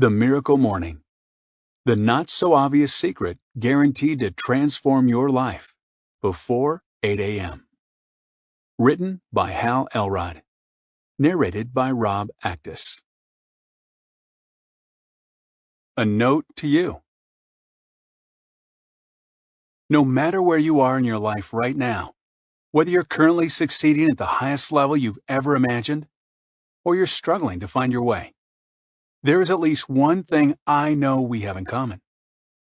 The Miracle Morning. The not-so-obvious secret guaranteed to transform your life before 8 a.m. Written by Hal Elrod. Narrated by Rob Actis. A note to you. No matter where you are in your life right now, whether you're currently succeeding at the highest level you've ever imagined, or you're struggling to find your way, there is at least one thing I know we have in common.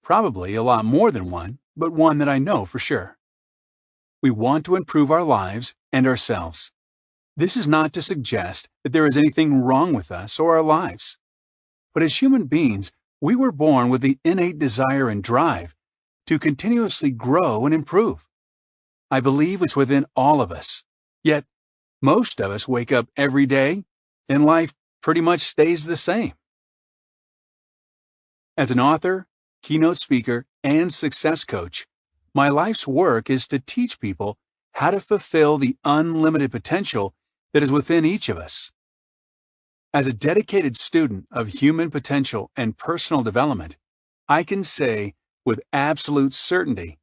Probably a lot more than one, but one that I know for sure. We want to improve our lives and ourselves. This is not to suggest that there is anything wrong with us or our lives. But as human beings, we were born with the innate desire and drive to continuously grow and improve. I believe it's within all of us. Yet, most of us wake up every day and life pretty much stays the same. As an author, keynote speaker, and success coach, my life's work is to teach people how to fulfill the unlimited potential that is within each of us. As a dedicated student of human potential and personal development, I can say with absolute certainty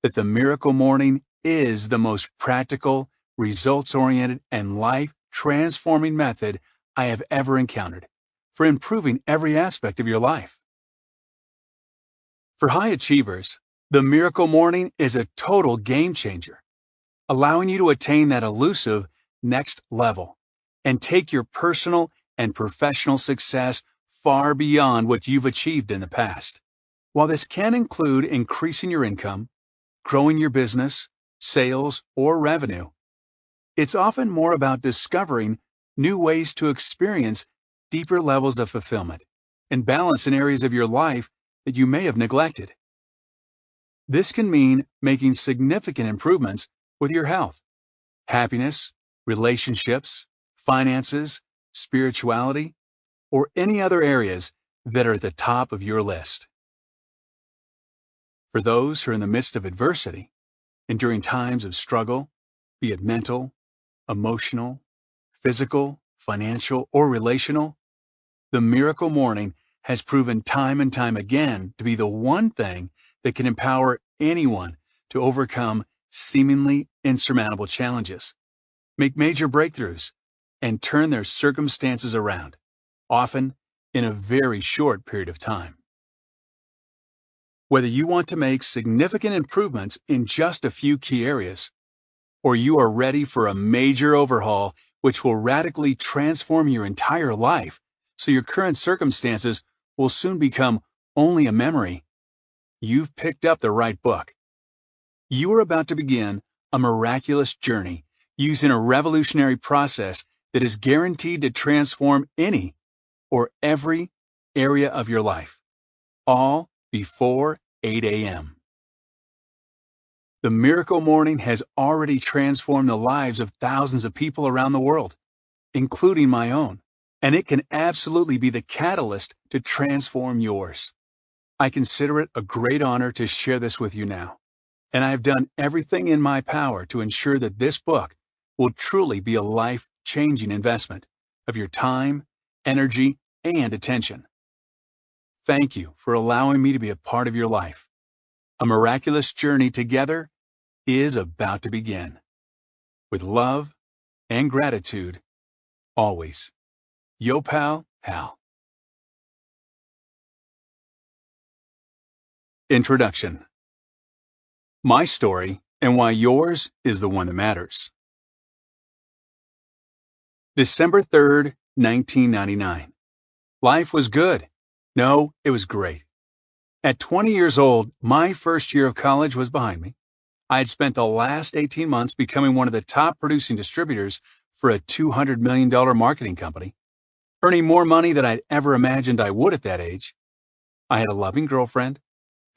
that the Miracle Morning is the most practical, results-oriented, and life-transforming method I have ever encountered for improving every aspect of your life. For high achievers, the Miracle Morning is a total game changer, allowing you to attain that elusive next level and take your personal and professional success far beyond what you've achieved in the past. While this can include increasing your income, growing your business, sales, or revenue, it's often more about discovering new ways to experience deeper levels of fulfillment and balance in areas of your life that you may have neglected. This can mean making significant improvements with your health, happiness, relationships, finances, spirituality, or any other areas that are at the top of your list. For those who are in the midst of adversity and during times of struggle, be it mental, emotional, physical, financial, or relational, the Miracle Morning has proven time and time again to be the one thing that can empower anyone to overcome seemingly insurmountable challenges, make major breakthroughs, and turn their circumstances around, often in a very short period of time. Whether you want to make significant improvements in just a few key areas, or you are ready for a major overhaul which will radically transform your entire life so your current circumstances will soon become only a memory, you've picked up the right book. You are about to begin a miraculous journey using a revolutionary process that is guaranteed to transform any or every area of your life, all before 8 a.m. The Miracle Morning has already transformed the lives of thousands of people around the world, including my own, and it can absolutely be the catalyst to transform yours. I consider it a great honor to share this with you now, and I have done everything in my power to ensure that this book will truly be a life-changing investment of your time, energy, and attention. Thank you for allowing me to be a part of your life. A miraculous journey together is about to begin. With love and gratitude, always. Yo pal, Hal. Introduction. My story and why yours is the one that matters. December 3rd, 1999. Life was good. No, it was great. At 20 years old, my first year of college was behind me. I had spent the last 18 months becoming one of the top producing distributors for a $200 million marketing company, earning more money than I'd ever imagined I would at that age. I had a loving girlfriend,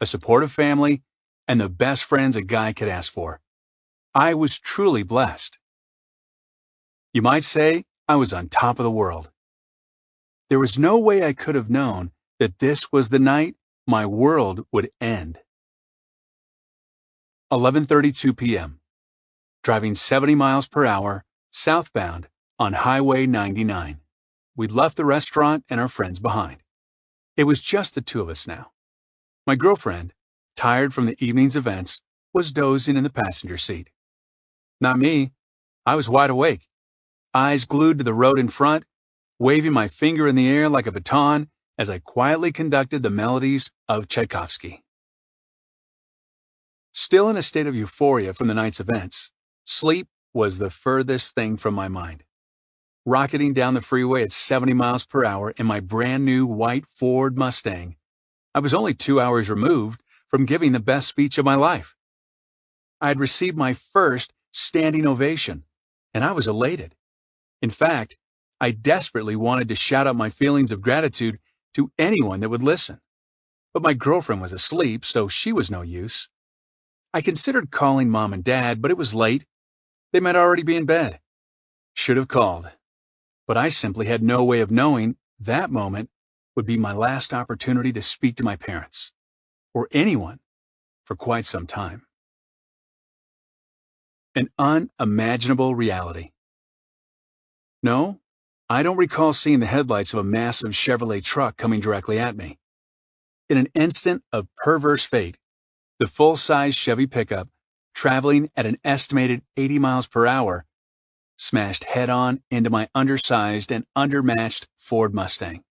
a supportive family, and the best friends a guy could ask for. I was truly blessed. You might say I was on top of the world. There was no way I could have known that this was the night my world would end. 11:32 p.m. Driving 70 miles per hour southbound on Highway 99. We'd left the restaurant and our friends behind. It was just the two of us now. My girlfriend, tired from the evening's events, was dozing in the passenger seat. Not me. I was wide awake, eyes glued to the road in front, waving my finger in the air like a baton as I quietly conducted the melodies of Tchaikovsky. Still in a state of euphoria from the night's events, sleep was the furthest thing from my mind. Rocketing down the freeway at 70 miles per hour in my brand new white Ford Mustang, I was only 2 hours removed from giving the best speech of my life. I had received my first standing ovation, and I was elated. In fact, I desperately wanted to shout out my feelings of gratitude to anyone that would listen. But my girlfriend was asleep, so she was no use. I considered calling Mom and Dad, but it was late. They might already be in bed. Should have called. But I simply had no way of knowing that moment would be my last opportunity to speak to my parents, or anyone, for quite some time. An unimaginable reality. No, I don't recall seeing the headlights of a massive Chevrolet truck coming directly at me. In an instant of perverse fate, the full-size Chevy pickup, traveling at an estimated 80 miles per hour, smashed head-on into my undersized and undermatched Ford Mustang.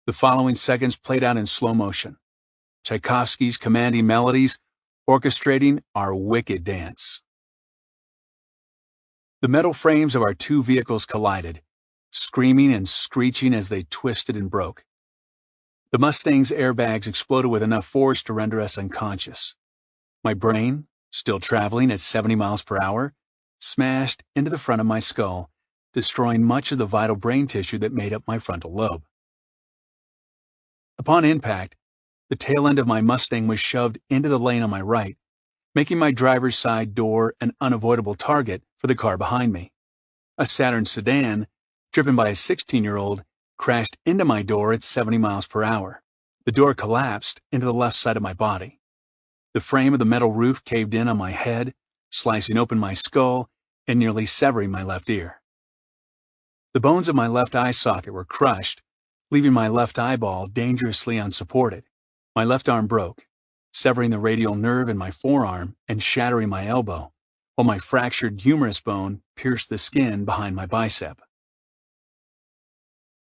The following seconds played out in slow motion, Tchaikovsky's commanding melodies orchestrating our wicked dance. The metal frames of our two vehicles collided, screaming and screeching as they twisted and broke. The Mustang's airbags exploded with enough force to render us unconscious. My brain, still traveling at 70 miles per hour, smashed into the front of my skull, destroying much of the vital brain tissue that made up my frontal lobe. Upon impact, the tail end of my Mustang was shoved into the lane on my right, making my driver's side door an unavoidable target for the car behind me. A Saturn sedan, driven by a 16-year-old, crashed into my door at 70 miles per hour. The door collapsed into the left side of my body. The frame of the metal roof caved in on my head, slicing open my skull and nearly severing my left ear. The bones of my left eye socket were crushed, leaving my left eyeball dangerously unsupported. My left arm broke, severing the radial nerve in my forearm and shattering my elbow, while my fractured humerus bone pierced the skin behind my bicep.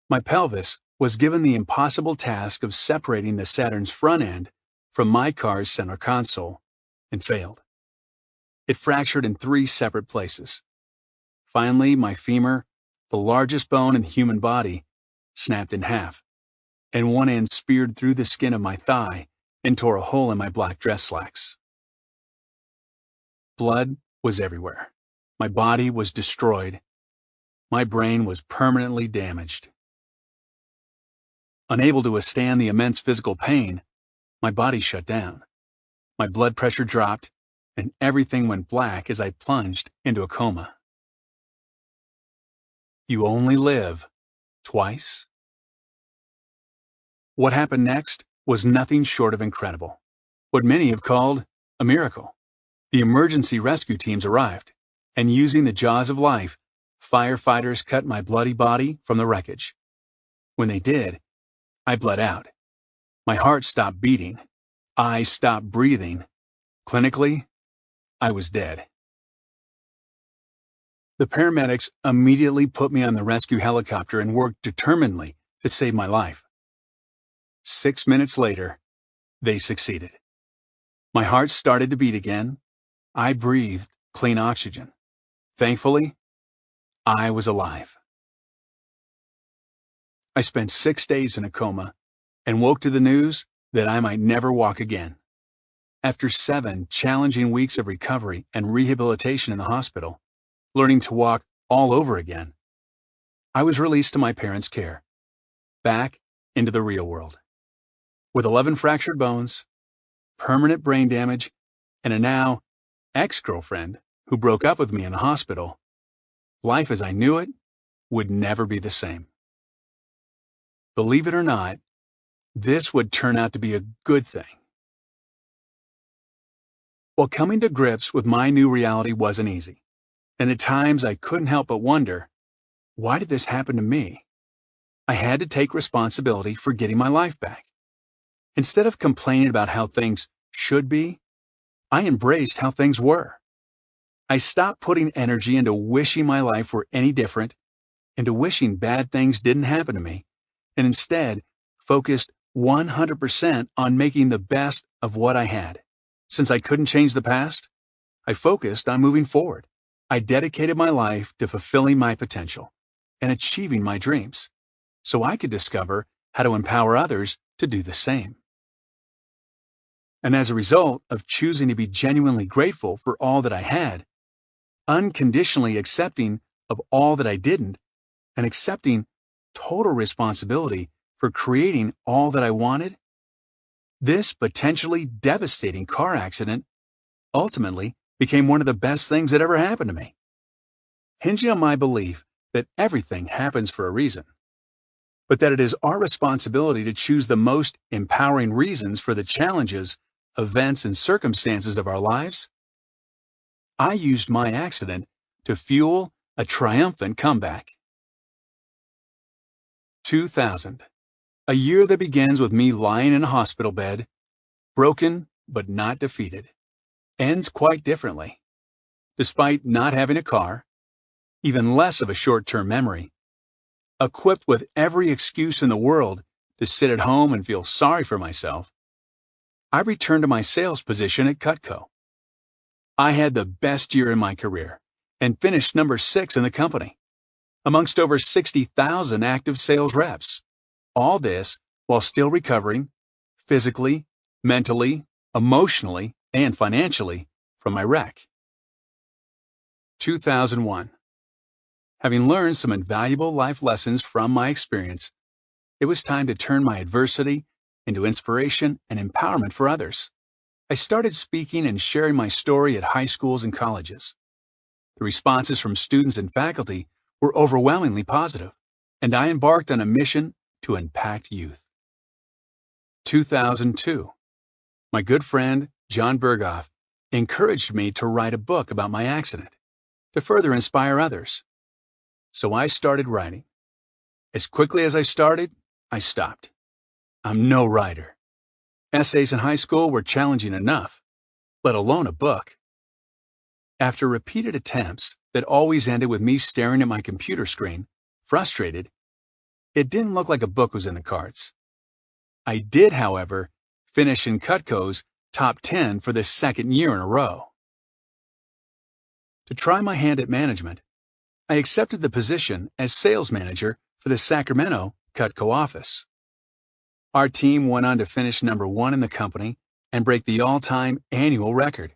My pelvis was given the impossible task of separating the Saturn's front end from my car's center console, and failed. It fractured in 3 separate places. Finally, my femur, the largest bone in the human body, snapped in half, and one end speared through the skin of my thigh and tore a hole in my black dress slacks. Blood was everywhere. My body was destroyed. My brain was permanently damaged. Unable to withstand the immense physical pain, my body shut down. My blood pressure dropped, and everything went black as I plunged into a coma. You only live twice. What happened next was nothing short of incredible, what many have called a miracle. The emergency rescue teams arrived, and using the jaws of life, firefighters cut my bloody body from the wreckage. When they did, I bled out. My heart stopped beating. I stopped breathing. Clinically, I was dead. The paramedics immediately put me on the rescue helicopter and worked determinedly to save my life. 6 minutes later, they succeeded. My heart started to beat again. I breathed clean oxygen. Thankfully, I was alive. I spent 6 days in a coma and woke to the news that I might never walk again. After 7 challenging weeks of recovery and rehabilitation in the hospital, learning to walk all over again, I was released to my parents' care, back into the real world. With 11 fractured bones, permanent brain damage, and a now ex-girlfriend who broke up with me in the hospital, life as I knew it would never be the same. Believe it or not, this would turn out to be a good thing. While coming to grips with my new reality wasn't easy, and at times I couldn't help but wonder, why did this happen to me? I had to take responsibility for getting my life back. Instead of complaining about how things should be, I embraced how things were. I stopped putting energy into wishing my life were any different, into wishing bad things didn't happen to me, and instead focused 100% on making the best of what I had. Since I couldn't change the past, I focused on moving forward. I dedicated my life to fulfilling my potential and achieving my dreams, so I could discover how to empower others to do the same. And as a result of choosing to be genuinely grateful for all that I had, unconditionally accepting of all that I didn't, and accepting total responsibility for creating all that I wanted, this potentially devastating car accident ultimately became one of the best things that ever happened to me. Hinging on my belief that everything happens for a reason, but that it is our responsibility to choose the most empowering reasons for the challenges, events, and circumstances of our lives, I used my accident to fuel a triumphant comeback. 2000. A year that begins with me lying in a hospital bed, broken but not defeated, ends quite differently. Despite not having a car, even less of a short-term memory, equipped with every excuse in the world to sit at home and feel sorry for myself, I returned to my sales position at Cutco. I had the best year in my career and finished number 6 in the company, amongst over 60,000 active sales reps. All this while still recovering, physically, mentally, emotionally, and financially, from my wreck. 2001. Having learned some invaluable life lessons from my experience, it was time to turn my adversity into inspiration and empowerment for others. I started speaking and sharing my story at high schools and colleges. The responses from students and faculty were overwhelmingly positive, and I embarked on a mission to impact youth. 2002. My good friend, John Berghoff, encouraged me to write a book about my accident, to further inspire others. So I started writing. As quickly as I started, I stopped. I'm no writer. Essays in high school were challenging enough, let alone a book. After repeated attempts that always ended with me staring at my computer screen, frustrated, it didn't look like a book was in the cards. I did, however, finish in Cutco's top 10 for the second year in a row. To try my hand at management, I accepted the position as sales manager for the Sacramento Cutco office. Our team went on to finish number 1 in the company and break the all-time annual record.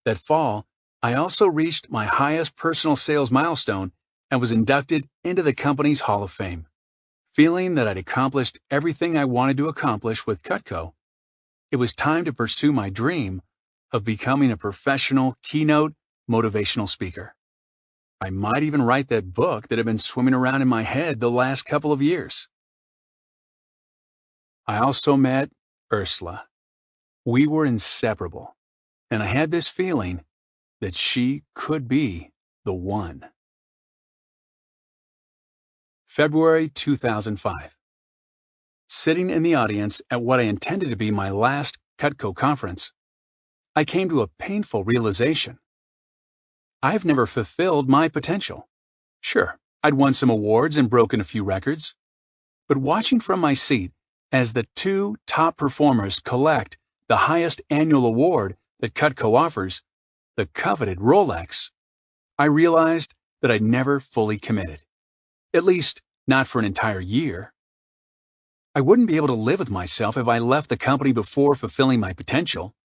That fall, I also reached my highest personal sales milestone and was inducted into the company's Hall of Fame. Feeling that I'd accomplished everything I wanted to accomplish with Cutco, it was time to pursue my dream of becoming a professional keynote motivational speaker. I might even write that book that had been swimming around in my head the last couple of years. I also met Ursula. We were inseparable, and I had this feeling that she could be the one. February 2005. Sitting in the audience at what I intended to be my last Cutco conference, I came to a painful realization. I've never fulfilled my potential. Sure, I'd won some awards and broken a few records, but watching from my seat as the 2 top performers collect the highest annual award that Cutco offers, the coveted Rolex, I realized that I'd never fully committed, at least not for an entire year. I wouldn't be able to live with myself if I left the company before fulfilling my potential.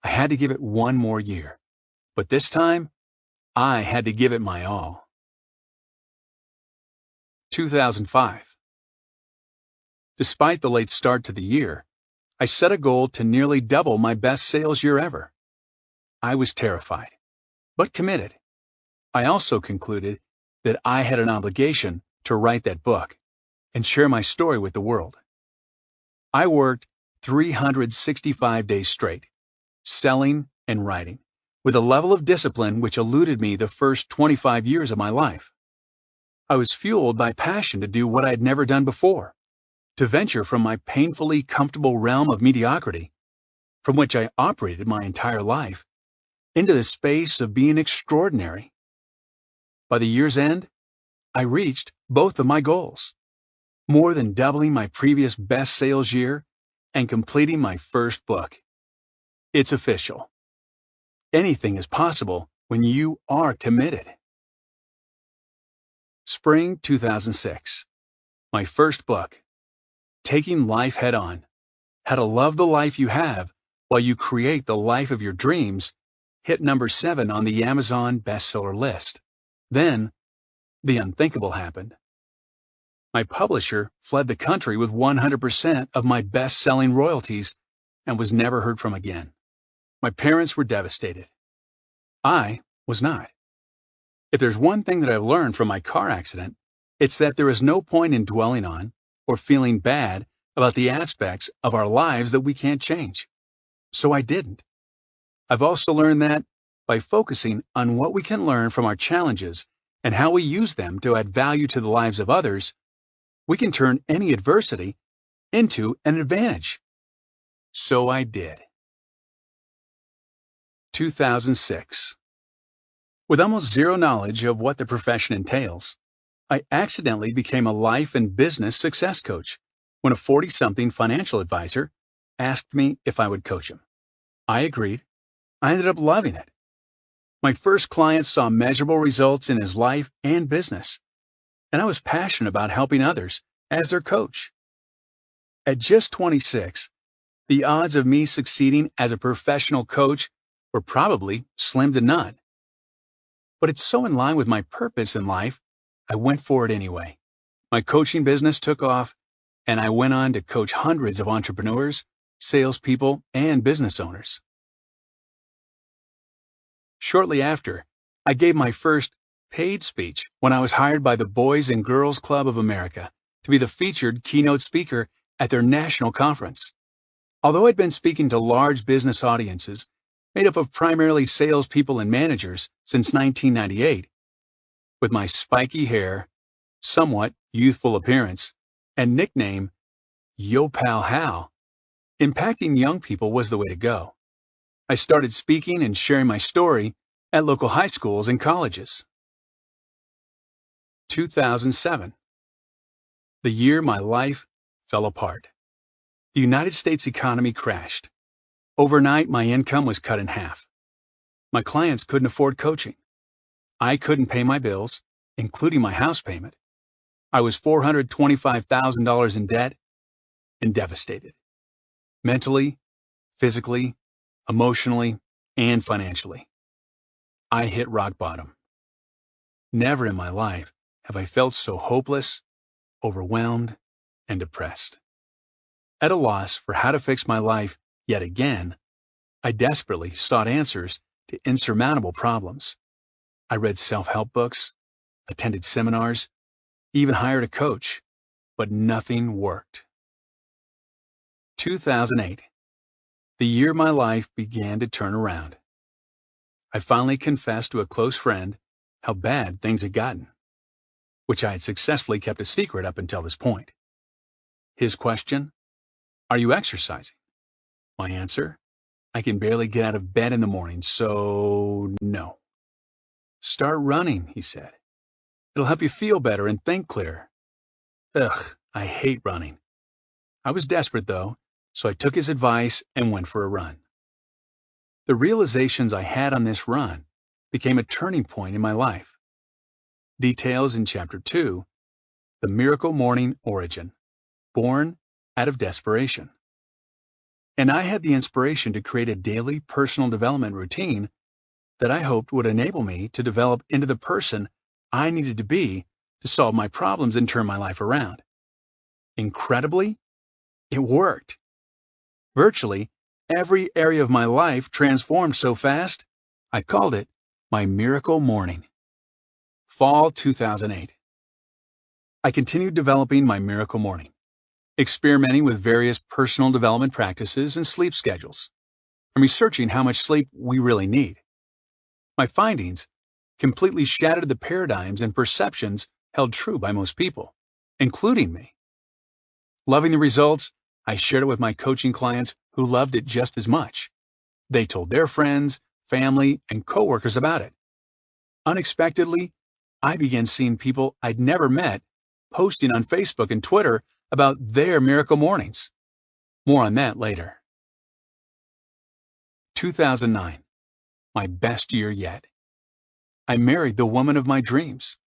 I had to give it 1 more year, but this time, I had to give it my all. 2005. Despite the late start to the year, I set a goal to nearly double my best sales year ever. I was terrified, but committed. I also concluded that I had an obligation to write that book and share my story with the world. I worked 365 days straight, selling and writing, with a level of discipline which eluded me the first 25 years of my life. I was fueled by passion to do what I had never done before, to venture from my painfully comfortable realm of mediocrity, from which I operated my entire life, into the space of being extraordinary. By the year's end, I reached both of my goals, more than doubling my previous best sales year and completing my first book. It's official. Anything is possible when you are committed. Spring 2006. My first book, Taking Life Head On: How to Love the Life You Have While You Create the Life of Your Dreams, hit number 7 on the Amazon bestseller list. Then, the unthinkable happened. My publisher fled the country with 100% of my best-selling royalties and was never heard from again. My parents were devastated. I was not. If there's one thing that I've learned from my car accident, it's that there is no point in dwelling on or feeling bad about the aspects of our lives that we can't change. So I didn't. I've also learned that by focusing on what we can learn from our challenges and how we use them to add value to the lives of others, we can turn any adversity into an advantage. So I did. 2006. With almost zero knowledge of what the profession entails, I accidentally became a life and business success coach when a 40-something financial advisor asked me if I would coach him. I agreed. I ended up loving it. My first client saw measurable results in his life and business, and I was passionate about helping others as their coach. At just 26, the odds of me succeeding as a professional coach were probably slim to none. But it's so in line with my purpose in life, I went for it anyway. My coaching business took off, and I went on to coach hundreds of entrepreneurs, salespeople, and business owners. Shortly after, I gave my first paid speech when I was hired by the Boys and Girls Club of America to be the featured keynote speaker at their national conference. Although I'd been speaking to large business audiences made up of primarily salespeople and managers since 1998, with my spiky hair, somewhat youthful appearance, and nickname, Yo Pal Hal, impacting young people was the way to go. I started speaking and sharing my story at local high schools and colleges. 2007. The year my life fell apart. The United States economy crashed. Overnight, my income was cut in half. My clients couldn't afford coaching. I couldn't pay my bills, including my house payment. I was $425,000 in debt and devastated. Mentally, physically, emotionally, and financially. I hit rock bottom. Never in my life have I felt so hopeless, overwhelmed, and depressed. At a loss for how to fix my life yet again, I desperately sought answers to insurmountable problems. I read self-help books, attended seminars, even hired a coach, but nothing worked. 2008. The year my life began to turn around. I finally confessed to a close friend how bad things had gotten, which I had successfully kept a secret up until this point. His question, "Are you exercising?" My answer, "I can barely get out of bed in the morning, so no." "Start running," he said. "It'll help you feel better and think clearer." Ugh, I hate running. I was desperate though, so I took his advice and went for a run. The realizations I had on this run became a turning point in my life. Details in Chapter 2, The Miracle Morning Origin, Born Out of Desperation. And I had the inspiration to create a daily personal development routine that I hoped would enable me to develop into the person I needed to be to solve my problems and turn my life around. Incredibly, it worked. Virtually every area of my life transformed so fast, I called it my miracle morning. Fall 2008. I continued developing my miracle morning, experimenting with various personal development practices and sleep schedules, and researching how much sleep we really need. My findings completely shattered the paradigms and perceptions held true by most people, including me. Loving the results, I shared it with my coaching clients who loved it just as much. They told their friends, family, and coworkers about it. Unexpectedly, I began seeing people I'd never met posting on Facebook and Twitter about their miracle mornings. More on that later. 2009, my best year yet. I married the woman of my dreams.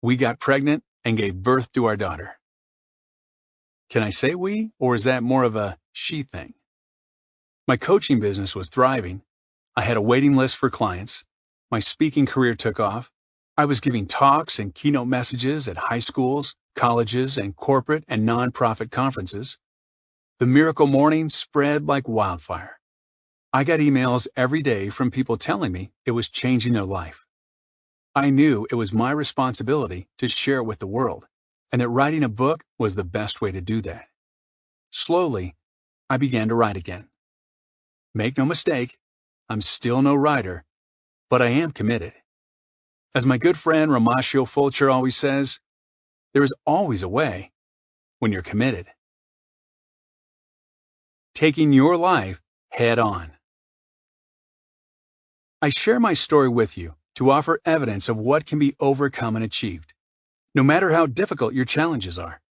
We got pregnant and gave birth to our daughter. Can I say we, or is that more of a she thing? My coaching business was thriving. I had a waiting list for clients. My speaking career took off. I was giving talks and keynote messages at high schools, colleges, and corporate and nonprofit conferences. The miracle morning spread like wildfire. I got emails every day from people telling me it was changing their life. I knew it was my responsibility to share it with the world, and that writing a book was the best way to do that. Slowly, I began to write again. Make no mistake, I'm still no writer, but I am committed. As my good friend Ramashio Fulcher always says, there is always a way when you're committed. Taking your life head on. I share my story with you to offer evidence of what can be overcome and achieved, no matter how difficult your challenges are.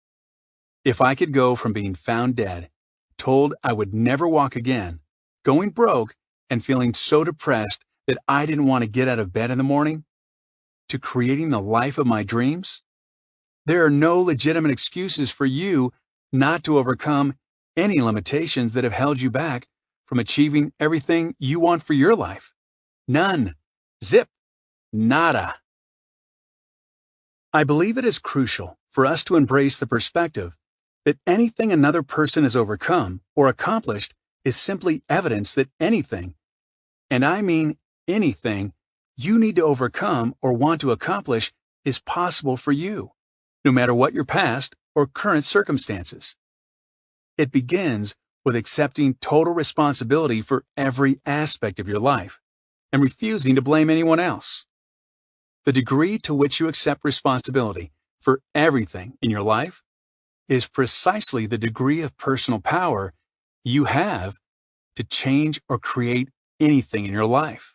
If I could go from being found dead, told I would never walk again, going broke, and feeling so depressed that I didn't want to get out of bed in the morning, to creating the life of my dreams, there are no legitimate excuses for you not to overcome any limitations that have held you back from achieving everything you want for your life. None. Zip. Nada. I believe it is crucial for us to embrace the perspective that anything another person has overcome or accomplished is simply evidence that anything, and I mean anything, you need to overcome or want to accomplish is possible for you, no matter what your past or current circumstances. It begins with accepting total responsibility for every aspect of your life and refusing to blame anyone else. The degree to which you accept responsibility for everything in your life is precisely the degree of personal power you have to change or create anything in your life.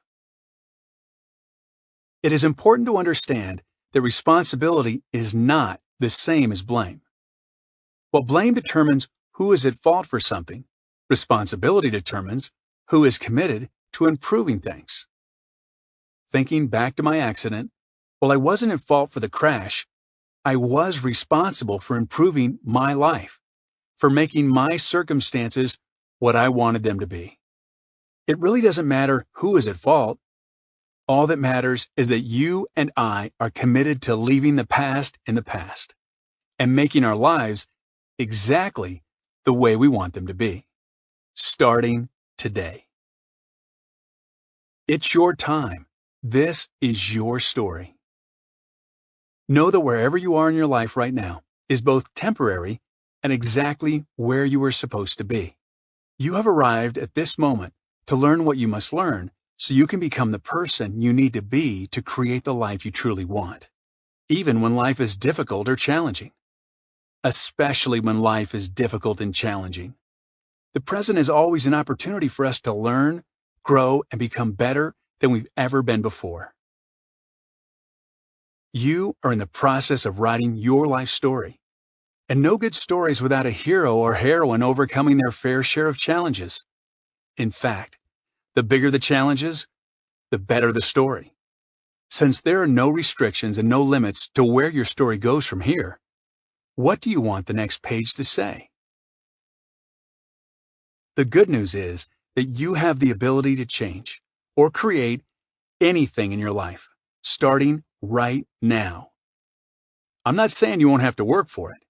It is important to understand that responsibility is not the same as blame. While blame determines who is at fault for something, responsibility determines who is committed to improving things. Thinking back to my accident, while I wasn't at fault for the crash, I was responsible for improving my life, for making my circumstances what I wanted them to be. It really doesn't matter who is at fault. All that matters is that you and I are committed to leaving the past in the past and making our lives exactly the way we want them to be, starting today. It's your time. This is your story. Know that wherever you are in your life right now is both temporary and exactly where you were supposed to be. You have arrived at this moment to learn what you must learn so you can become the person you need to be to create the life you truly want, even when life is difficult or challenging. Especially when life is difficult and challenging. The present is always an opportunity for us to learn, grow, and become better than we've ever been before. You are in the process of writing your life story, and no good story is without a hero or heroine overcoming their fair share of challenges. In fact, the bigger the challenges, the better the story. Since there are no restrictions and no limits to where your story goes from here, what do you want the next page to say? The good news is that you have the ability to change or create anything in your life, starting right now. I'm not saying you won't have to work for it,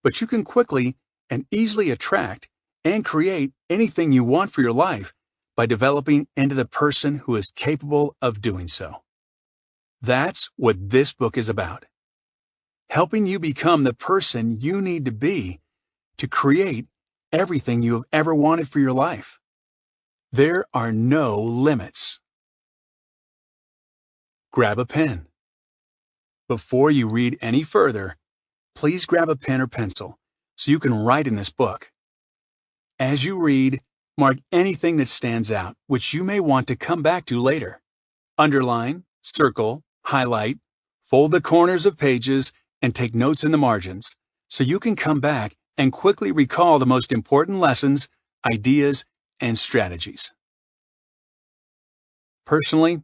but you can quickly and easily attract and create anything you want for your life by developing into the person who is capable of doing so. That's what this book is about. Helping you become the person you need to be to create everything you have ever wanted for your life. There are no limits. Grab a pen. Before you read any further, please grab a pen or pencil so you can write in this book. As you read, mark anything that stands out, which you may want to come back to later. Underline, circle, highlight, fold the corners of pages, and take notes in the margins so you can come back and quickly recall the most important lessons, ideas, and strategies. Personally,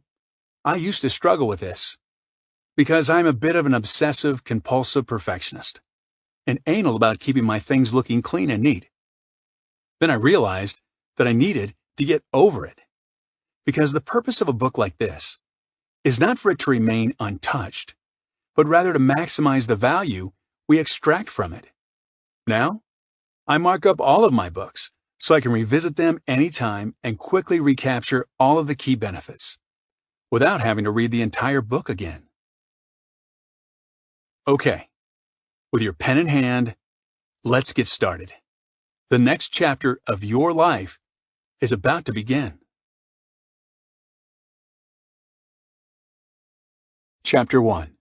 I used to struggle with this because I'm a bit of an obsessive, compulsive perfectionist and anal about keeping my things looking clean and neat. Then I realized that I needed to get over it because the purpose of a book like this is not for it to remain untouched, but rather to maximize the value we extract from it. Now, I mark up all of my books so I can revisit them anytime and quickly recapture all of the key benefits without having to read the entire book again. Okay, with your pen in hand, let's get started. The next chapter of your life is about to begin. Chapter 1.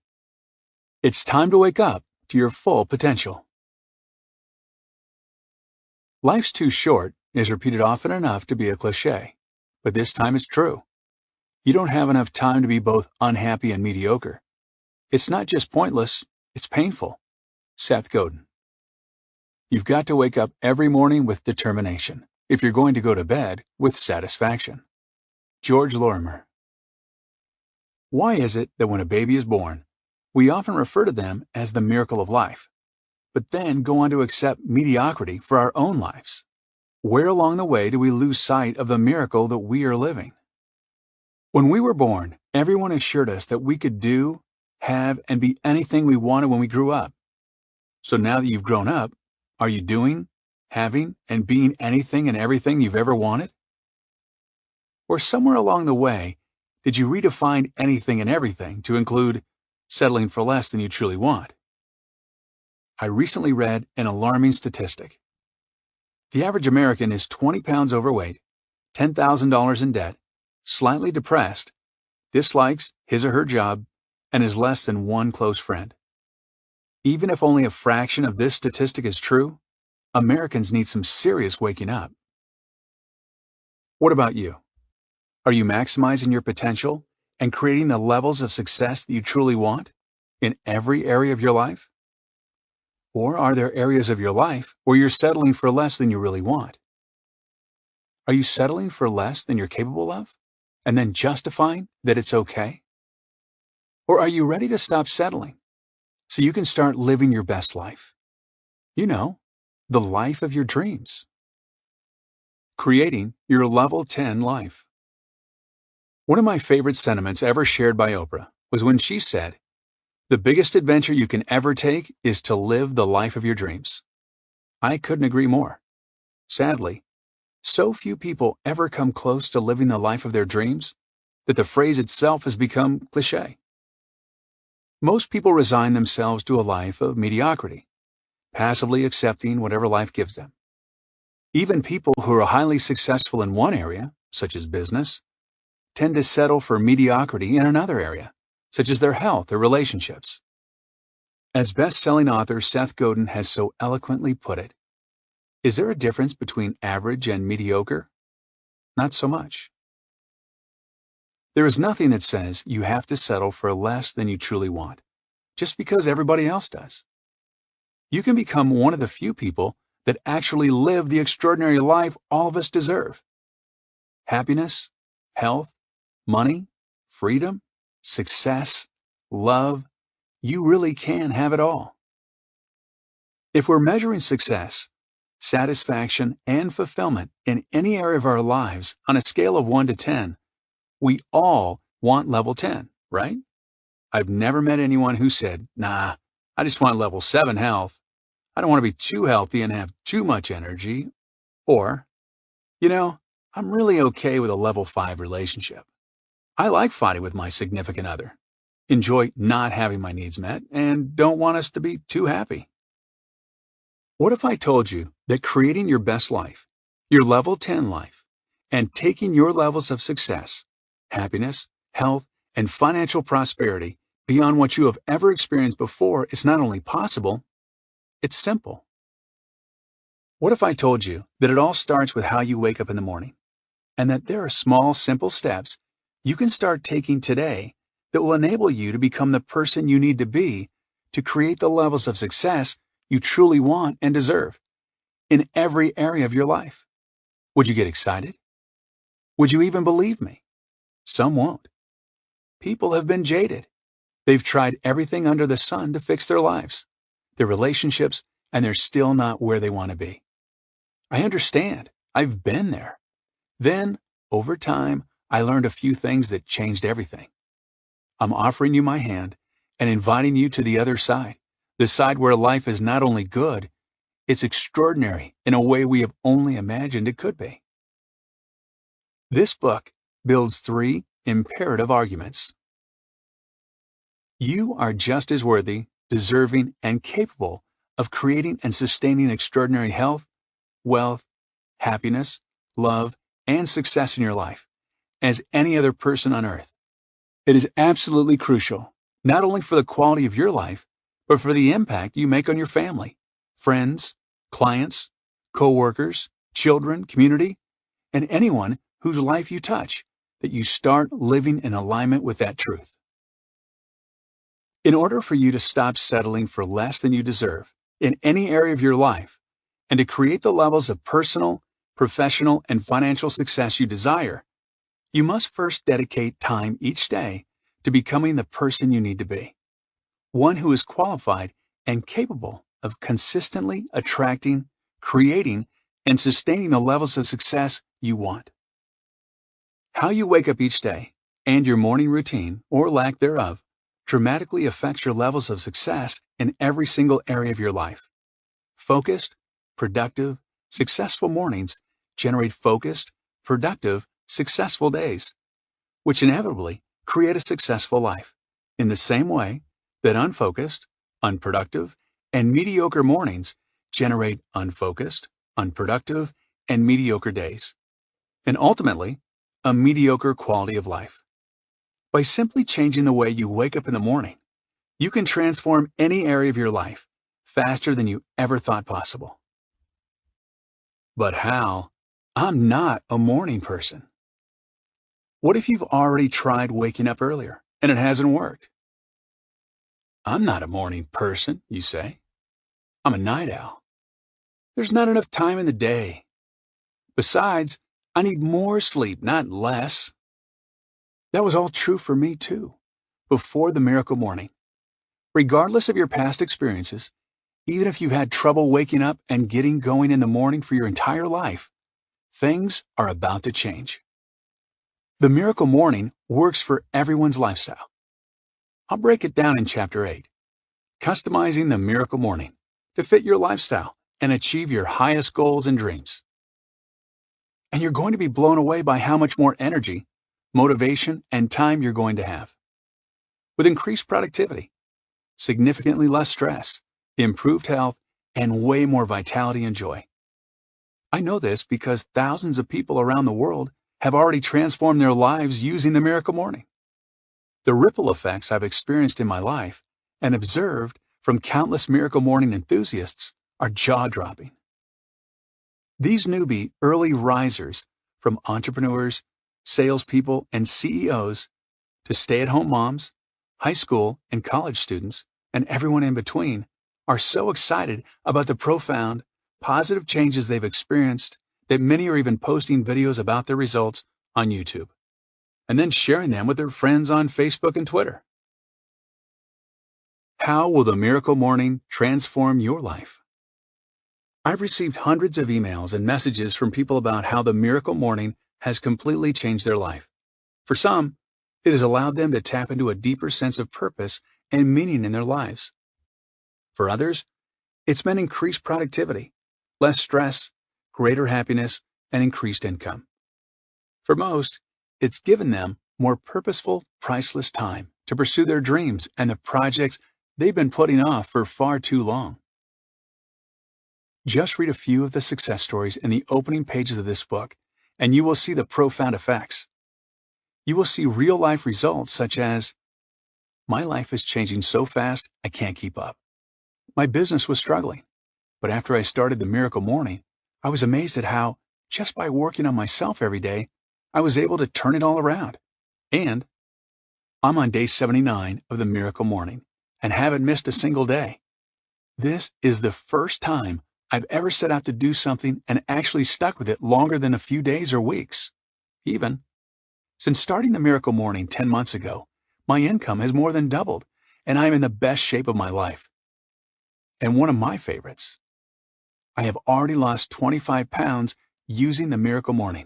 It's time to wake up to your full potential. Life's too short is repeated often enough to be a cliché, but this time it's true. You don't have enough time to be both unhappy and mediocre. It's not just pointless, it's painful. Seth Godin. You've got to wake up every morning with determination if you're going to go to bed with satisfaction. George Lorimer. Why is it that when a baby is born, we often refer to them as the miracle of life, but then go on to accept mediocrity for our own lives? Where along the way do we lose sight of the miracle that we are living? When we were born, everyone assured us that we could do, have, and be anything we wanted when we grew up. So now that you've grown up, are you doing, having, and being anything and everything you've ever wanted? Or somewhere along the way, did you redefine anything and everything to include settling for less than you truly want? I recently read an alarming statistic. The average American is 20 pounds overweight, $10,000 in debt, slightly depressed, dislikes his or her job, and has less than one close friend. Even if only a fraction of this statistic is true, Americans need some serious waking up. What about you? Are you maximizing your potential and creating the levels of success that you truly want in every area of your life? Or are there areas of your life where you're settling for less than you really want? Are you settling for less than you're capable of, and then justifying that it's okay? Or are you ready to stop settling so you can start living your best life? You know, the life of your dreams. Creating your level 10 life. One of my favorite sentiments ever shared by Oprah was when she said, "The biggest adventure you can ever take is to live the life of your dreams." I couldn't agree more. Sadly, so few people ever come close to living the life of their dreams that the phrase itself has become cliché. Most people resign themselves to a life of mediocrity, passively accepting whatever life gives them. Even people who are highly successful in one area, such as business, tend to settle for mediocrity in another area, such as their health or relationships. As best-selling author Seth Godin has so eloquently put it, is there a difference between average and mediocre? Not so much. There is nothing that says you have to settle for less than you truly want, just because everybody else does. You can become one of the few people that actually live the extraordinary life all of us deserve. Happiness, health, money, freedom, success, love, you really can have it all. If we're measuring success, satisfaction, and fulfillment in any area of our lives on a scale of 1 to 10, we all want level 10, right? I've never met anyone who said, "Nah, I just want level 7 health. I don't want to be too healthy and have too much energy." Or, I'm really okay with a level 5 relationship. I like fighting with my significant other, enjoy not having my needs met, and don't want us to be too happy. What if I told you that creating your best life, your level 10 life, and taking your levels of success, happiness, health, and financial prosperity beyond what you have ever experienced before is not only possible, it's simple. What if I told you that it all starts with how you wake up in the morning, and that there are small, simple steps you can start taking today that will enable you to become the person you need to be to create the levels of success you truly want and deserve in every area of your life? Would you get excited? Would you even believe me? Some won't. People have been jaded. They've tried everything under the sun to fix their lives, their relationships, and they're still not where they want to be. I understand. I've been there. Then, over time, I learned a few things that changed everything. I'm offering you my hand and inviting you to the other side, the side where life is not only good, it's extraordinary in a way we have only imagined it could be. This book builds 3 imperative arguments. You are just as worthy, deserving, and capable of creating and sustaining extraordinary health, wealth, happiness, love, and success in your life as any other person on earth. It is absolutely crucial, not only for the quality of your life, but for the impact you make on your family, friends, clients, co-workers, children, community, and anyone whose life you touch, that you start living in alignment with that truth. In order for you to stop settling for less than you deserve in any area of your life, and to create the levels of personal, professional, and financial success you desire, you must first dedicate time each day to becoming the person you need to be, one who is qualified and capable of consistently attracting, creating, and sustaining the levels of success you want. How you wake up each day and your morning routine, or lack thereof, dramatically affects your levels of success in every single area of your life. Focused, productive, successful mornings generate focused, productive, successful days, which inevitably create a successful life, in the same way that unfocused, unproductive, and mediocre mornings generate unfocused, unproductive, and mediocre days, and ultimately, a mediocre quality of life. By simply changing the way you wake up in the morning, you can transform any area of your life faster than you ever thought possible. But how? I'm not a morning person. What if you've already tried waking up earlier and it hasn't worked? I'm not a morning person, you say. I'm a night owl. There's not enough time in the day. Besides, I need more sleep, not less. That was all true for me too, before the miracle morning. Regardless of your past experiences, even if you've had trouble waking up and getting going in the morning for your entire life, things are about to change. The miracle morning works for everyone's lifestyle. I'll break it down in Chapter 8, Customizing the Miracle Morning to fit your lifestyle and achieve your highest goals and dreams. And you're going to be blown away by how much more energy, motivation, and time you're going to have. With increased productivity, significantly less stress, improved health, and way more vitality and joy. I know this because thousands of people around the world have already transformed their lives using the miracle morning. The ripple effects I've experienced in my life and observed from countless miracle morning enthusiasts are jaw-dropping. These newbie early risers, from entrepreneurs, salespeople, and CEOs, to stay-at-home moms, high school and college students, and everyone in between, are so excited about the profound, positive changes they've experienced that many are even posting videos about their results on YouTube, and then sharing them with their friends on Facebook and Twitter. How will the miracle morning transform your life? I've received hundreds of emails and messages from people about how the miracle morning has completely changed their life. For some, it has allowed them to tap into a deeper sense of purpose and meaning in their lives. For others, it's meant increased productivity, less stress, greater happiness, and increased income. For most, it's given them more purposeful, priceless time to pursue their dreams and the projects they've been putting off for far too long. Just read a few of the success stories in the opening pages of this book, and you will see the profound effects. You will see real-life results such as My life is changing so fast, I can't keep up. My business was struggling, but after I started the Miracle Morning, I was amazed at how, just by working on myself every day, I was able to turn it all around. And I'm on day 79 of the Miracle Morning and haven't missed a single day. This is the first time I've ever set out to do something and actually stuck with it longer than a few days or weeks. Even since starting the Miracle Morning 10 months ago, my income has more than doubled, and I'm in the best shape of my life. And one of my favorites, I have already lost 25 pounds using the Miracle Morning.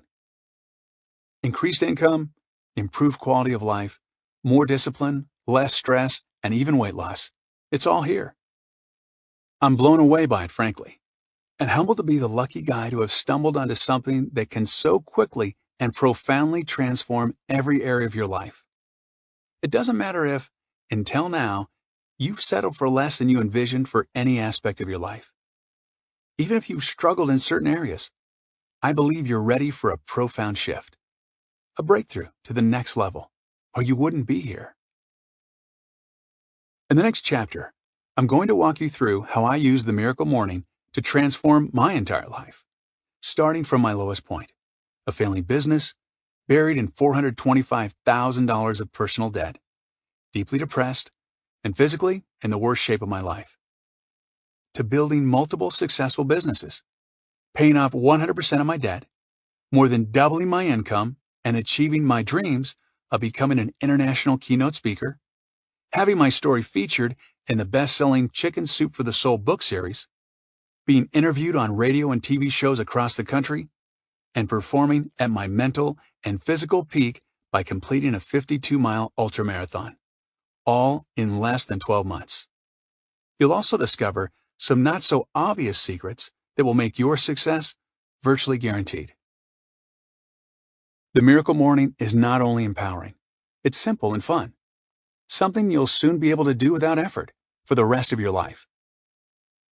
Increased income, improved quality of life, more discipline, less stress, and even weight loss. It's all here. I'm blown away by it, frankly, and humbled to be the lucky guy to have stumbled onto something that can so quickly and profoundly transform every area of your life. It doesn't matter if, until now, you've settled for less than you envisioned for any aspect of your life. Even if you've struggled in certain areas, I believe you're ready for a profound shift, a breakthrough to the next level, or you wouldn't be here. In the next chapter, I'm going to walk you through how I use the Miracle Morning to transform my entire life, starting from my lowest point, a failing business, buried in $425,000 of personal debt, deeply depressed, and physically in the worst shape of my life, to building multiple successful businesses, paying off 100% of my debt, more than doubling my income, and achieving my dreams of becoming an international keynote speaker, having my story featured in the best-selling Chicken Soup for the Soul book series, being interviewed on radio and TV shows across the country, and performing at my mental and physical peak by completing a 52-mile ultramarathon, all in less than 12 months. You'll also discover some not-so-obvious secrets that will make your success virtually guaranteed. The Miracle Morning is not only empowering, it's simple and fun, something you'll soon be able to do without effort for the rest of your life.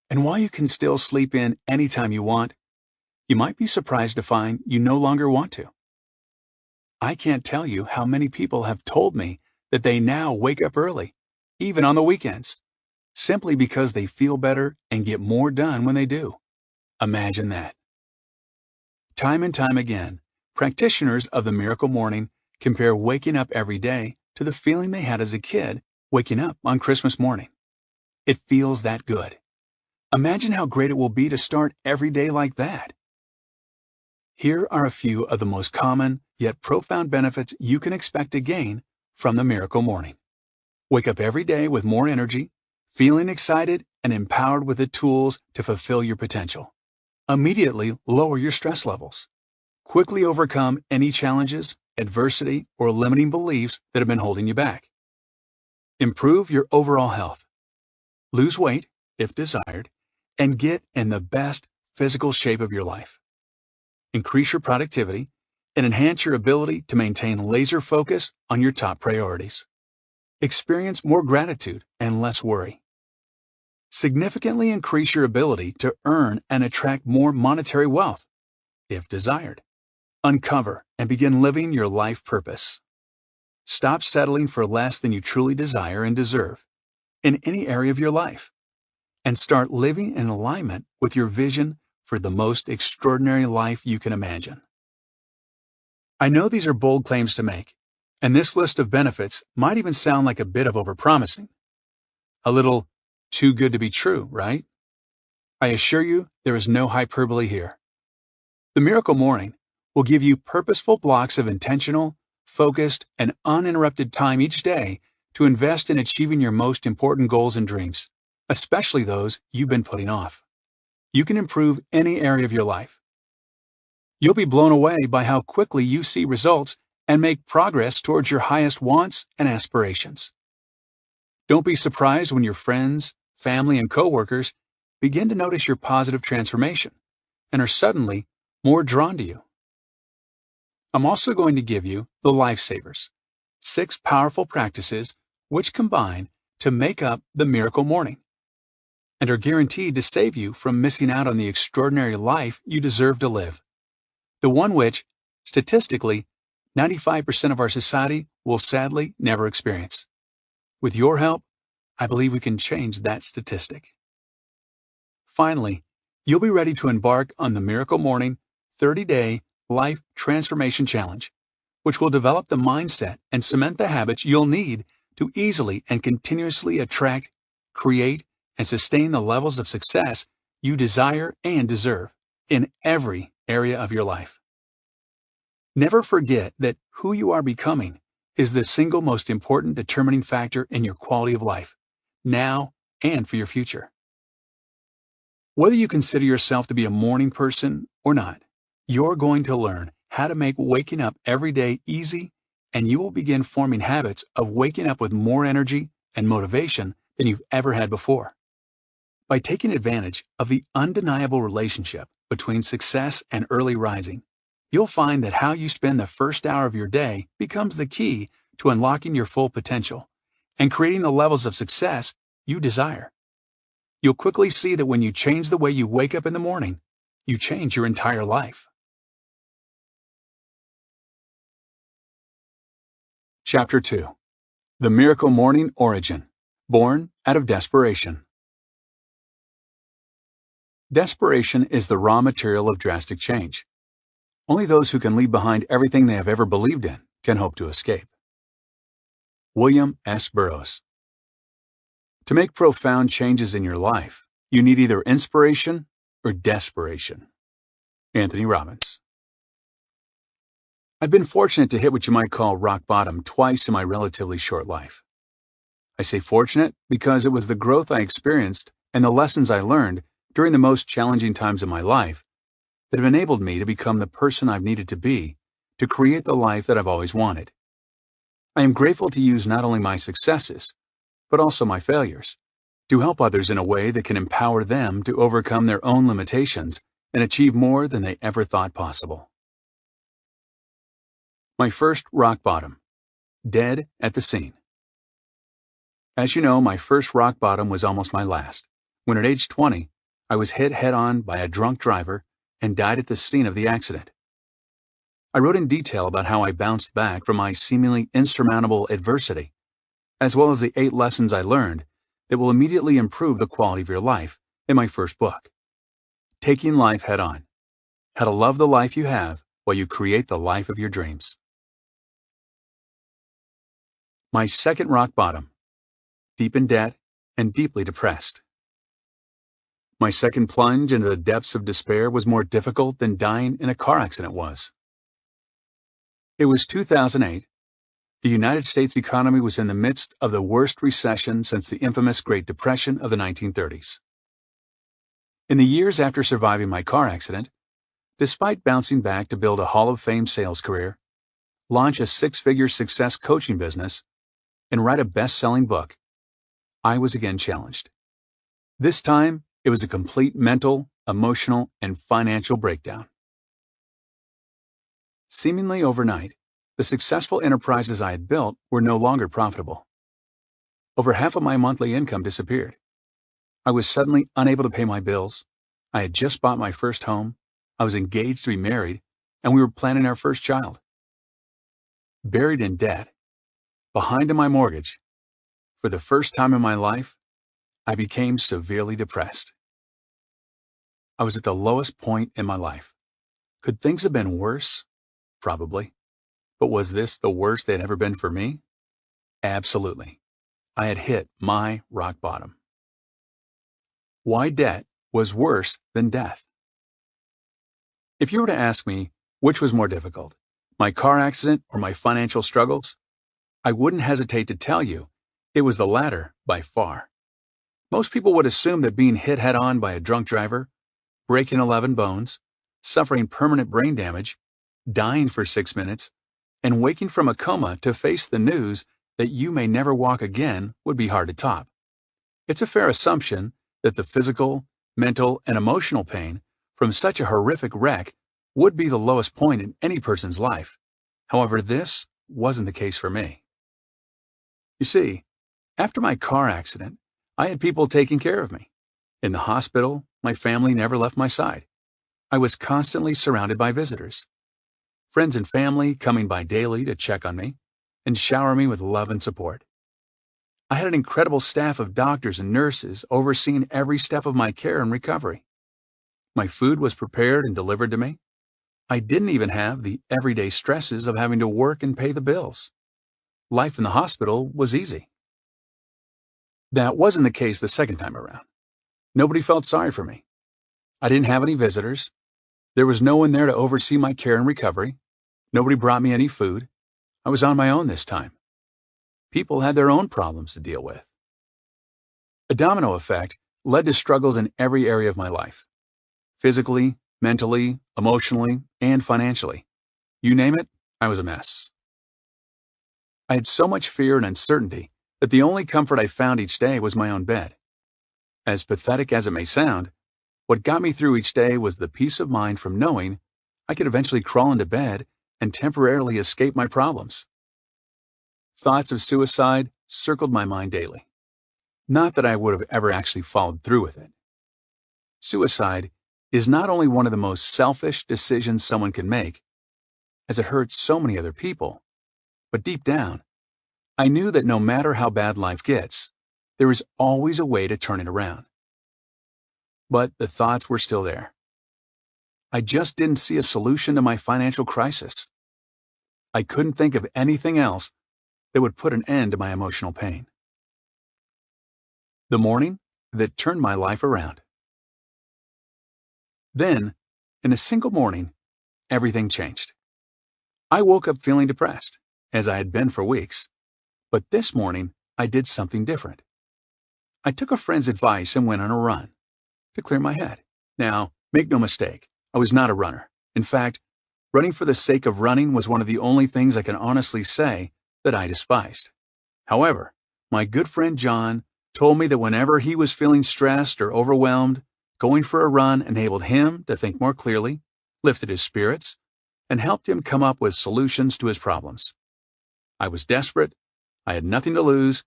And while you can still sleep in anytime you want, you might be surprised to find you no longer want to. I can't tell you how many people have told me that they now wake up early, even on the weekends, simply because they feel better and get more done when they do. Imagine that. Time and time again, practitioners of the Miracle Morning compare waking up every day to the feeling they had as a kid waking up on Christmas morning. It feels that good. Imagine how great it will be to start every day like that. Here are a few of the most common yet profound benefits you can expect to gain from the Miracle Morning. Wake up every day with more energy, feeling excited and empowered with the tools to fulfill your potential. Immediately lower your stress levels. Quickly overcome any challenges, adversity, or limiting beliefs that have been holding you back. Improve your overall health. Lose weight, if desired, and get in the best physical shape of your life. Increase your productivity and enhance your ability to maintain laser focus on your top priorities. Experience more gratitude and less worry. Significantly increase your ability to earn and attract more monetary wealth, if desired. Uncover and begin living your life purpose. Stop settling for less than you truly desire and deserve in any area of your life, and start living in alignment with your vision for the most extraordinary life you can imagine. I know these are bold claims to make, and this list of benefits might even sound like a bit of overpromising. A little too good to be true, right? I assure you there is no hyperbole here. The Miracle Morning will give you purposeful blocks of intentional, focused, and uninterrupted time each day to invest in achieving your most important goals and dreams, especially those you've been putting off. You can improve any area of your life. You'll be blown away by how quickly you see results and make progress towards your highest wants and aspirations. Don't be surprised when your friends, family, and coworkers begin to notice your positive transformation and are suddenly more drawn to you. I'm also going to give you the Lifesavers, 6 powerful practices which combine to make up the Miracle Morning and are guaranteed to save you from missing out on the extraordinary life you deserve to live, the one which, statistically, 95% of our society will sadly never experience. With your help, I believe we can change that statistic. Finally, you'll be ready to embark on the Miracle Morning 30-Day Life Transformation Challenge, which will develop the mindset and cement the habits you'll need to easily and continuously attract, create, and sustain the levels of success you desire and deserve in every area of your life. Never forget that who you are becoming is the single most important determining factor in your quality of life, now and for your future. Whether you consider yourself to be a morning person or not, you're going to learn how to make waking up every day easy, and you will begin forming habits of waking up with more energy and motivation than you've ever had before. By taking advantage of the undeniable relationship between success and early rising, you'll find that how you spend the first hour of your day becomes the key to unlocking your full potential and creating the levels of success you desire. You'll quickly see that when you change the way you wake up in the morning, you change your entire life. Chapter 2. The Miracle Morning Origin. Born out of desperation. Desperation is the raw material of drastic change. Only those who can leave behind everything they have ever believed in can hope to escape. William S. Burroughs. To make profound changes in your life, you need either inspiration or desperation. Anthony Robbins. I've been fortunate to hit what you might call rock bottom twice in my relatively short life. I say fortunate because it was the growth I experienced and the lessons I learned during the most challenging times of my life that have enabled me to become the person I've needed to be to create the life that I've always wanted. I am grateful to use not only my successes, but also my failures, to help others in a way that can empower them to overcome their own limitations and achieve more than they ever thought possible. My first rock bottom. Dead at the scene. As you know, my first rock bottom was almost my last, when at age 20, I was hit head-on by a drunk driver and died at the scene of the accident. I wrote in detail about how I bounced back from my seemingly insurmountable adversity, as well as the 8 lessons I learned that will immediately improve the quality of your life in my first book, Taking Life Head-On: How to Love the Life You Have While You Create the Life of Your Dreams. My second rock bottom. Deep in debt and deeply depressed. My second plunge into the depths of despair was more difficult than dying in a car accident was. It was 2008. The United States economy was in the midst of the worst recession since the infamous Great Depression of the 1930s. In the years after surviving my car accident, despite bouncing back to build a Hall of Fame sales career, launch a 6-figure success coaching business, and write a best-selling book, I was again challenged. This time, it was a complete mental, emotional, and financial breakdown. Seemingly overnight, the successful enterprises I had built were no longer profitable. Over half of my monthly income disappeared. I was suddenly unable to pay my bills. I had just bought my first home, I was engaged to be married, and we were planning our first child. Buried in debt, behind on my mortgage, for the first time in my life, I became severely depressed. I was at the lowest point in my life. Could things have been worse? Probably. But was this the worst they had ever been for me? Absolutely. I had hit my rock bottom. Why debt was worse than death? If you were to ask me which was more difficult, my car accident or my financial struggles, I wouldn't hesitate to tell you it was the latter by far. Most people would assume that being hit head-on by a drunk driver, breaking 11 bones, suffering permanent brain damage, dying for 6 minutes, and waking from a coma to face the news that you may never walk again would be hard to top. It's a fair assumption that the physical, mental, and emotional pain from such a horrific wreck would be the lowest point in any person's life. However, this wasn't the case for me. You see, after my car accident, I had people taking care of me. In the hospital, my family never left my side. I was constantly surrounded by visitors. Friends and family coming by daily to check on me and shower me with love and support. I had an incredible staff of doctors and nurses overseeing every step of my care and recovery. My food was prepared and delivered to me. I didn't even have the everyday stresses of having to work and pay the bills. Life in the hospital was easy. That wasn't the case the second time around. Nobody felt sorry for me. I didn't have any visitors. There was no one there to oversee my care and recovery. Nobody brought me any food. I was on my own this time. People had their own problems to deal with. A domino effect led to struggles in every area of my life. Physically, mentally, emotionally, and financially. You name it, I was a mess. I had so much fear and uncertainty that the only comfort I found each day was my own bed. As pathetic as it may sound, what got me through each day was the peace of mind from knowing I could eventually crawl into bed and temporarily escape my problems. Thoughts of suicide circled my mind daily. Not that I would have ever actually followed through with it. Suicide is not only one of the most selfish decisions someone can make, as it hurts so many other people, but deep down, I knew that no matter how bad life gets, there is always a way to turn it around. But the thoughts were still there. I just didn't see a solution to my financial crisis. I couldn't think of anything else that would put an end to my emotional pain. The morning that turned my life around. Then, in a single morning, everything changed. I woke up feeling depressed, as I had been for weeks. But this morning, I did something different. I took a friend's advice and went on a run to clear my head. Now, make no mistake, I was not a runner. In fact, running for the sake of running was one of the only things I can honestly say that I despised. However, my good friend John told me that whenever he was feeling stressed or overwhelmed, going for a run enabled him to think more clearly, lifted his spirits, and helped him come up with solutions to his problems. I was desperate. I had nothing to lose.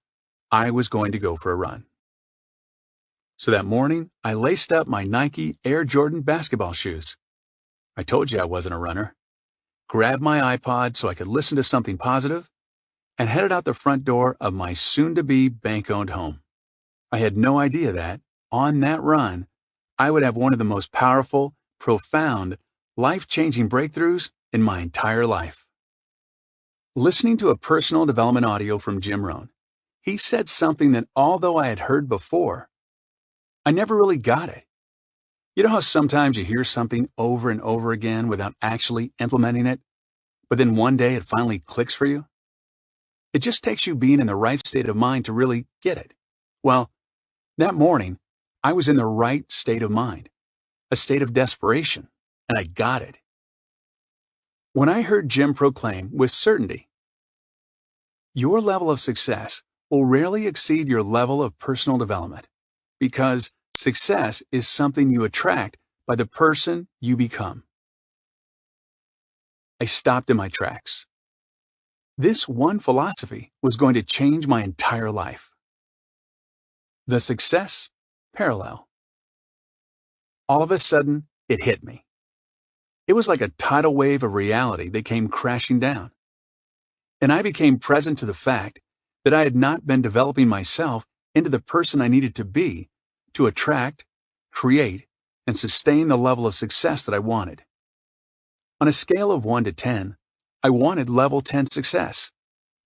I was going to go for a run. So that morning, I laced up my Nike Air Jordan basketball shoes. I told you I wasn't a runner. Grabbed my iPod so I could listen to something positive, and headed out the front door of my soon-to-be bank-owned home. I had no idea that, on that run, I would have one of the most powerful, profound, life-changing breakthroughs in my entire life. Listening to a personal development audio from Jim Rohn, he said something that although I had heard before, I never really got it. You know how sometimes you hear something over and over again without actually implementing it, but then one day it finally clicks for you? It just takes you being in the right state of mind to really get it. Well, that morning, I was in the right state of mind, a state of desperation, and I got it. When I heard Jim proclaim with certainty, your level of success will rarely exceed your level of personal development, because success is something you attract by the person you become. I stopped in my tracks. This one philosophy was going to change my entire life. The success parallel. All of a sudden, it hit me. It was like a tidal wave of reality that came crashing down. And I became present to the fact that I had not been developing myself into the person I needed to be to attract, create, and sustain the level of success that I wanted. On a scale of 1 to 10, I wanted level 10 success,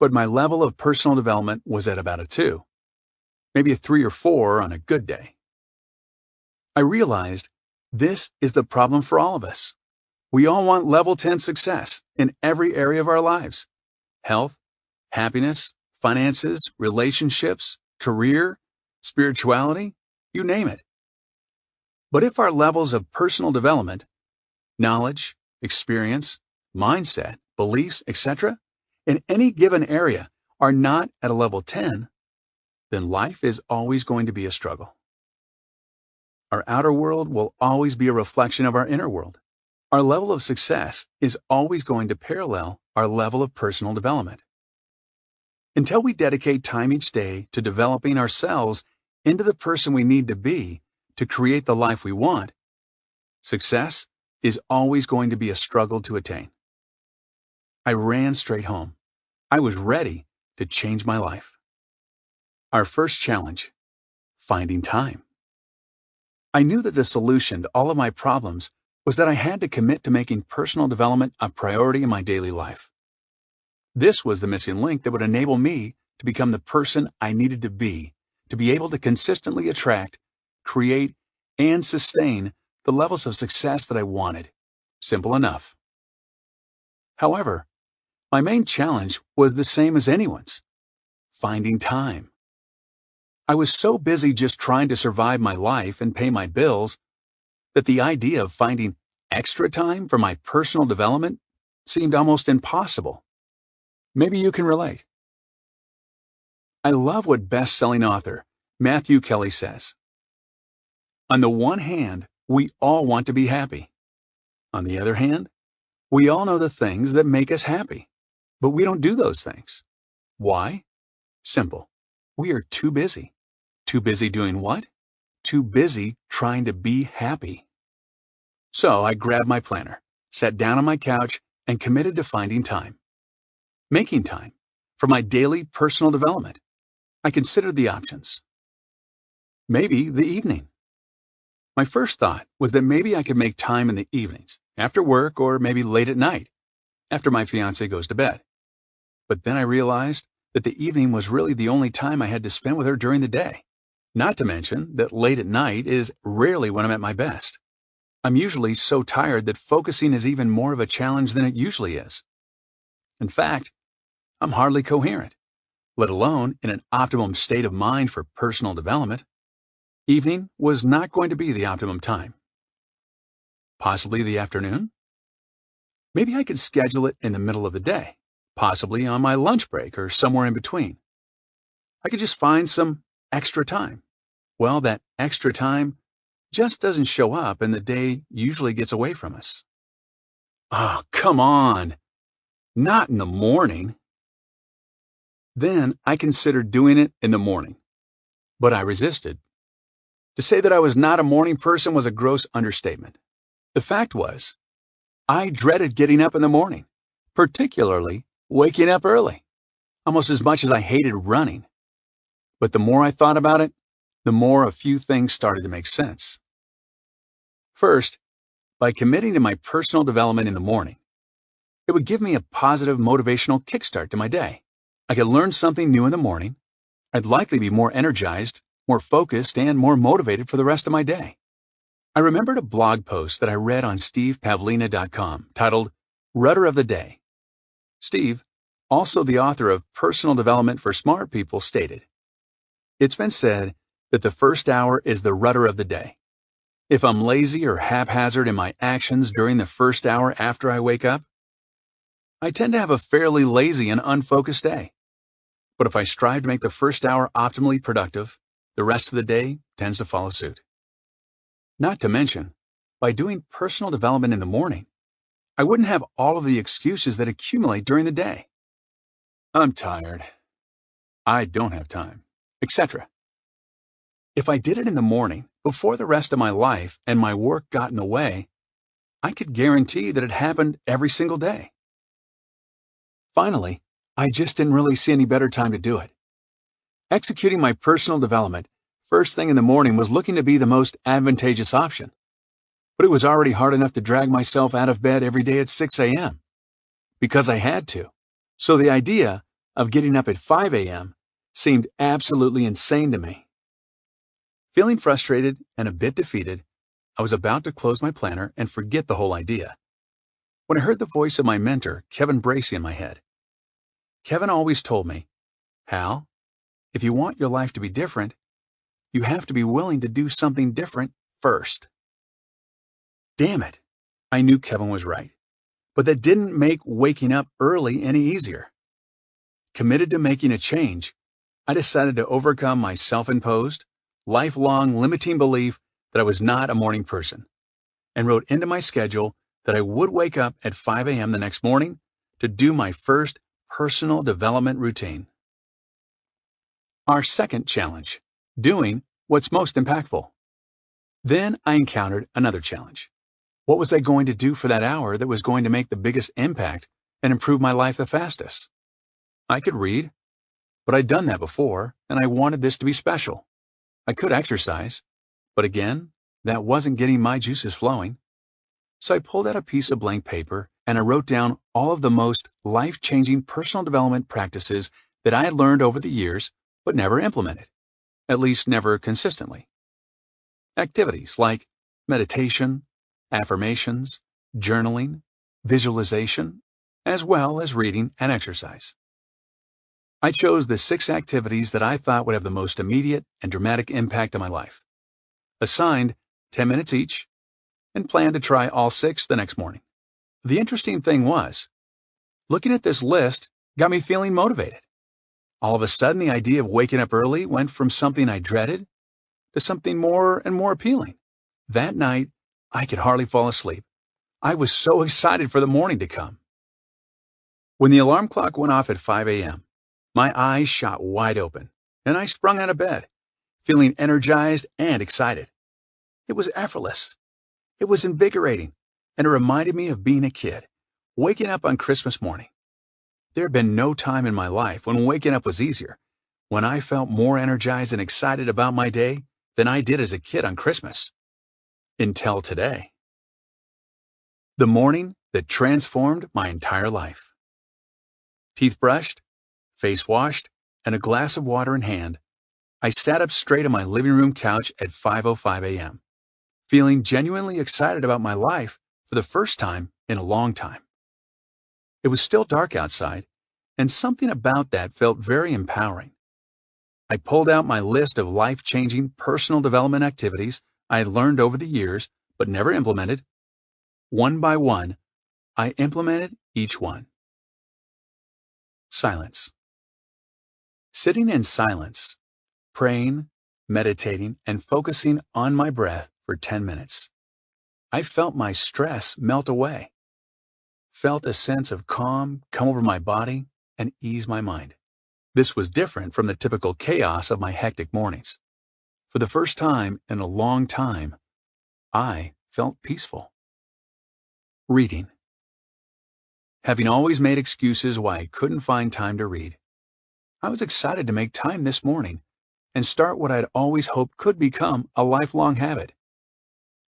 but my level of personal development was at about a 2, maybe a 3 or 4 on a good day. I realized this is the problem for all of us. We all want level 10 success in every area of our lives: health, happiness, finances, relationships, career, spirituality, you name it. But if our levels of personal development, knowledge, experience, mindset, beliefs, etc., in any given area are not at a level 10, then life is always going to be a struggle. Our outer world will always be a reflection of our inner world. Our level of success is always going to parallel our level of personal development. Until we dedicate time each day to developing ourselves into the person we need to be to create the life we want, success is always going to be a struggle to attain. I ran straight home. I was ready to change my life. Our first challenge: finding time. I knew that the solution to all of my problems was that I had to commit to making personal development a priority in my daily life. This was the missing link that would enable me to become the person I needed to be able to consistently attract, create, and sustain the levels of success that I wanted. Simple enough. However, my main challenge was the same as anyone's: finding time. I was so busy just trying to survive my life and pay my bills that the idea of finding extra time for my personal development seemed almost impossible. Maybe you can relate. I love what best-selling author Matthew Kelly says. On the one hand, we all want to be happy. On the other hand, we all know the things that make us happy, but we don't do those things. Why? Simple. We are too busy. Too busy doing what? Too busy trying to be happy. So I grabbed my planner, sat down on my couch, and committed to finding time. Making time for my daily personal development. I considered the options. Maybe the evening. My first thought was that maybe I could make time in the evenings, after work, or maybe late at night, after my fiancée goes to bed. But then I realized that the evening was really the only time I had to spend with her during the day. Not to mention that late at night is rarely when I'm at my best. I'm usually so tired that focusing is even more of a challenge than it usually is. In fact, I'm hardly coherent, let alone in an optimum state of mind for personal development. Evening was not going to be the optimum time. Possibly the afternoon? Maybe I could schedule it in the middle of the day, possibly on my lunch break or somewhere in between. I could just find some extra time. Well, that extra time just doesn't show up, and the day usually gets away from us. Oh, come on. Not in the morning. Then I considered doing it in the morning, but I resisted. To say that I was not a morning person was a gross understatement. The fact was, I dreaded getting up in the morning, particularly waking up early, almost as much as I hated running. But the more I thought about it, the more a few things started to make sense. First, by committing to my personal development in the morning, it would give me a positive motivational kickstart to my day. I could learn something new in the morning. I'd likely be more energized, more focused, and more motivated for the rest of my day. I remembered a blog post that I read on stevepavlina.com titled Rudder of the Day. Steve, also the author of Personal Development for Smart People, stated, "It's been said that the first hour is the rudder of the day. If I'm lazy or haphazard in my actions during the first hour after I wake up, I tend to have a fairly lazy and unfocused day. But if I strive to make the first hour optimally productive, the rest of the day tends to follow suit." Not to mention, by doing personal development in the morning, I wouldn't have all of the excuses that accumulate during the day. I'm tired. I don't have time, etc. If I did it in the morning, before the rest of my life and my work got in the way, I could guarantee that it happened every single day. Finally, I just didn't really see any better time to do it. Executing my personal development first thing in the morning was looking to be the most advantageous option. But it was already hard enough to drag myself out of bed every day at 6 a.m. because I had to. So the idea of getting up at 5 a.m. seemed absolutely insane to me. Feeling frustrated and a bit defeated, I was about to close my planner and forget the whole idea when I heard the voice of my mentor, Kevin Bracey, in my head. Kevin always told me, "Hal, if you want your life to be different, you have to be willing to do something different first." Damn it. I knew Kevin was right, but that didn't make waking up early any easier. Committed to making a change, I decided to overcome my self-imposed, lifelong limiting belief that I was not a morning person, and wrote into my schedule that I would wake up at 5 a.m. the next morning to do my first personal development routine. Our second challenge: doing what's most impactful. Then I encountered another challenge. What was I going to do for that hour that was going to make the biggest impact and improve my life the fastest? I could read, But I'd done that before, and I wanted this to be special. I could exercise, but again, that wasn't getting my juices flowing. So I pulled out a piece of blank paper and I wrote down all of the most life-changing personal development practices that I had learned over the years but never implemented, at least never consistently. Activities like meditation, affirmations, journaling, visualization, as well as reading and exercise. I chose the 6 activities that I thought would have the most immediate and dramatic impact on my life, assigned 10 minutes each, and planned to try all 6 the next morning. The interesting thing was, looking at this list got me feeling motivated. All of a sudden, the idea of waking up early went from something I dreaded to something more and more appealing. That night, I could hardly fall asleep. I was so excited for the morning to come. When the alarm clock went off at 5 a.m., my eyes shot wide open, and I sprung out of bed, feeling energized and excited. It was effortless. It was invigorating, and it reminded me of being a kid, waking up on Christmas morning. There had been no time in my life when waking up was easier, when I felt more energized and excited about my day than I did as a kid on Christmas. Until today. The morning that transformed my entire life. Teeth brushed, face washed, and a glass of water in hand, I sat up straight on my living room couch at 5:05 a.m., feeling genuinely excited about my life for the first time in a long time. It was still dark outside, and something about that felt very empowering. I pulled out my list of life-changing personal development activities I had learned over the years but never implemented. One by one, I implemented each one. Silence. Sitting in silence, praying, meditating, and focusing on my breath for 10 minutes. I felt my stress melt away, felt a sense of calm come over my body and ease my mind. This was different from the typical chaos of my hectic mornings. For the first time in a long time, I felt peaceful. Reading. Having always made excuses why I couldn't find time to read, I was excited to make time this morning and start what I'd always hoped could become a lifelong habit.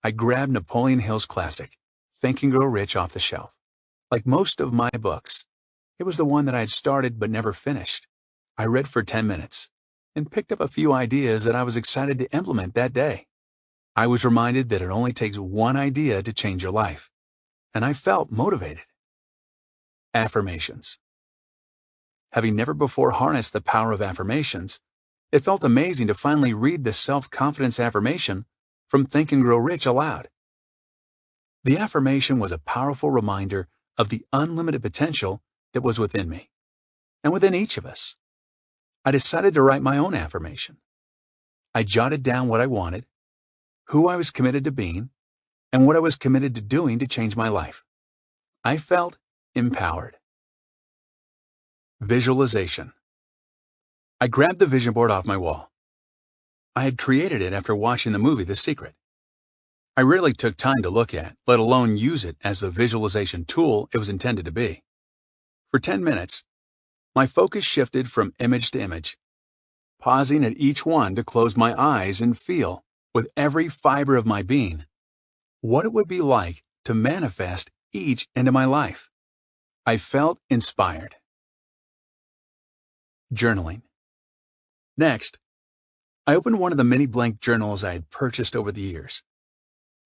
I grabbed Napoleon Hill's classic, Think and Grow Rich, off the shelf. Like most of my books, it was the one that I had started but never finished. I read for 10 minutes and picked up a few ideas that I was excited to implement that day. I was reminded that it only takes one idea to change your life, and I felt motivated. Affirmations. Having never before harnessed the power of affirmations, it felt amazing to finally read the self-confidence affirmation from Think and Grow Rich aloud. The affirmation was a powerful reminder of the unlimited potential that was within me, and within each of us. I decided to write my own affirmation. I jotted down what I wanted, who I was committed to being, and what I was committed to doing to change my life. I felt empowered. Visualization. I grabbed the vision board off my wall. I had created it after watching the movie The Secret. I rarely took time to look at, let alone use it as the visualization tool it was intended to be. For 10 minutes, my focus shifted from image to image, pausing at each one to close my eyes and feel, with every fiber of my being, what it would be like to manifest each into my life. I felt inspired. Journaling. Next, I opened one of the many blank journals I had purchased over the years.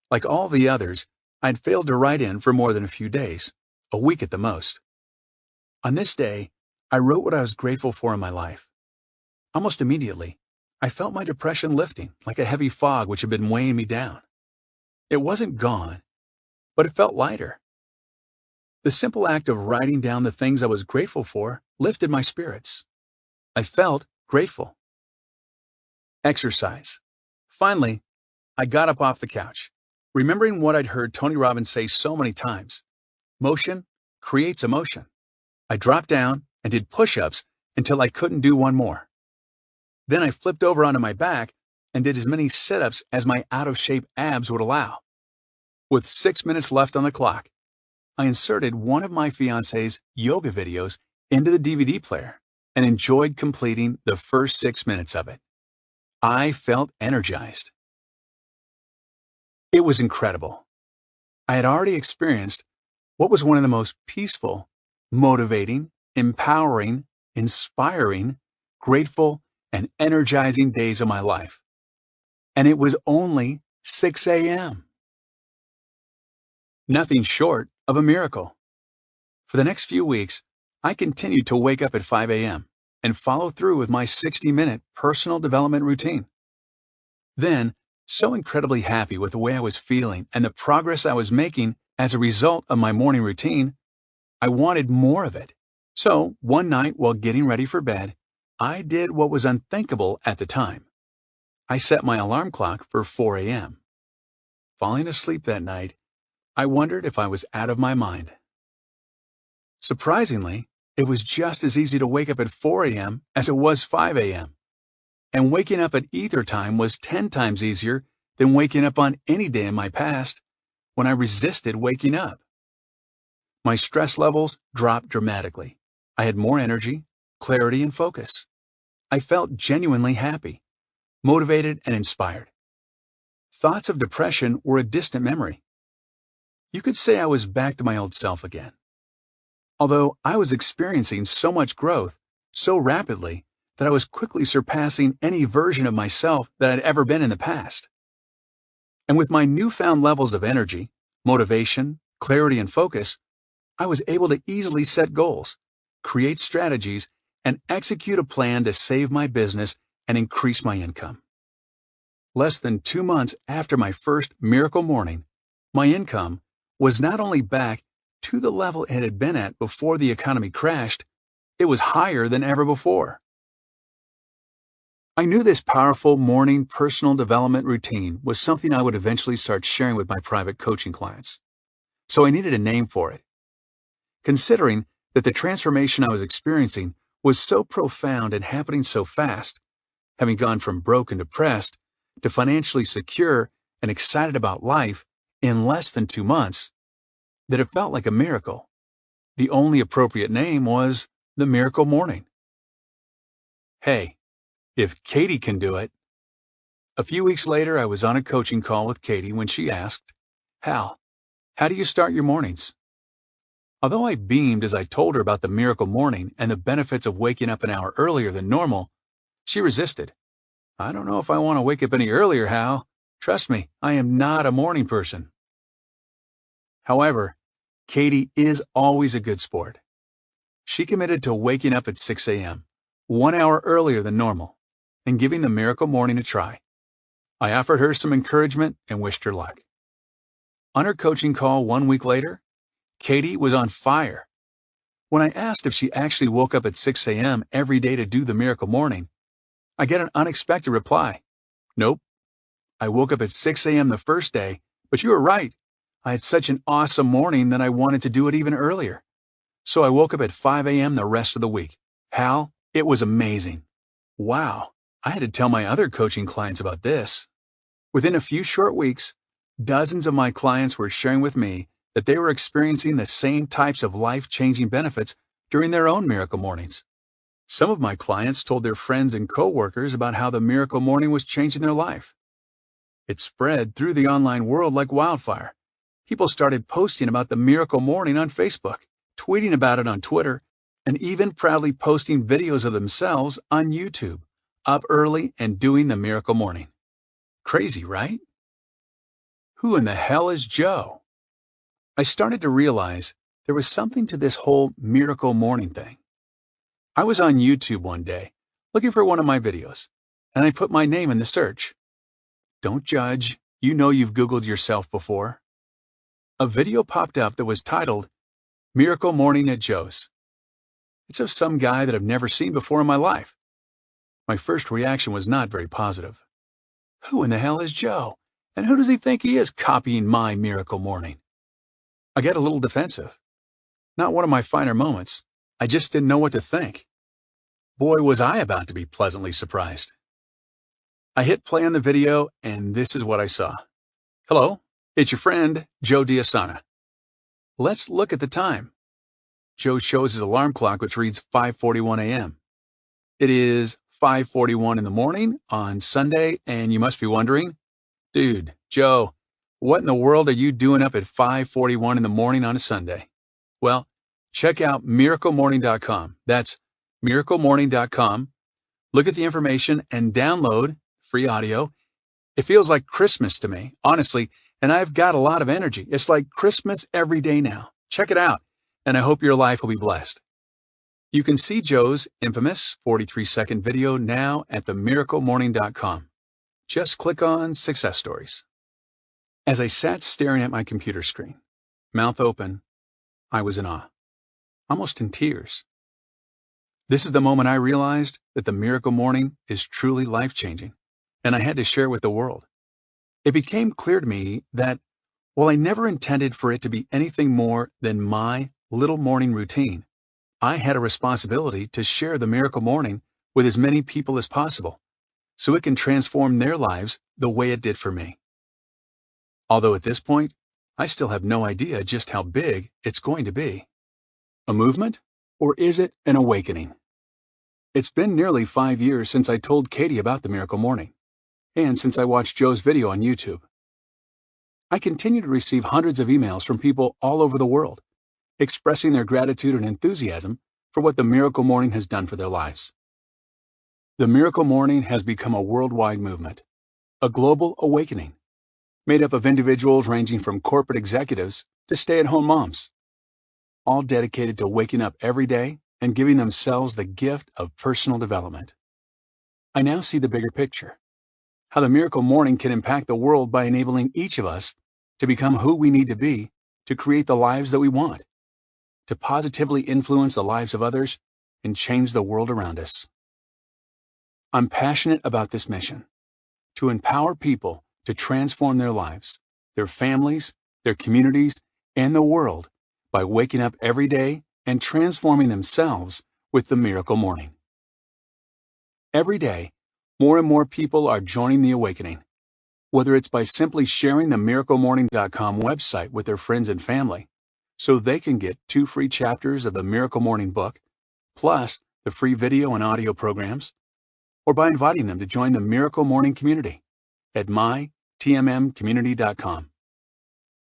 Like all the others, I'd failed to write in for more than a few days, a week at the most. On this day, I wrote what I was grateful for in my life. Almost immediately, I felt my depression lifting like a heavy fog which had been weighing me down. It wasn't gone, but it felt lighter. The simple act of writing down the things I was grateful for lifted my spirits. I felt grateful. Exercise. Finally, I got up off the couch, remembering what I'd heard Tony Robbins say so many times. Motion creates emotion. I dropped down and did push-ups until I couldn't do one more. Then I flipped over onto my back and did as many sit-ups as my out-of-shape abs would allow. With 6 minutes left on the clock, I inserted one of my fiance's yoga videos into the DVD player and enjoyed completing the first 6 minutes of it. I felt energized. It was incredible. I had already experienced what was one of the most peaceful, motivating, empowering, inspiring, grateful, and energizing days of my life. And it was only 6 a.m. Nothing short of a miracle. For the next few weeks, I continued to wake up at 5 a.m. and follow through with my 60-minute personal development routine. Then, so incredibly happy with the way I was feeling and the progress I was making as a result of my morning routine, I wanted more of it. So, one night while getting ready for bed, I did what was unthinkable at the time. I set my alarm clock for 4 a.m. Falling asleep that night, I wondered if I was out of my mind. Surprisingly, it was just as easy to wake up at 4 a.m. as it was 5 a.m. And waking up at either time was 10 times easier than waking up on any day in my past when I resisted waking up. My stress levels dropped dramatically. I had more energy, clarity, and focus. I felt genuinely happy, motivated, and inspired. Thoughts of depression were a distant memory. You could say I was back to my old self again. Although I was experiencing so much growth so rapidly that I was quickly surpassing any version of myself that I'd ever been in the past. And with my newfound levels of energy, motivation, clarity, and focus, I was able to easily set goals, create strategies, and execute a plan to save my business and increase my income. Less than 2 months after my first miracle morning, my income was not only back to the level it had been at before the economy crashed, it was higher than ever before. I knew this powerful morning personal development routine was something I would eventually start sharing with my private coaching clients. So I needed a name for it. Considering that the transformation I was experiencing was so profound and happening so fast, having gone from broke and depressed to financially secure and excited about life in less than 2 months, that it felt like a miracle. The only appropriate name was The Miracle Morning. Hey, if Katie can do it. A few weeks later, I was on a coaching call with Katie when she asked, "Hal, how do you start your mornings?" Although I beamed as I told her about the miracle morning and the benefits of waking up an hour earlier than normal, she resisted. "I don't know if I want to wake up any earlier, Hal. Trust me, I am not a morning person." However, Katie is always a good sport. She committed to waking up at 6 a.m., 1 hour earlier than normal, and giving the miracle morning a try. I offered her some encouragement and wished her luck. On her coaching call 1 week later, Katie was on fire. When I asked if she actually woke up at 6 a.m. every day to do the miracle morning, I get an unexpected reply. "Nope. I woke up at 6 a.m. the first day, but you were right. I had such an awesome morning that I wanted to do it even earlier. So I woke up at 5 a.m. the rest of the week. Hal, it was amazing." Wow, I had to tell my other coaching clients about this. Within a few short weeks, dozens of my clients were sharing with me that they were experiencing the same types of life-changing benefits during their own miracle mornings. Some of my clients told their friends and coworkers about how the miracle morning was changing their life. It spread through the online world like wildfire. People started posting about the miracle morning on Facebook, tweeting about it on Twitter, and even proudly posting videos of themselves on YouTube, up early and doing the miracle morning. Crazy, right? Who in the hell is Joe? I started to realize there was something to this whole miracle morning thing. I was on YouTube one day, looking for one of my videos, and I put my name in the search. Don't judge, you know you've Googled yourself before. A video popped up that was titled, "Miracle Morning at Joe's." It's of some guy that I've never seen before in my life. My first reaction was not very positive. Who in the hell is Joe? And who does he think he is copying my miracle morning? I get a little defensive. Not one of my finer moments. I just didn't know what to think. Boy, was I about to be pleasantly surprised. I hit play on the video, and this is what I saw. "Hello, it's your friend, Joe Diasana. Let's look at the time." Joe shows his alarm clock, which reads 5:41 a.m. It is 5:41 in the morning on Sunday, and you must be wondering, dude, Joe, what in the world are you doing up at 5:41 in the morning on a Sunday? Well, check out miraclemorning.com. That's miraclemorning.com. Look at the information and download free audio. It feels like Christmas to me, honestly, and I've got a lot of energy. It's like Christmas every day now. Check it out, and I hope your life will be blessed. You can see Joe's infamous 43-second video now at themiraclemorning.com. Just click on Success Stories. As I sat staring at my computer screen, mouth open, I was in awe, almost in tears. This is the moment I realized that the Miracle Morning is truly life-changing, and I had to share with the world. It became clear to me that while I never intended for it to be anything more than my little morning routine, I had a responsibility to share the Miracle Morning with as many people as possible, so it can transform their lives the way it did for me. Although at this point, I still have no idea just how big it's going to be. A movement? Or is it an awakening? It's been nearly 5 years since I told Katie about the Miracle Morning, and since I watched Joe's video on YouTube. I continue to receive hundreds of emails from people all over the world, expressing their gratitude and enthusiasm for what the Miracle Morning has done for their lives. The Miracle Morning has become a worldwide movement, a global awakening, made up of individuals ranging from corporate executives to stay-at-home moms, all dedicated to waking up every day and giving themselves the gift of personal development. I now see the bigger picture, how the Miracle Morning can impact the world by enabling each of us to become who we need to be to create the lives that we want, to positively influence the lives of others and change the world around us. I'm passionate about this mission, to empower people to transform their lives, their families, their communities, and the world by waking up every day and transforming themselves with the Miracle Morning. Every day, more and more people are joining the awakening, whether it's by simply sharing the miraclemorning.com website with their friends and family, so they can get 2 free chapters of the Miracle Morning book, plus the free video and audio programs, or by inviting them to join the Miracle Morning community at mytmmcommunity.com.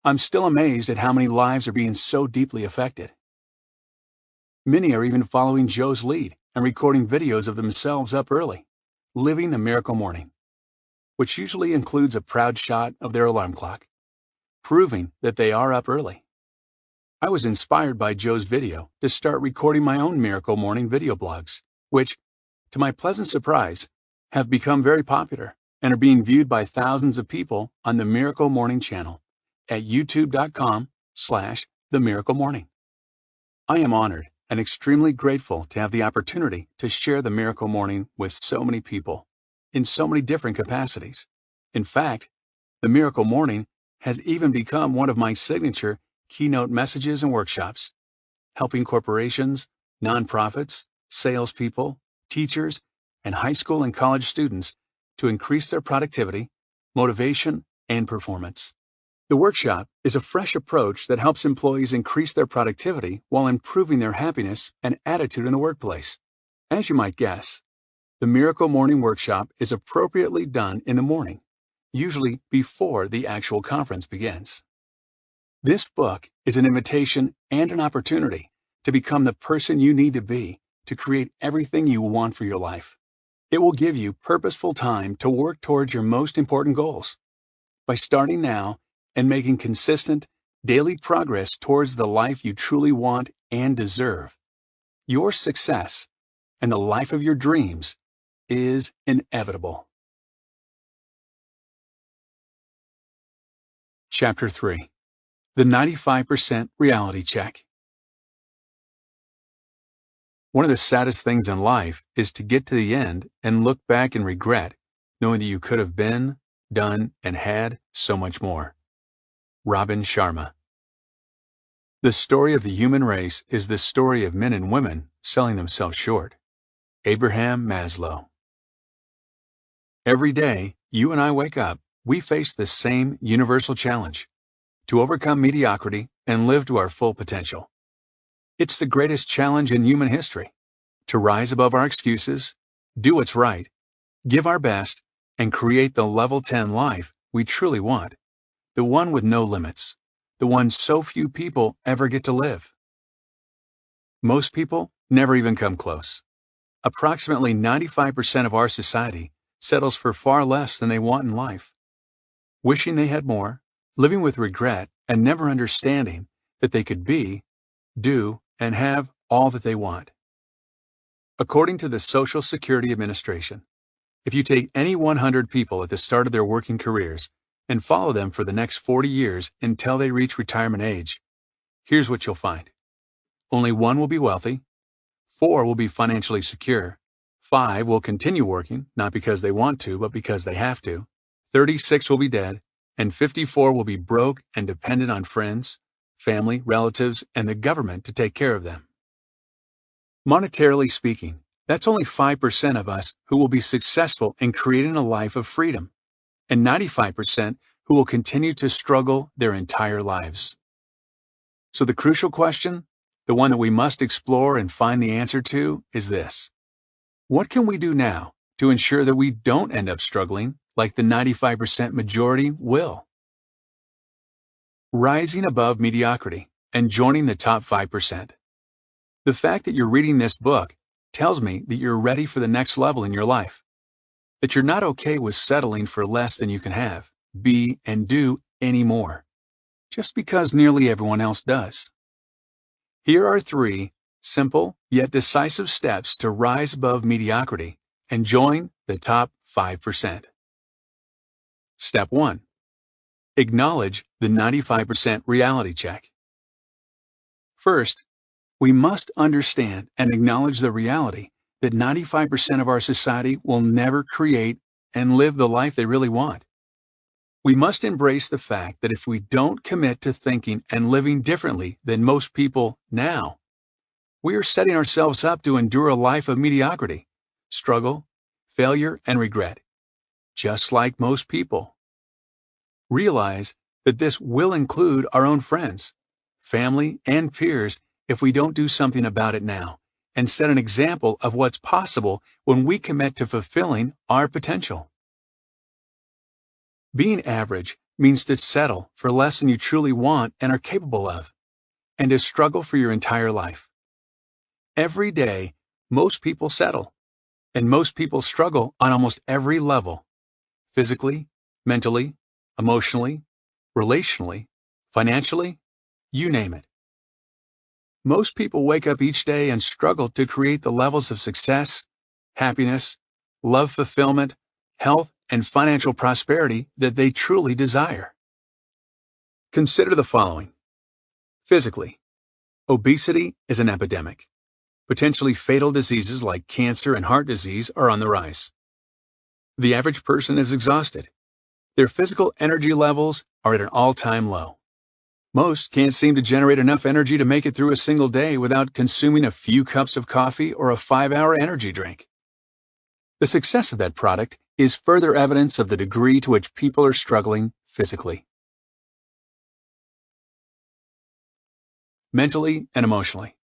I'm still amazed at how many lives are being so deeply affected. Many are even following Joe's lead and recording videos of themselves up early, living the Miracle Morning, which usually includes a proud shot of their alarm clock, proving that they are up early. I was inspired by Joe's video to start recording my own Miracle Morning video blogs, which, to my pleasant surprise, have become very popular and are being viewed by thousands of people on the Miracle Morning channel at youtube.com/themiraclemorning. I am honored and extremely grateful to have the opportunity to share the Miracle Morning with so many people in so many different capacities. In fact, the Miracle Morning has even become one of my signature keynote messages and workshops, helping corporations, nonprofits, salespeople, teachers, and high school and college students to increase their productivity, motivation, and performance. The workshop is a fresh approach that helps employees increase their productivity while improving their happiness and attitude in the workplace. As you might guess, the Miracle Morning Workshop is appropriately done in the morning, usually before the actual conference begins. This book is an invitation and an opportunity to become the person you need to be to create everything you want for your life. It will give you purposeful time to work towards your most important goals. By starting now and making consistent, daily progress towards the life you truly want and deserve, your success and the life of your dreams is inevitable. Chapter 3. The 95% Reality Check. One of the saddest things in life is to get to the end and look back and regret, knowing that you could have been, done, and had so much more. Robin Sharma. The story of the human race is the story of men and women selling themselves short. Abraham Maslow. Every day, you and I wake up, we face the same universal challenge: to overcome mediocrity and live to our full potential. It's the greatest challenge in human history: to rise above our excuses, do what's right, give our best, and create the level 10 life we truly want, the one with no limits, the one so few people ever get to live. Most people never even come close. Approximately 95% of our society settles for far less than they want in life, wishing they had more, living with regret, and never understanding that they could be, do, and have all that they want. According to the Social Security Administration, if you take any 100 people at the start of their working careers and follow them for the next 40 years until they reach retirement age, here's what you'll find. Only 1 will be wealthy, 4 will be financially secure, 5 will continue working, not because they want to, but because they have to, 36 will be dead, and 54 will be broke and dependent on friends, family, relatives, and the government to take care of them. Monetarily speaking, that's only 5% of us who will be successful in creating a life of freedom, and 95% who will continue to struggle their entire lives. So the crucial question, the one that we must explore and find the answer to, is this. What can we do now to ensure that we don't end up struggling like the 95% majority will? Rising above mediocrity and joining the top 5%. The fact that you're reading this book tells me that you're ready for the next level in your life, that you're not okay with settling for less than you can have, be, and do anymore, just because nearly everyone else does. Here are 3 simple yet decisive steps to rise above mediocrity and join the top 5%. Step 1. Acknowledge the 95% reality check. First, we must understand and acknowledge the reality that 95% of our society will never create and live the life they really want. We must embrace the fact that if we don't commit to thinking and living differently than most people now, we are setting ourselves up to endure a life of mediocrity, struggle, failure, and regret, just like most people. Realize that this will include our own friends, family, and peers if we don't do something about it now, and set an example of what's possible when we commit to fulfilling our potential. Being average means to settle for less than you truly want and are capable of, and to struggle for your entire life. Every day, most people settle, and most people struggle on almost every level, physically, mentally, emotionally, relationally, financially, you name it. Most people wake up each day and struggle to create the levels of success, happiness, love fulfillment, health, and financial prosperity that they truly desire. Consider the following. Physically, obesity is an epidemic. Potentially fatal diseases like cancer and heart disease are on the rise. The average person is exhausted. Their physical energy levels are at an all-time low. Most can't seem to generate enough energy to make it through a single day without consuming a few cups of coffee or a 5-hour energy drink. The success of that product is further evidence of the degree to which people are struggling physically. Mentally and emotionally.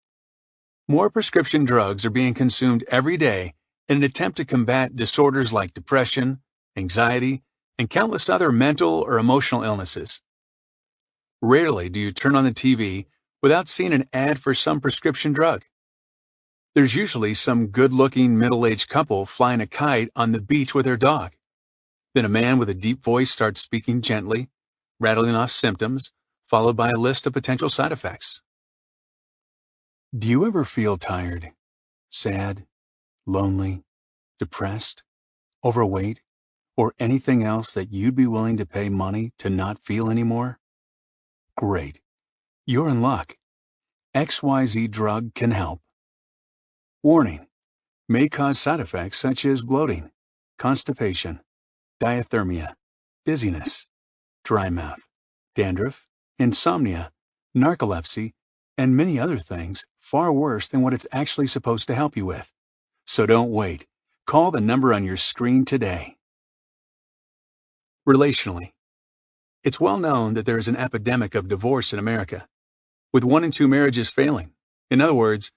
More prescription drugs are being consumed every day in an attempt to combat disorders like depression, anxiety, and countless other mental or emotional illnesses. Rarely do you turn on the TV without seeing an ad for some prescription drug. There's usually some good-looking middle-aged couple flying a kite on the beach with their dog. Then a man with a deep voice starts speaking gently, rattling off symptoms, followed by a list of potential side effects. Do you ever feel tired, sad, lonely, depressed, overweight, or anything else that you'd be willing to pay money to not feel anymore? Great. You're in luck. XYZ drug can help. Warning. May cause side effects such as bloating, constipation, diathermia, dizziness, dry mouth, dandruff, insomnia, narcolepsy, and many other things far worse than what it's actually supposed to help you with. So don't wait. Call the number on your screen today. Relationally. It's well known that there is an epidemic of divorce in America, with 1 in 2 marriages failing. In other words,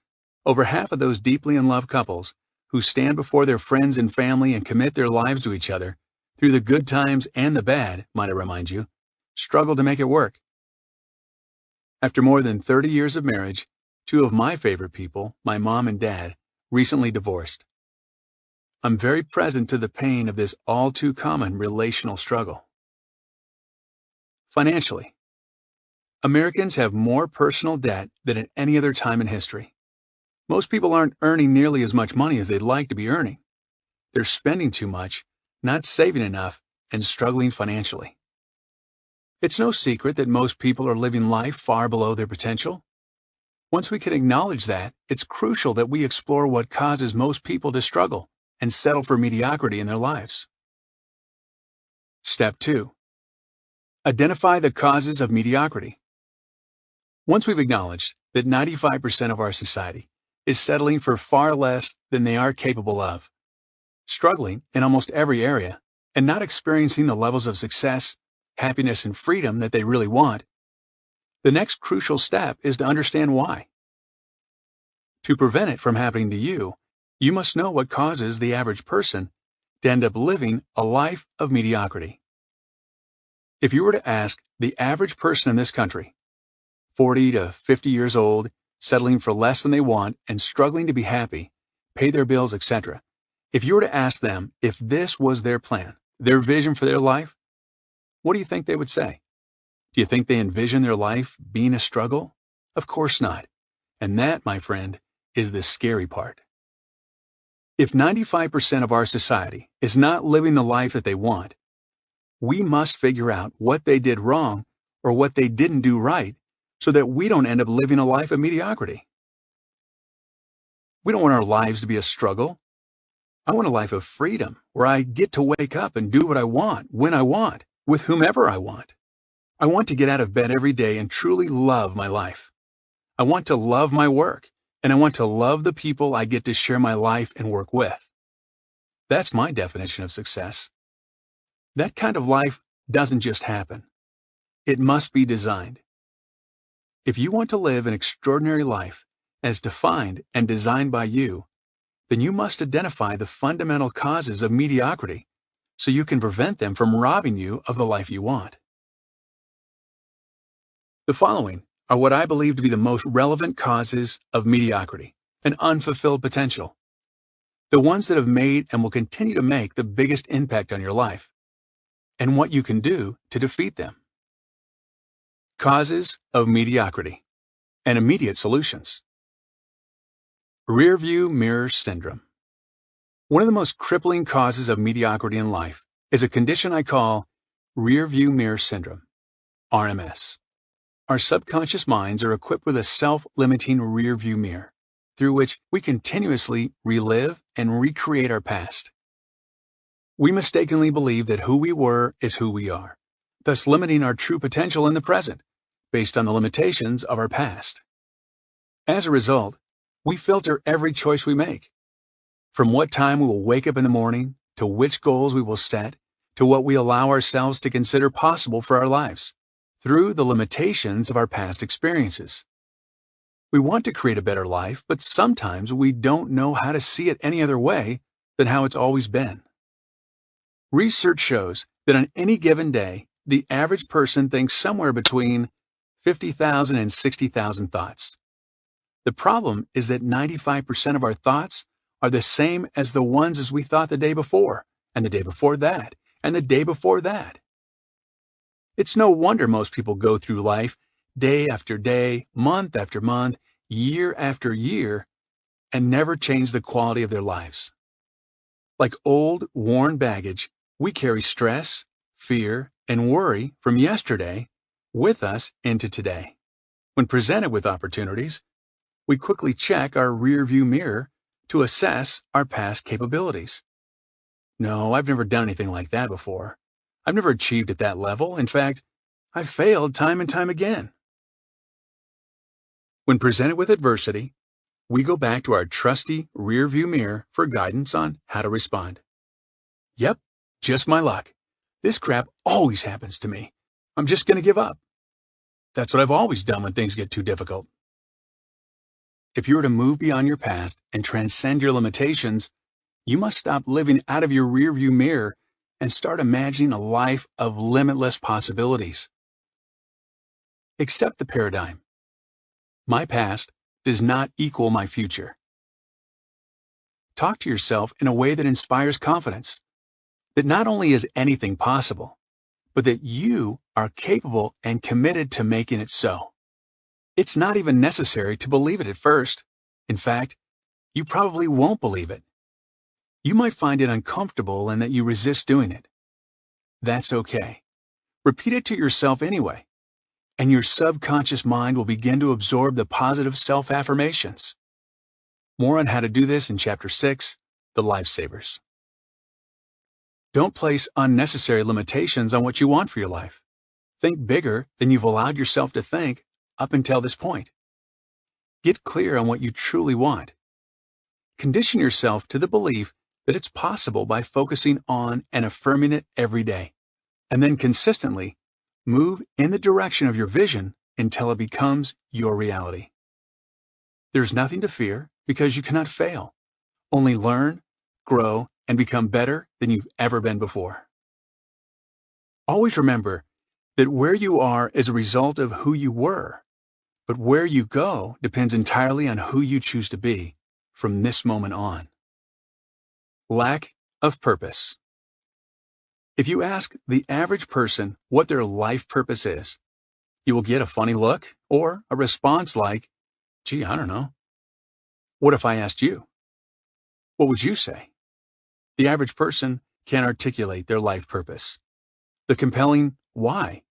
over half of those deeply in love couples who stand before their friends and family and commit their lives to each other, through the good times and the bad, might I remind you, struggle to make it work. After more than 30 years of marriage, two of my favorite people, my mom and dad, recently divorced. I'm very present to the pain of this all too common relational struggle. Financially, Americans have more personal debt than at any other time in history. Most people aren't earning nearly as much money as they'd like to be earning. They're spending too much, not saving enough, and struggling financially. It's no secret that most people are living life far below their potential. Once we can acknowledge that, it's crucial that we explore what causes most people to struggle and settle for mediocrity in their lives. Step 2. Identify the causes of mediocrity. Once we've acknowledged that 95% of our society is settling for far less than they are capable of, struggling in almost every area, and not experiencing the levels of success, happiness, and freedom that they really want, the next crucial step is to understand why. To prevent it from happening to you, you must know what causes the average person to end up living a life of mediocrity. If you were to ask the average person in this country, 40 to 50 years old, settling for less than they want and struggling to be happy, pay their bills, etc., if you were to ask them if this was their plan, their vision for their life, what do you think they would say? Do you think they envision their life being a struggle? Of course not. And that, my friend, is the scary part. If 95% of our society is not living the life that they want, we must figure out what they did wrong or what they didn't do right so that we don't end up living a life of mediocrity. We don't want our lives to be a struggle. I want a life of freedom where I get to wake up and do what I want, when I want, with whomever I want. I want to get out of bed every day and truly love my life. I want to love my work, and I want to love the people I get to share my life and work with. That's my definition of success. That kind of life doesn't just happen. It must be designed. If you want to live an extraordinary life as defined and designed by you, then you must identify the fundamental causes of mediocrity so you can prevent them from robbing you of the life you want. The following are what I believe to be the most relevant causes of mediocrity and unfulfilled potential, the ones that have made and will continue to make the biggest impact on your life, and what you can do to defeat them. Causes of mediocrity and immediate solutions. Rearview mirror syndrome. One of the most crippling causes of mediocrity in life is a condition I call rearview mirror syndrome, RMS. Our subconscious minds are equipped with a self-limiting rearview mirror, through which we continuously relive and recreate our past. We mistakenly believe that who we were is who we are, thus limiting our true potential in the present, based on the limitations of our past. As a result, we filter every choice we make. From what time we will wake up in the morning, to which goals we will set, to what we allow ourselves to consider possible for our lives, through the limitations of our past experiences. We want to create a better life, but sometimes we don't know how to see it any other way than how it's always been. Research shows that on any given day, the average person thinks somewhere between 50,000 and 60,000 thoughts. The problem is that 95% of our thoughts are the same as the ones as we thought the day before, and the day before that, and the day before that. It's no wonder most people go through life day after day, month after month, year after year, and never change the quality of their lives. Like old, worn baggage, we carry stress, fear, and worry from yesterday with us into today. When presented with opportunities, we quickly check our rearview mirror to assess our past capabilities. No, I've never done anything like that before. I've never achieved at that level. In fact, I've failed time and time again. When presented with adversity, we go back to our trusty rearview mirror for guidance on how to respond. Yep, just my luck. This crap always happens to me. I'm just going to give up. That's what I've always done when things get too difficult. If you were to move beyond your past and transcend your limitations, You must stop living out of your rearview mirror and start imagining a life of limitless possibilities. Accept the paradigm. My past does not equal my future. Talk to yourself in a way that inspires confidence, that not only is anything possible, but that you are capable and committed to making it so. It's not even necessary to believe it at first. In fact, you probably won't believe it. You might find it uncomfortable and that you resist doing it. That's okay. Repeat it to yourself anyway, and your subconscious mind will begin to absorb the positive self-affirmations. More on how to do this in Chapter 6, The Lifesavers. Don't place unnecessary limitations on what you want for your life. Think bigger than you've allowed yourself to think up until this point. Get clear on what you truly want. Condition yourself to the belief that it's possible by focusing on and affirming it every day, and then consistently move in the direction of your vision until it becomes your reality. There's nothing to fear because you cannot fail. Only learn, grow, and become better than you've ever been before. Always remember that where you are is a result of who you were, but where you go depends entirely on who you choose to be from this moment on. Lack of purpose. If you ask the average person what their life purpose is, you will get a funny look or a response like, "Gee, I don't know." What if I asked you? What would you say? The average person can't articulate their life purpose, the compelling why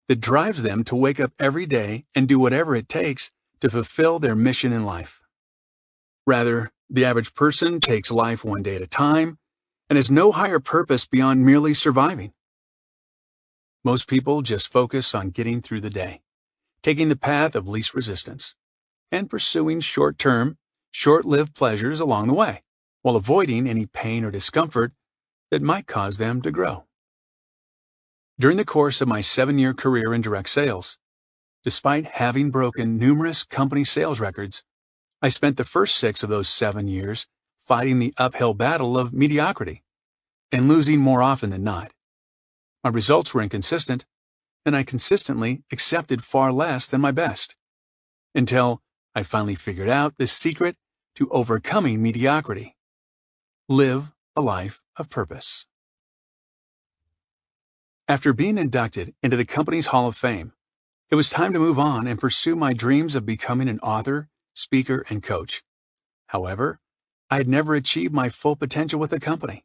that drives them to wake up every day and do whatever it takes to fulfill their mission in life. Rather, the average person takes life one day at a time and has no higher purpose beyond merely surviving. Most people just focus on getting through the day, taking the path of least resistance, and pursuing short-term, short-lived pleasures along the way, while avoiding any pain or discomfort that might cause them to grow. During the course of my 7-year career in direct sales, despite having broken numerous company sales records, I spent the first 6 of those 7 years fighting the uphill battle of mediocrity and losing more often than not. My results were inconsistent, and I consistently accepted far less than my best, until I finally figured out the secret to overcoming mediocrity. Live a life of purpose. After being inducted into the company's Hall of Fame, it was time to move on and pursue my dreams of becoming an author, speaker, and coach. However, I had never achieved my full potential with the company.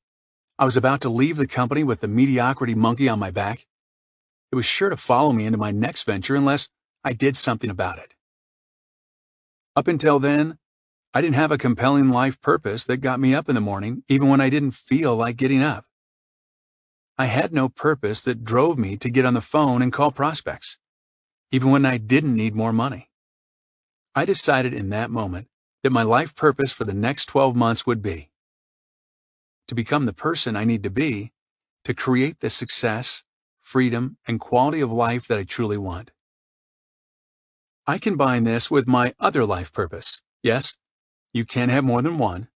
I was about to leave the company with the mediocrity monkey on my back. It was sure to follow me into my next venture unless I did something about it. Up until then, I didn't have a compelling life purpose that got me up in the morning even when I didn't feel like getting up. I had no purpose that drove me to get on the phone and call prospects, even when I didn't need more money. I decided in that moment that my life purpose for the next 12 months would be to become the person I need to be to create the success, freedom, and quality of life that I truly want. I combine this with my other life purpose. Yes, you can have more than one,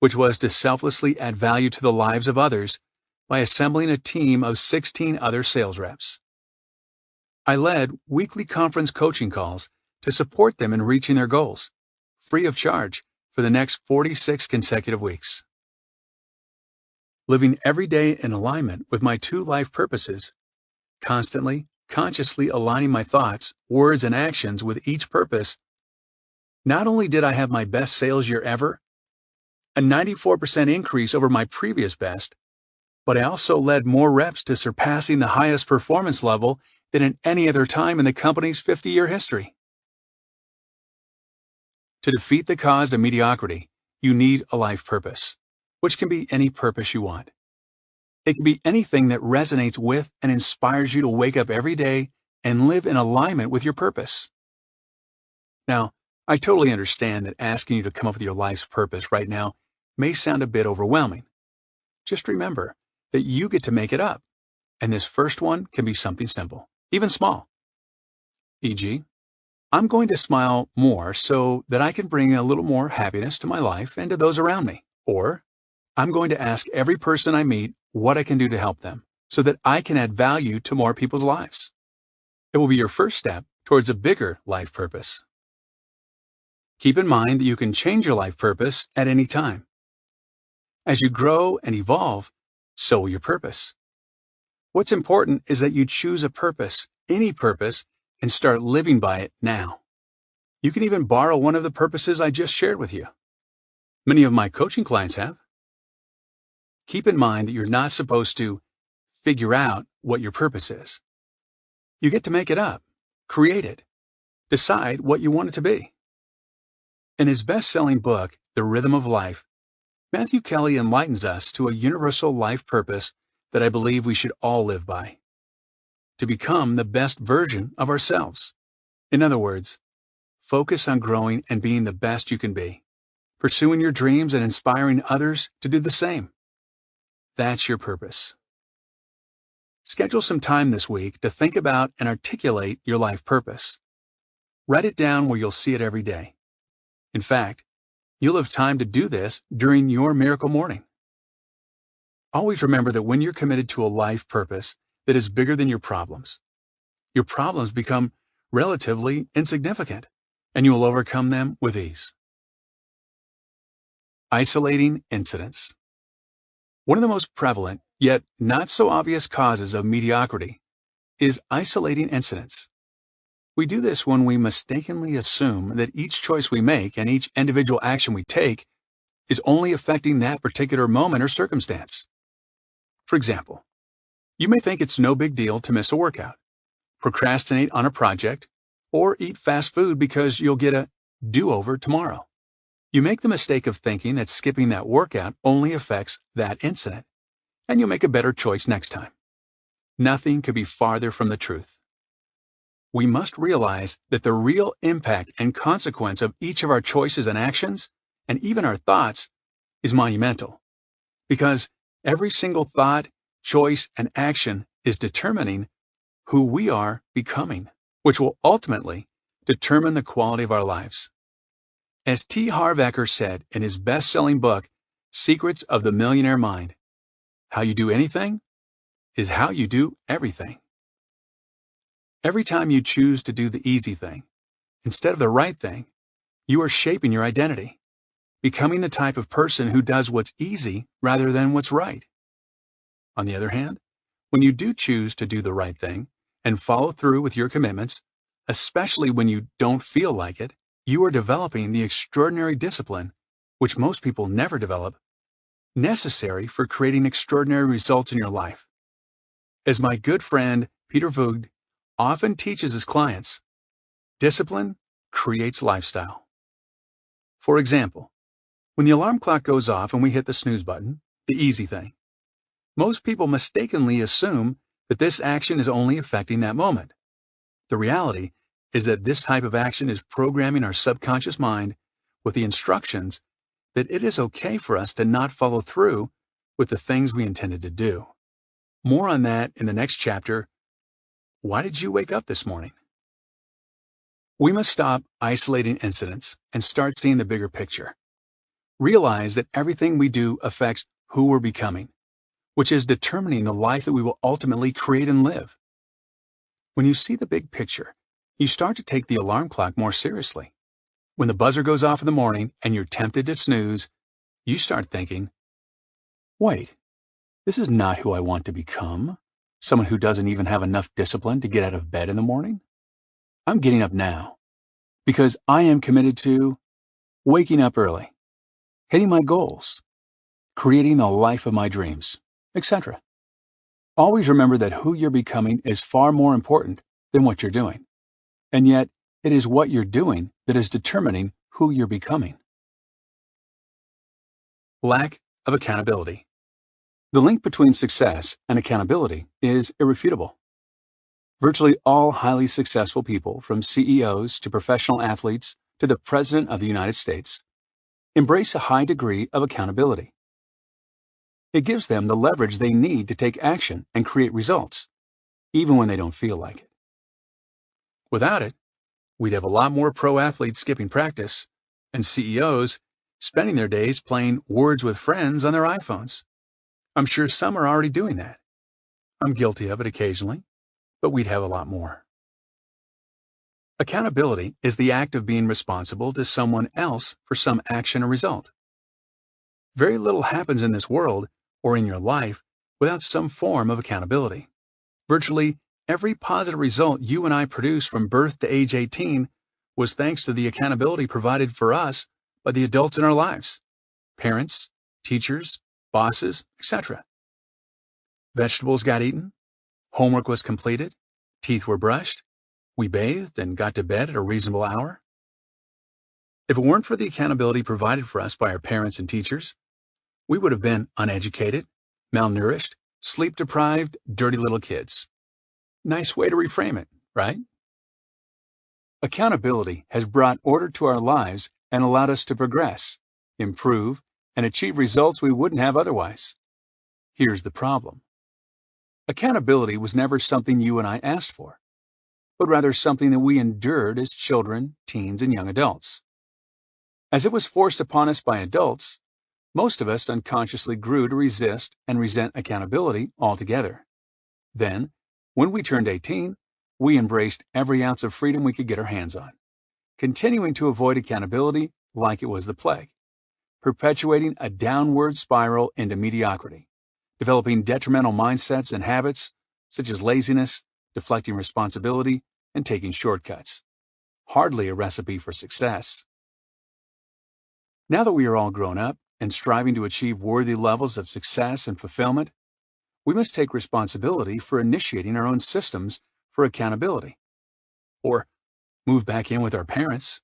which was to selflessly add value to the lives of others by assembling a team of 16 other sales reps. I led weekly conference coaching calls to support them in reaching their goals, free of charge, for the next 46 consecutive weeks. Living every day in alignment with my 2 life purposes, constantly, consciously aligning my thoughts, words, and actions with each purpose, not only did I have my best sales year ever, a 94% increase over my previous best, but I also led more reps to surpassing the highest performance level than at any other time in the company's 50-year history. To defeat the cause of mediocrity, you need a life purpose, which can be any purpose you want. It can be anything that resonates with and inspires you to wake up every day and live in alignment with your purpose. Now, I totally understand that asking you to come up with your life's purpose right now may sound a bit overwhelming. Just remember that you get to make it up, and this first one can be something simple, even small. E.g., I'm going to smile more so that I can bring a little more happiness to my life and to those around me. Or, I'm going to ask every person I meet what I can do to help them so that I can add value to more people's lives. It will be your first step towards a bigger life purpose. Keep in mind that you can change your life purpose at any time. As you grow and evolve, so will your purpose. What's important is that you choose a purpose, any purpose, and start living by it now. You can even borrow one of the purposes I just shared with you. Many of my coaching clients have. Keep in mind that you're not supposed to figure out what your purpose is. You get to make it up, create it, decide what you want it to be. In his best-selling book, The Rhythm of Life, Matthew Kelly enlightens us to a universal life purpose that I believe we should all live by: to become the best version of ourselves. In other words, focus on growing and being the best you can be, pursuing your dreams and inspiring others to do the same. That's your purpose. Schedule some time this week to think about and articulate your life purpose. Write it down where you'll see it every day. In fact, you'll have time to do this during your miracle morning. Always remember that when you're committed to a life purpose that is bigger than your problems become relatively insignificant, and you will overcome them with ease. Isolating incidents. One of the most prevalent, yet not so obvious causes of mediocrity is isolating incidents. We do this when we mistakenly assume that each choice we make and each individual action we take is only affecting that particular moment or circumstance. For example, you may think it's no big deal to miss a workout, procrastinate on a project, or eat fast food because you'll get a do-over tomorrow. You make the mistake of thinking that skipping that workout only affects that incident, and you'll make a better choice next time. Nothing could be farther from the truth. We must realize that the real impact and consequence of each of our choices and actions, and even our thoughts, is monumental, because every single thought, choice, and action is determining who we are becoming, which will ultimately determine the quality of our lives. As T. Harv Eker said in his best-selling book, Secrets of the Millionaire Mind, how you do anything is how you do everything. Every time you choose to do the easy thing instead of the right thing, you are shaping your identity, becoming the type of person who does what's easy rather than what's right. On the other hand, when you do choose to do the right thing and follow through with your commitments, especially when you don't feel like it, you are developing the extraordinary discipline, which most people never develop, necessary for creating extraordinary results in your life. As my good friend Peter Voogd often teaches his clients, discipline creates lifestyle. For example, when the alarm clock goes off and we hit the snooze button, the easy thing, most people mistakenly assume that this action is only affecting that moment. The reality is that this type of action is programming our subconscious mind with the instructions that it is okay for us to not follow through with the things we intended to do. More on that in the next chapter. Why did you wake up this morning? We must stop isolating incidents and start seeing the bigger picture. Realize that everything we do affects who we're becoming, which is determining the life that we will ultimately create and live. When you see the big picture, you start to take the alarm clock more seriously. When the buzzer goes off in the morning and you're tempted to snooze, you start thinking, wait, this is not who I want to become. Someone who doesn't even have enough discipline to get out of bed in the morning? I'm getting up now because I am committed to waking up early, hitting my goals, creating the life of my dreams, etc. Always remember that who you're becoming is far more important than what you're doing. And yet, it is what you're doing that is determining who you're becoming. Lack of accountability. The link between success and accountability is irrefutable. Virtually all highly successful people, from CEOs to professional athletes to the President of the United States, embrace a high degree of accountability. It gives them the leverage they need to take action and create results, even when they don't feel like it. Without it, we'd have a lot more pro athletes skipping practice and CEOs spending their days playing Words with Friends on their iPhones. I'm sure some are already doing that. I'm guilty of it occasionally, but we'd have a lot more. Accountability is the act of being responsible to someone else for some action or result. Very little happens in this world or in your life without some form of accountability. Virtually every positive result you and I produced from birth to age 18 was thanks to the accountability provided for us by the adults in our lives: parents, teachers, bosses, etc. Vegetables got eaten, homework was completed, teeth were brushed, we bathed and got to bed at a reasonable hour. If it weren't for the accountability provided for us by our parents and teachers, we would have been uneducated, malnourished, sleep-deprived, dirty little kids. Nice way to reframe it, right? Accountability has brought order to our lives and allowed us to progress, improve, and achieve results we wouldn't have otherwise. Here's the problem. Accountability was never something you and I asked for, but rather something that we endured as children, teens, and young adults. As it was forced upon us by adults, most of us unconsciously grew to resist and resent accountability altogether. Then, when we turned 18, we embraced every ounce of freedom we could get our hands on, continuing to avoid accountability like it was the plague, perpetuating a downward spiral into mediocrity, developing detrimental mindsets and habits such as laziness, deflecting responsibility, and taking shortcuts. Hardly a recipe for success. Now that we are all grown up and striving to achieve worthy levels of success and fulfillment, we must take responsibility for initiating our own systems for accountability, or move back in with our parents.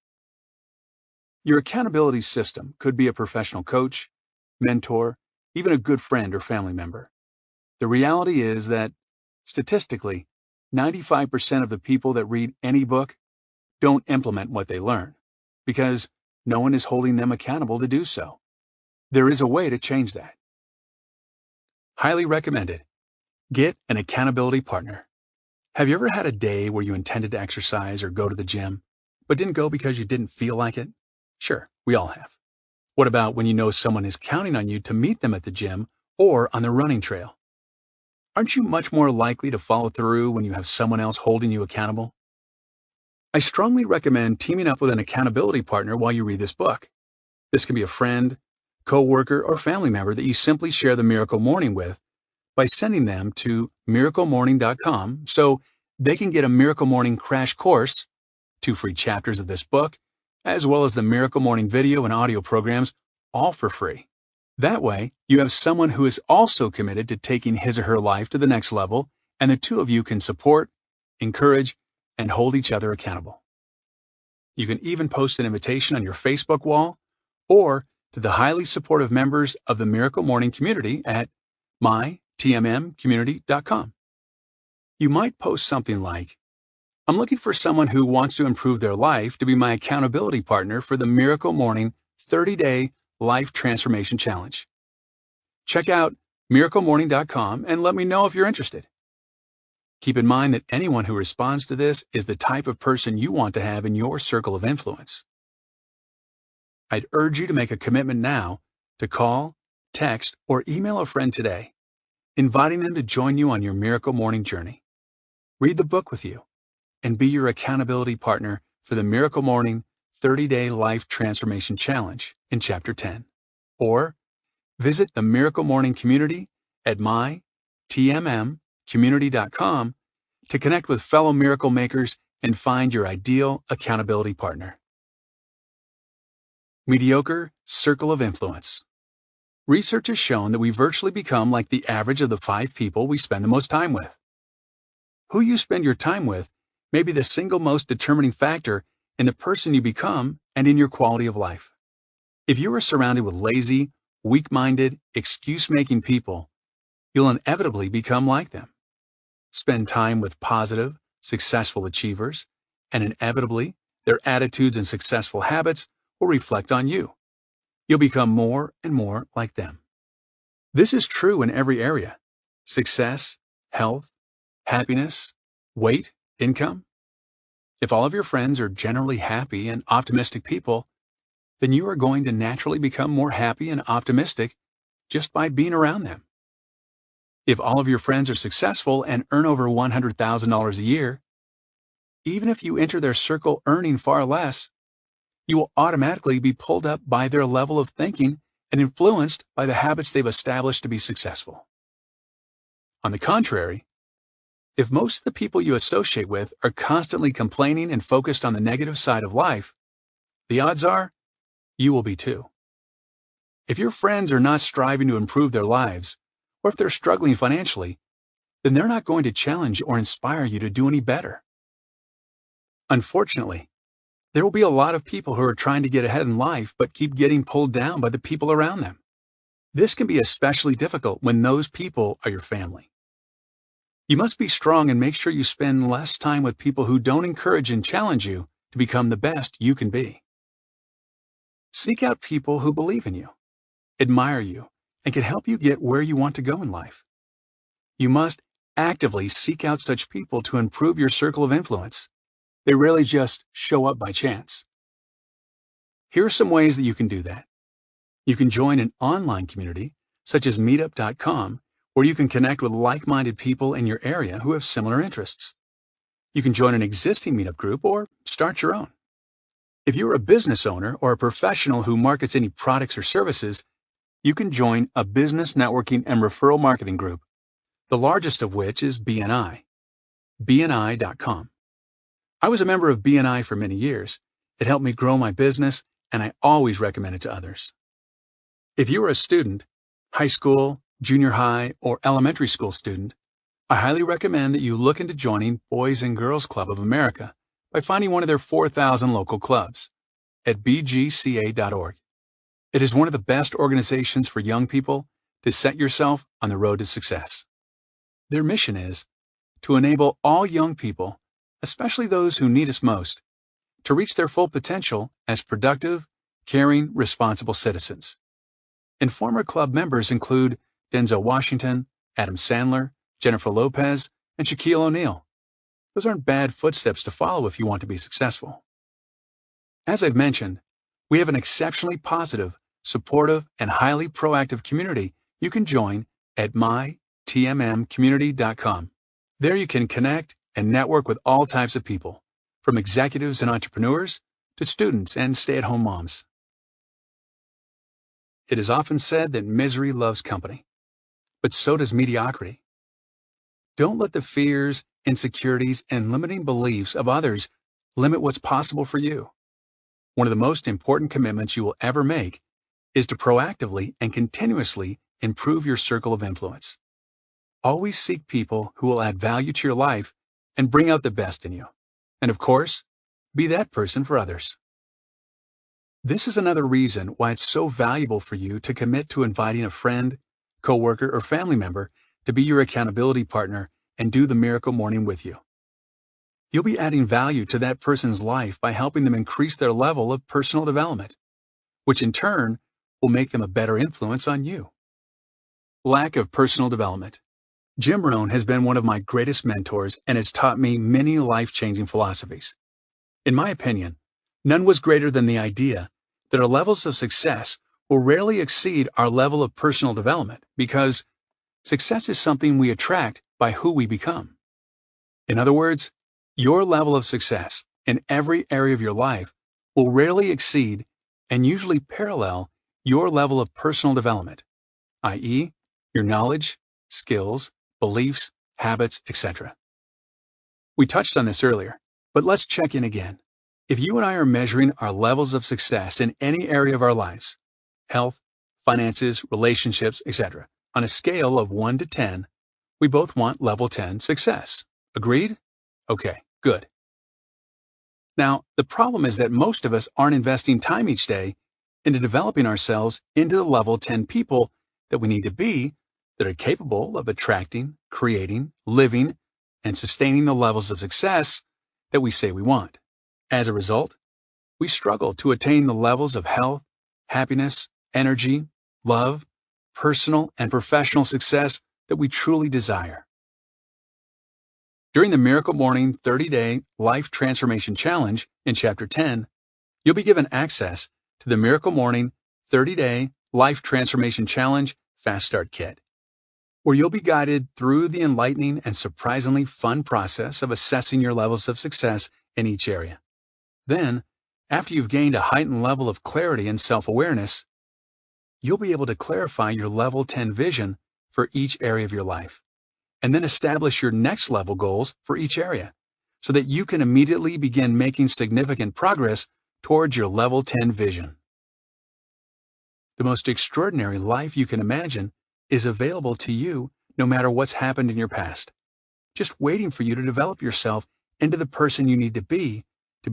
Your accountability system could be a professional coach, mentor, even a good friend or family member. The reality is that, statistically, 95% of the people that read any book don't implement what they learn, because no one is holding them accountable to do so. There is a way to change that. Highly recommended. Get an accountability partner. Have you ever had a day where you intended to exercise or go to the gym, but didn't go because you didn't feel like it? Sure, we all have. What about when you know someone is counting on you to meet them at the gym or on the running trail? Aren't you much more likely to follow through when you have someone else holding you accountable? I strongly recommend teaming up with an accountability partner while you read this book. This can be a friend, coworker, or family member that you simply share the Miracle Morning with by sending them to miraclemorning.com so they can get a Miracle Morning crash course, 2 free chapters of this book, as well as the Miracle Morning video and audio programs, all for free. That way, you have someone who is also committed to taking his or her life to the next level, and the two of you can support, encourage, and hold each other accountable. You can even post an invitation on your Facebook wall or to the highly supportive members of the Miracle Morning community at mytmmcommunity.com. You might post something like, "I'm looking for someone who wants to improve their life to be my accountability partner for the Miracle Morning 30-Day Life Transformation Challenge. Check out miraclemorning.com and let me know if you're interested." Keep in mind that anyone who responds to this is the type of person you want to have in your circle of influence. I'd urge you to make a commitment now to call, text, or email a friend today, inviting them to join you on your Miracle Morning journey. Read the book with you and be your accountability partner for the Miracle Morning 30-Day Life Transformation Challenge in Chapter 10. Or visit the Miracle Morning community at mytmmcommunity.com to connect with fellow miracle makers and find your ideal accountability partner. Mediocre circle of influence. Research has shown that we virtually become like the average of the 5 people we spend the most time with. Who you spend your time with may be the single most determining factor in the person you become and in your quality of life. If you are surrounded with lazy, weak-minded, excuse-making people, you'll inevitably become like them. Spend time with positive, successful achievers, and inevitably, their attitudes and successful habits will reflect on you. You'll become more and more like them. This is true in every area: success, health, happiness, weight, income. If all of your friends are generally happy and optimistic people, then you are going to naturally become more happy and optimistic just by being around them. If all of your friends are successful and earn over $100,000 a year, even if you enter their circle earning far less, you will automatically be pulled up by their level of thinking and influenced by the habits they've established to be successful. On the contrary, if most of the people you associate with are constantly complaining and focused on the negative side of life, the odds are you will be too. If your friends are not striving to improve their lives, or if they're struggling financially, then they're not going to challenge or inspire you to do any better. Unfortunately, there will be a lot of people who are trying to get ahead in life but keep getting pulled down by the people around them. This can be especially difficult when those people are your family. You must be strong and make sure you spend less time with people who don't encourage and challenge you to become the best you can be. Seek out people who believe in you, admire you, and can help you get where you want to go in life. You must actively seek out such people to improve your circle of influence. They rarely just show up by chance. Here are some ways that you can do that. You can join an online community, such as meetup.com, where you can connect with like-minded people in your area who have similar interests. You can join an existing meetup group or start your own. If you're a business owner or a professional who markets any products or services, you can join a business networking and referral marketing group, the largest of which is BNI, bni.com. I was a member of BNI for many years. It helped me grow my business, and I always recommend it to others. If you are a student, high school, junior high, or elementary school student, I highly recommend that you look into joining Boys and Girls Club of America by finding one of their 4,000 local clubs at bgca.org. It is one of the best organizations for young people to set yourself on the road to success. Their mission is to enable all young people, especially those who need us most, to reach their full potential as productive, caring, responsible citizens. And former club members include Denzel Washington, Adam Sandler, Jennifer Lopez, and Shaquille O'Neal. Those aren't bad footsteps to follow if you want to be successful. As I've mentioned, we have an exceptionally positive, supportive, and highly proactive community you can join at mytmmcommunity.com. There you can connect and network with all types of people, from executives and entrepreneurs to students and stay-at-home moms. It is often said that misery loves company, but so does mediocrity. Don't let the fears, insecurities, and limiting beliefs of others limit what's possible for you. One of the most important commitments you will ever make is to proactively and continuously improve your circle of influence. Always seek people who will add value to your life and bring out the best in you. And of course, be that person for others. This is another reason why it's so valuable for you to commit to inviting a friend, coworker, or family member to be your accountability partner and do the miracle morning with you. You'll be adding value to that person's life by helping them increase their level of personal development, which in turn will make them a better influence on you. Lack of personal development. Jim Rohn has been one of my greatest mentors and has taught me many life-changing philosophies. In my opinion, none was greater than the idea that our levels of success will rarely exceed our level of personal development because success is something we attract by who we become. In other words, your level of success in every area of your life will rarely exceed and usually parallel your level of personal development, i.e., your knowledge, skills, beliefs, habits, etc. We touched on this earlier, but let's check in again. If you and I are measuring our levels of success in any area of our lives, health, finances, relationships, etc., on a scale of 1 to 10, we both want level 10 success. Agreed? Okay, good. Now, the problem is that most of us aren't investing time each day into developing ourselves into the level 10 people that we need to be that are capable of attracting, creating, living, and sustaining the levels of success that we say we want. As a result, we struggle to attain the levels of health, happiness, energy, love, personal and professional success that we truly desire. During the Miracle Morning 30-Day Life Transformation Challenge in Chapter 10, you'll be given access to the Miracle Morning 30-Day Life Transformation Challenge Fast Start Kit, where you'll be guided through the enlightening and surprisingly fun process of assessing your levels of success in each area. Then, after you've gained a heightened level of clarity and self-awareness, you'll be able to clarify your level 10 vision for each area of your life, and then establish your next level goals for each area, so that you can immediately begin making significant progress towards your level 10 vision. The most extraordinary life you can imagine is available to you no matter what's happened in your past, just waiting for you to develop yourself into the person you need to be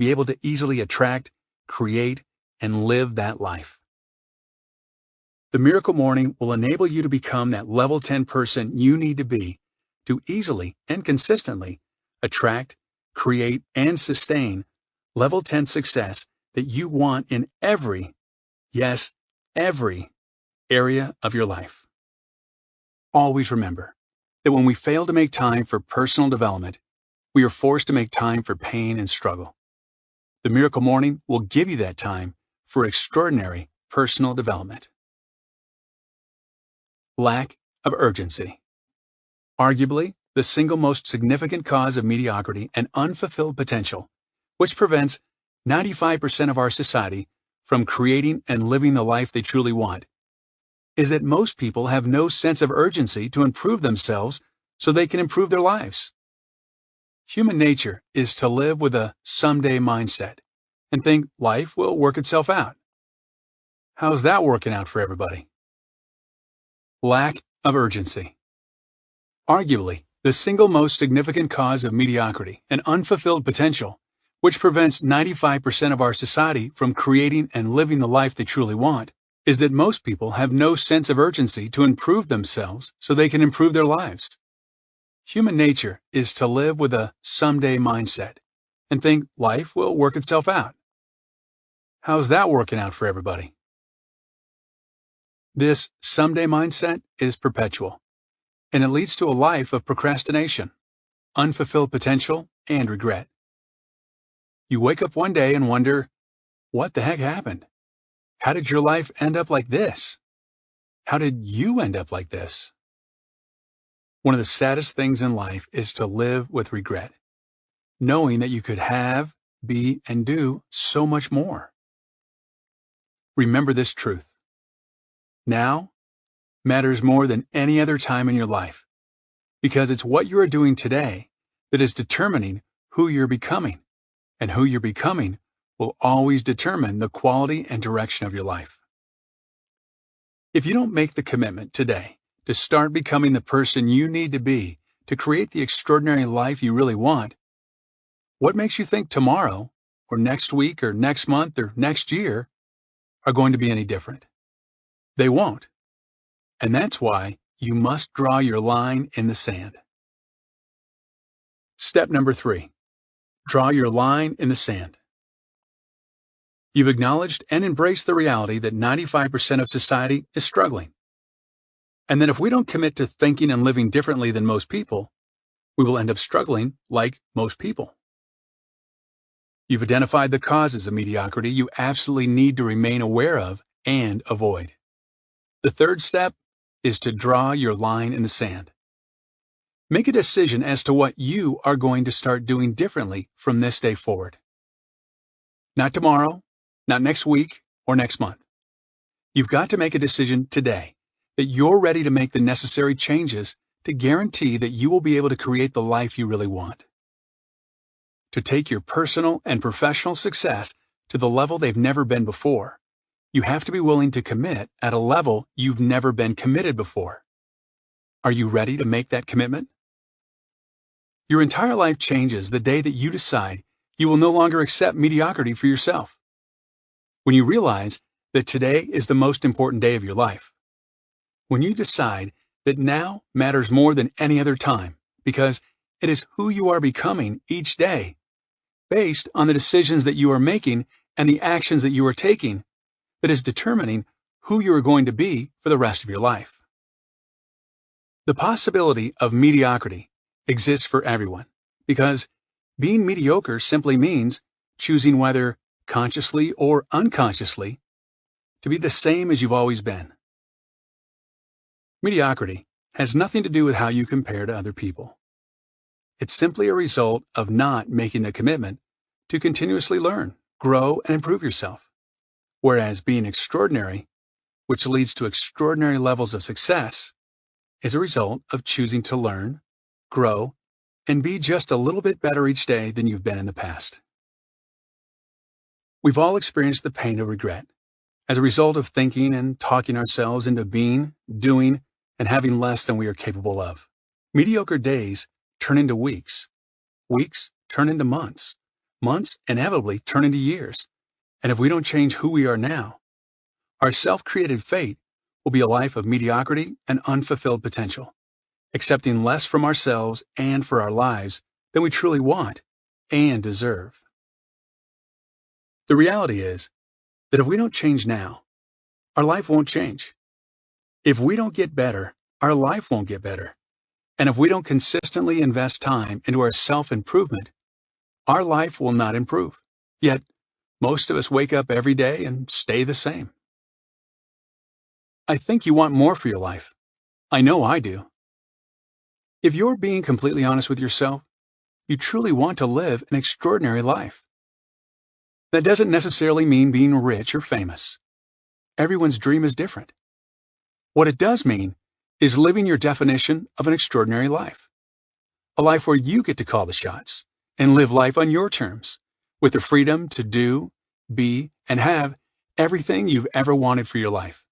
able to easily attract, create, and live that life. The Miracle Morning will enable you to become that level 10 person you need to be to easily and consistently attract, create, and sustain level 10 success that you want in every, yes, every area of your life. Always remember that when we fail to make time for personal development, we are forced to make time for pain and struggle. The Miracle Morning will give you that time for extraordinary personal development. Lack of urgency. Arguably, the single most significant cause of mediocrity and unfulfilled potential, which prevents 95% of our society from creating and living the life they truly want, is that most people have no sense of urgency to improve themselves so they can improve their lives. Human nature is to live with a someday mindset and think life will work itself out. How's that working out for everybody? Lack of urgency. Arguably, the single most significant cause of mediocrity and unfulfilled potential, which prevents 95% of our society from creating and living the life they truly want, is that most people have no sense of urgency to improve themselves so they can improve their lives. Human nature is to live with a someday mindset and think life will work itself out. How's that working out for everybody? This someday mindset is perpetual, and it leads to a life of procrastination, unfulfilled potential, and regret. You wake up one day and wonder, what the heck happened? How did your life end up like this? How did you end up like this? One of the saddest things in life is to live with regret, knowing that you could have, be, and do so much more. Remember this truth. Now matters more than any other time in your life, because it's what you are doing today that is determining who you're becoming, and who you're becoming will always determine the quality and direction of your life. If you don't make the commitment today to start becoming the person you need to be to create the extraordinary life you really want, what makes you think tomorrow, or next week, or next month, or next year are going to be any different? They won't. And that's why you must draw your line in the sand. Step number 3. Draw your line in the sand. You've acknowledged and embraced the reality that 95% of society is struggling, and that if we don't commit to thinking and living differently than most people, we will end up struggling like most people. You've identified the causes of mediocrity you absolutely need to remain aware of and avoid. The third step is to draw your line in the sand. Make a decision as to what you are going to start doing differently from this day forward. Not tomorrow, not next week, or next month. You've got to make a decision today that you're ready to make the necessary changes to guarantee that you will be able to create the life you really want. To take your personal and professional success to the level they've never been before, you have to be willing to commit at a level you've never been committed before. Are you ready to make that commitment? Your entire life changes the day that you decide you will no longer accept mediocrity for yourself. When you realize that today is the most important day of your life. When you decide that now matters more than any other time because it is who you are becoming each day, based on the decisions that you are making and the actions that you are taking, that is determining who you are going to be for the rest of your life. The possibility of mediocrity exists for everyone because being mediocre simply means choosing whether consciously or unconsciously to be the same as you've always been. Mediocrity has nothing to do with how you compare to other people. It's simply a result of not making the commitment to continuously learn, grow, and improve yourself. Whereas being extraordinary, which leads to extraordinary levels of success, is a result of choosing to learn, grow, and be just a little bit better each day than you've been in the past. We've all experienced the pain of regret as a result of thinking and talking ourselves into being, doing, and having less than we are capable of. Mediocre days turn into weeks. Weeks turn into months. Months inevitably turn into years. And if we don't change who we are now, our self-created fate will be a life of mediocrity and unfulfilled potential, accepting less from ourselves and for our lives than we truly want and deserve. The reality is that if we don't change now, our life won't change. If we don't get better, our life won't get better. And if we don't consistently invest time into our self-improvement, our life will not improve. Yet, most of us wake up every day and stay the same. I think you want more for your life. I know I do. If you're being completely honest with yourself, you truly want to live an extraordinary life. That doesn't necessarily mean being rich or famous. Everyone's dream is different. What it does mean is living your definition of an extraordinary life. A life where you get to call the shots and live life on your terms, with the freedom to do, be, and have everything you've ever wanted for your life.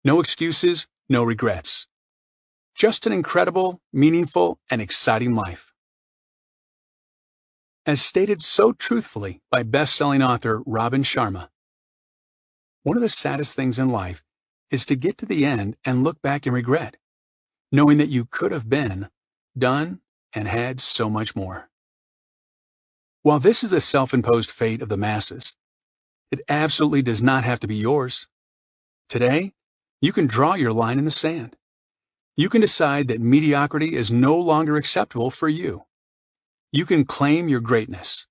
No excuses, no regrets. Just an incredible, meaningful, and exciting life. As stated so truthfully by best-selling author Robin Sharma, one of the saddest things in life is to get to the end and look back and regret, knowing that you could have been, done, and had so much more. While this is the self-imposed fate of the masses, it absolutely does not have to be yours. Today, you can draw your line in the sand. You can decide that mediocrity is no longer acceptable for you. You can claim your greatness.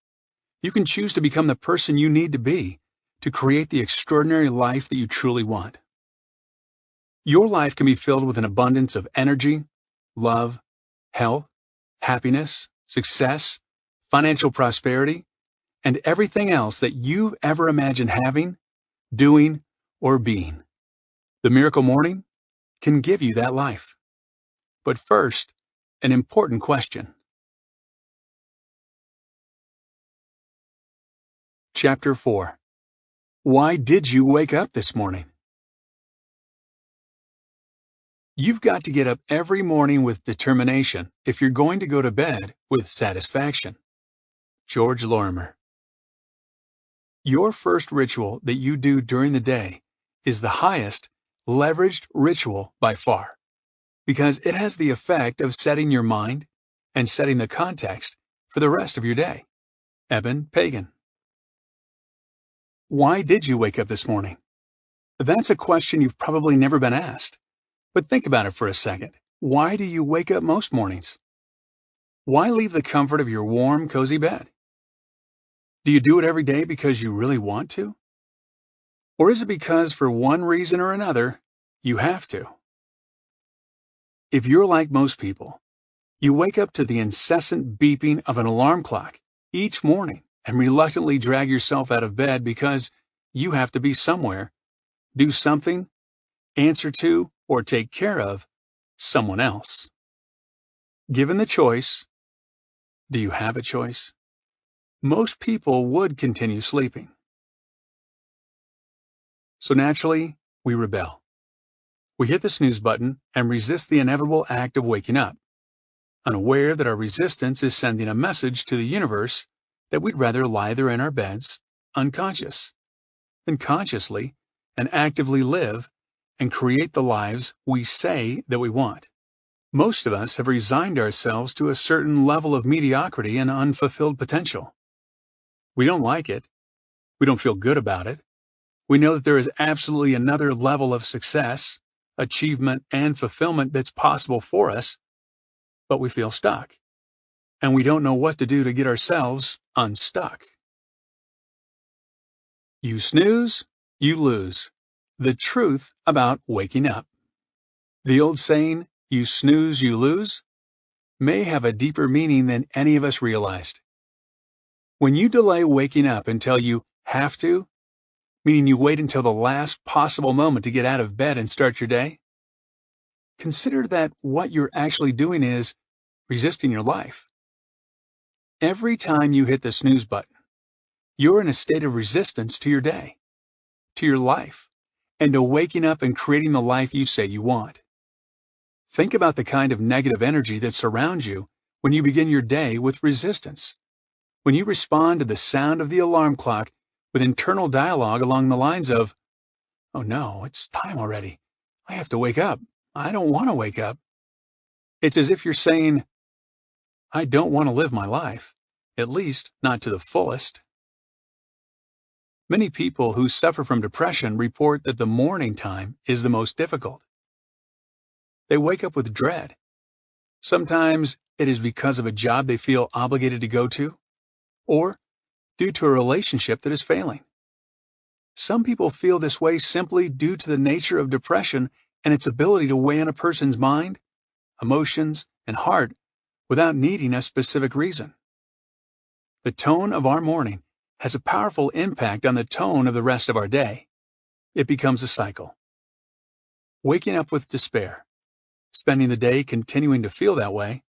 You can choose to become the person you need to be to create the extraordinary life that you truly want. Your life can be filled with an abundance of energy, love, health, happiness, success, financial prosperity, and everything else that you've ever imagined having, doing, or being. The Miracle Morning can give you that life. But first, an important question. Chapter 4. Why did you wake up this morning? You've got to get up every morning with determination if you're going to go to bed with satisfaction. George Lorimer. Your first ritual that you do during the day is the highest, leveraged ritual by far, because it has the effect of setting your mind and setting the context for the rest of your day. Eben Pagan. Why did you wake up this morning? That's a question you've probably never been asked. But think about it for a second. Why do you wake up most mornings? Why leave the comfort of your warm, cozy bed? Do you do it every day because you really want to? Or is it because, for one reason or another, you have to? If you're like most people, you wake up to the incessant beeping of an alarm clock each morning and reluctantly drag yourself out of bed because you have to be somewhere, do something, answer to, or take care of someone else. Given the choice, do you have a choice? Most people would continue sleeping. So naturally, we rebel. We hit the snooze button and resist the inevitable act of waking up, unaware that our resistance is sending a message to the universe that we'd rather lie there in our beds, unconscious, than consciously and actively live and create the lives we say that we want. Most of us have resigned ourselves to a certain level of mediocrity and unfulfilled potential. We don't like it. We don't feel good about it. We know that there is absolutely another level of success, achievement, and fulfillment that's possible for us, but we feel stuck, and we don't know what to do to get ourselves unstuck. You snooze, you lose. The truth about waking up. The old saying, "You snooze, you lose," may have a deeper meaning than any of us realized. When you delay waking up until you have to, meaning you wait until the last possible moment to get out of bed and start your day, consider that what you're actually doing is resisting your life. Every time you hit the snooze button, you're in a state of resistance to your day, to your life, and to waking up and creating the life you say you want. Think about the kind of negative energy that surrounds you when you begin your day with resistance. When you respond to the sound of the alarm clock with internal dialogue along the lines of, "Oh no, it's time already. I have to wake up. I don't want to wake up." It's as if you're saying, "I don't want to live my life, at least not to the fullest." Many people who suffer from depression report that the morning time is the most difficult. They wake up with dread. Sometimes it is because of a job they feel obligated to go to, or due to a relationship that is failing. Some people feel this way simply due to the nature of depression and its ability to weigh on a person's mind, emotions, and heart without needing a specific reason. The tone of our morning has a powerful impact on the tone of the rest of our day. It becomes a cycle. Waking up with despair, spending the day continuing to feel that way,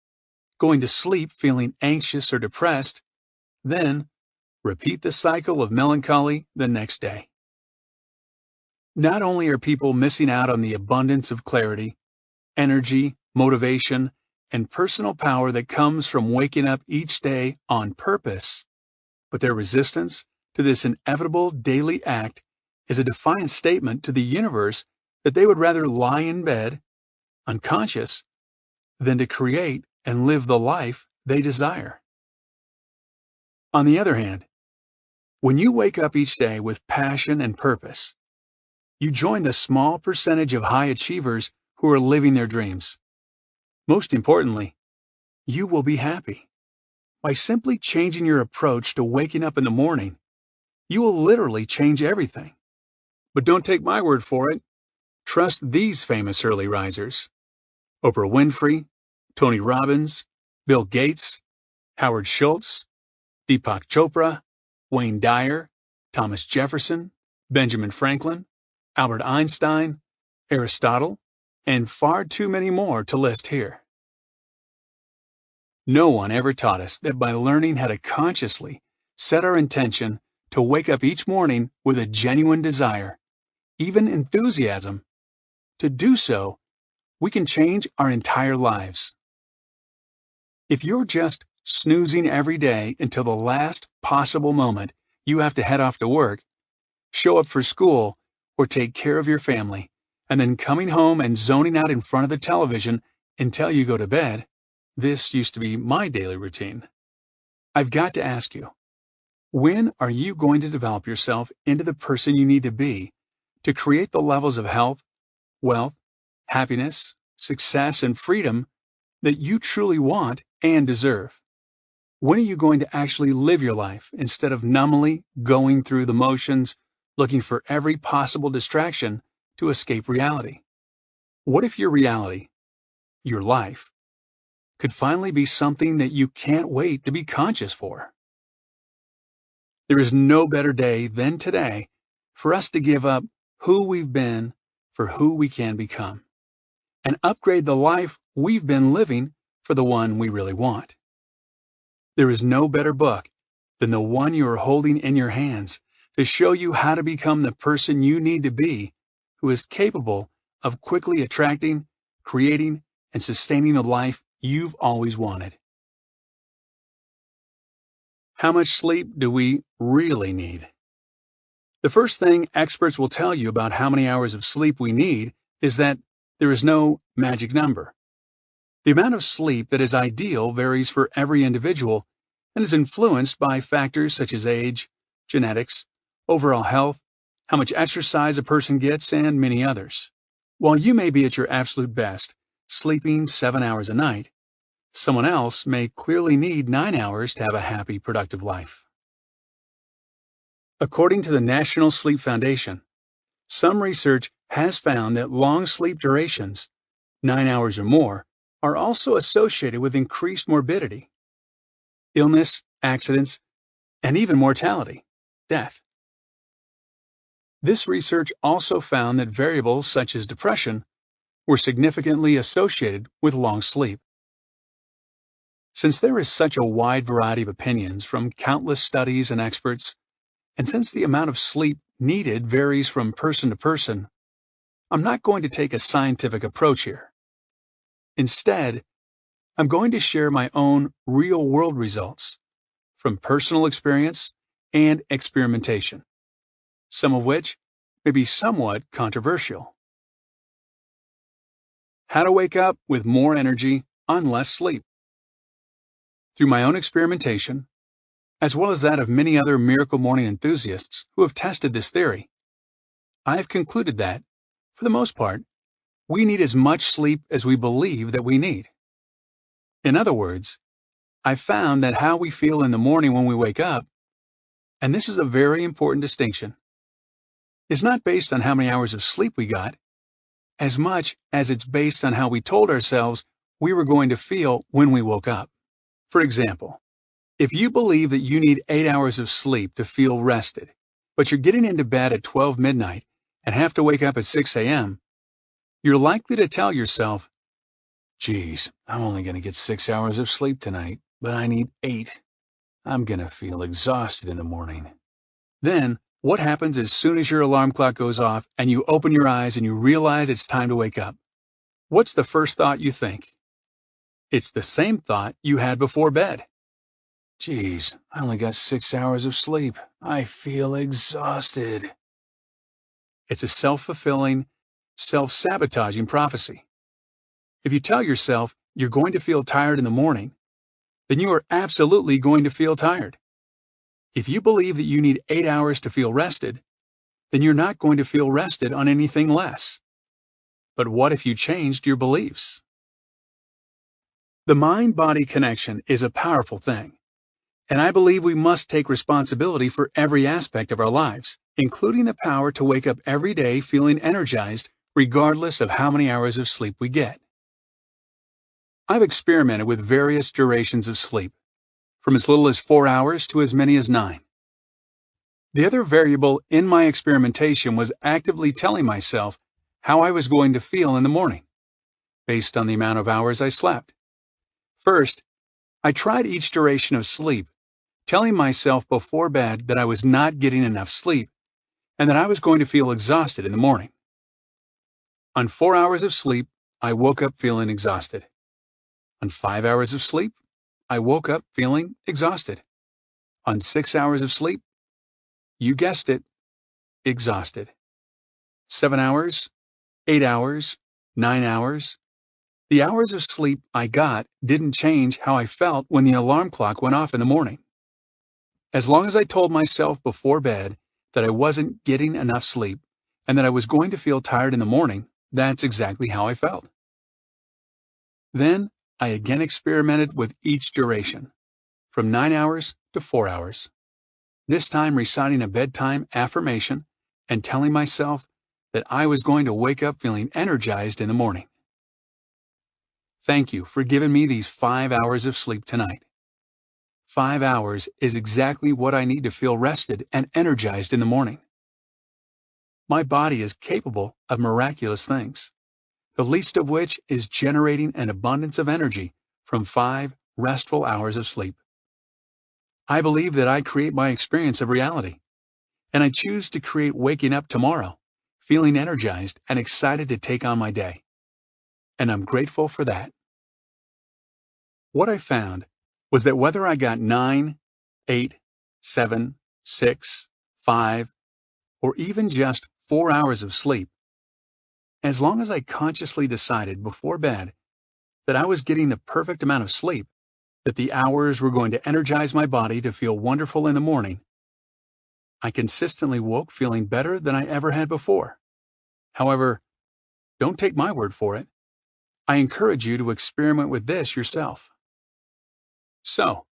going to sleep feeling anxious or depressed, then repeat the cycle of melancholy the next day. Not only are people missing out on the abundance of clarity, energy, motivation, and personal power that comes from waking up each day on purpose, but their resistance to this inevitable daily act is a defiant statement to the universe that they would rather lie in bed, unconscious, than to create and live the life they desire. On the other hand, when you wake up each day with passion and purpose, you join the small percentage of high achievers who are living their dreams. Most importantly, you will be happy. By simply changing your approach to waking up in the morning, you will literally change everything. But don't take my word for it. Trust these famous early risers: Oprah Winfrey, Tony Robbins, Bill Gates, Howard Schultz, Deepak Chopra, Wayne Dyer, Thomas Jefferson, Benjamin Franklin, Albert Einstein, Aristotle, and far too many more to list here. No one ever taught us that by learning how to consciously set our intention to wake up each morning with a genuine desire, even enthusiasm, to do so, we can change our entire lives. If you're just snoozing every day until the last possible moment you have to head off to work, show up for school, or take care of your family, and then coming home and zoning out in front of the television until you go to bed, this used to be my daily routine. I've got to ask you, when are you going to develop yourself into the person you need to be to create the levels of health, wealth, happiness, success, and freedom that you truly want and deserve? When are you going to actually live your life instead of numbly going through the motions, looking for every possible distraction to escape reality? What if your reality, your life, could finally be something that you can't wait to be conscious for? There is no better day than today for us to give up who we've been for who we can become, and upgrade the life we've been living for the one we really want. There is no better book than the one you are holding in your hands to show you how to become the person you need to be, who is capable of quickly attracting, creating, and sustaining the life you've always wanted. How much sleep do we really need? The first thing experts will tell you about how many hours of sleep we need is that there is no magic number. The amount of sleep that is ideal varies for every individual and is influenced by factors such as age, genetics, overall health, how much exercise a person gets, and many others. While you may be at your absolute best, sleeping 7 hours a night, someone else may clearly need 9 hours to have a happy, productive life. According to the National Sleep Foundation, Some research has found that long sleep durations, 9 hours or more, are also associated with increased morbidity, illness, accidents, and even mortality, death. This research also found that variables such as depression were significantly associated with long sleep. Since there is such a wide variety of opinions from countless studies and experts, and since the amount of sleep needed varies from person to person, I'm not going to take a scientific approach here. Instead, I'm going to share my own real-world results from personal experience and experimentation, some of which may be somewhat controversial. How to wake up with more energy on less sleep. Through my own experimentation, as well as that of many other miracle morning enthusiasts who have tested this theory, I have concluded that, for the most part, we need as much sleep as we believe that we need. In other words, I've found that how we feel in the morning when we wake up, and this is a very important distinction, is not based on how many hours of sleep we got, as much as it's based on how we told ourselves we were going to feel when we woke up. For example, if you believe that you need 8 hours of sleep to feel rested, but you're getting into bed at 12 midnight and have to wake up at 6 a.m., you're likely to tell yourself, "Geez, I'm only going to get 6 hours of sleep tonight, but I need 8. I'm going to feel exhausted in the morning." Then, what happens as soon as your alarm clock goes off and you open your eyes and you realize it's time to wake up? What's the first thought you think? It's the same thought you had before bed. "Geez, I only got 6 hours of sleep. I feel exhausted." It's a self-fulfilling, self-sabotaging prophecy. If you tell yourself you're going to feel tired in the morning, then you are absolutely going to feel tired. If you believe that you need 8 hours to feel rested, then you're not going to feel rested on anything less. But what if you changed your beliefs? The mind-body connection is a powerful thing, and I believe we must take responsibility for every aspect of our lives, including the power to wake up every day feeling energized regardless of how many hours of sleep we get. I've experimented with various durations of sleep, from as little as 4 hours to as many as 9. The other variable in my experimentation was actively telling myself how I was going to feel in the morning, based on the amount of hours I slept. First, I tried each duration of sleep, telling myself before bed that I was not getting enough sleep and that I was going to feel exhausted in the morning. On 4 hours of sleep, I woke up feeling exhausted. On 5 hours of sleep, I woke up feeling exhausted. On 6 hours of sleep, you guessed it, exhausted. 7 hours, 8 hours, 9 hours. The hours of sleep I got didn't change how I felt when the alarm clock went off in the morning. As long as I told myself before bed that I wasn't getting enough sleep and that I was going to feel tired in the morning, that's exactly how I felt. Then, I again experimented with each duration, from 9 hours to 4 hours. This time reciting a bedtime affirmation and telling myself that I was going to wake up feeling energized in the morning. Thank you for giving me these 5 hours of sleep tonight. 5 hours is exactly what I need to feel rested and energized in the morning. My body is capable of miraculous things, the least of which is generating an abundance of energy from 5 restful hours of sleep. I believe that I create my experience of reality, and I choose to create waking up tomorrow, feeling energized and excited to take on my day. And I'm grateful for that. What I found was that whether I got 9, 8, 7, 6, 5, or even just 4 hours of sleep, as long as I consciously decided before bed that I was getting the perfect amount of sleep, that the hours were going to energize my body to feel wonderful in the morning, I consistently woke feeling better than I ever had before. However, don't take my word for it. I encourage you to experiment with this yourself. So,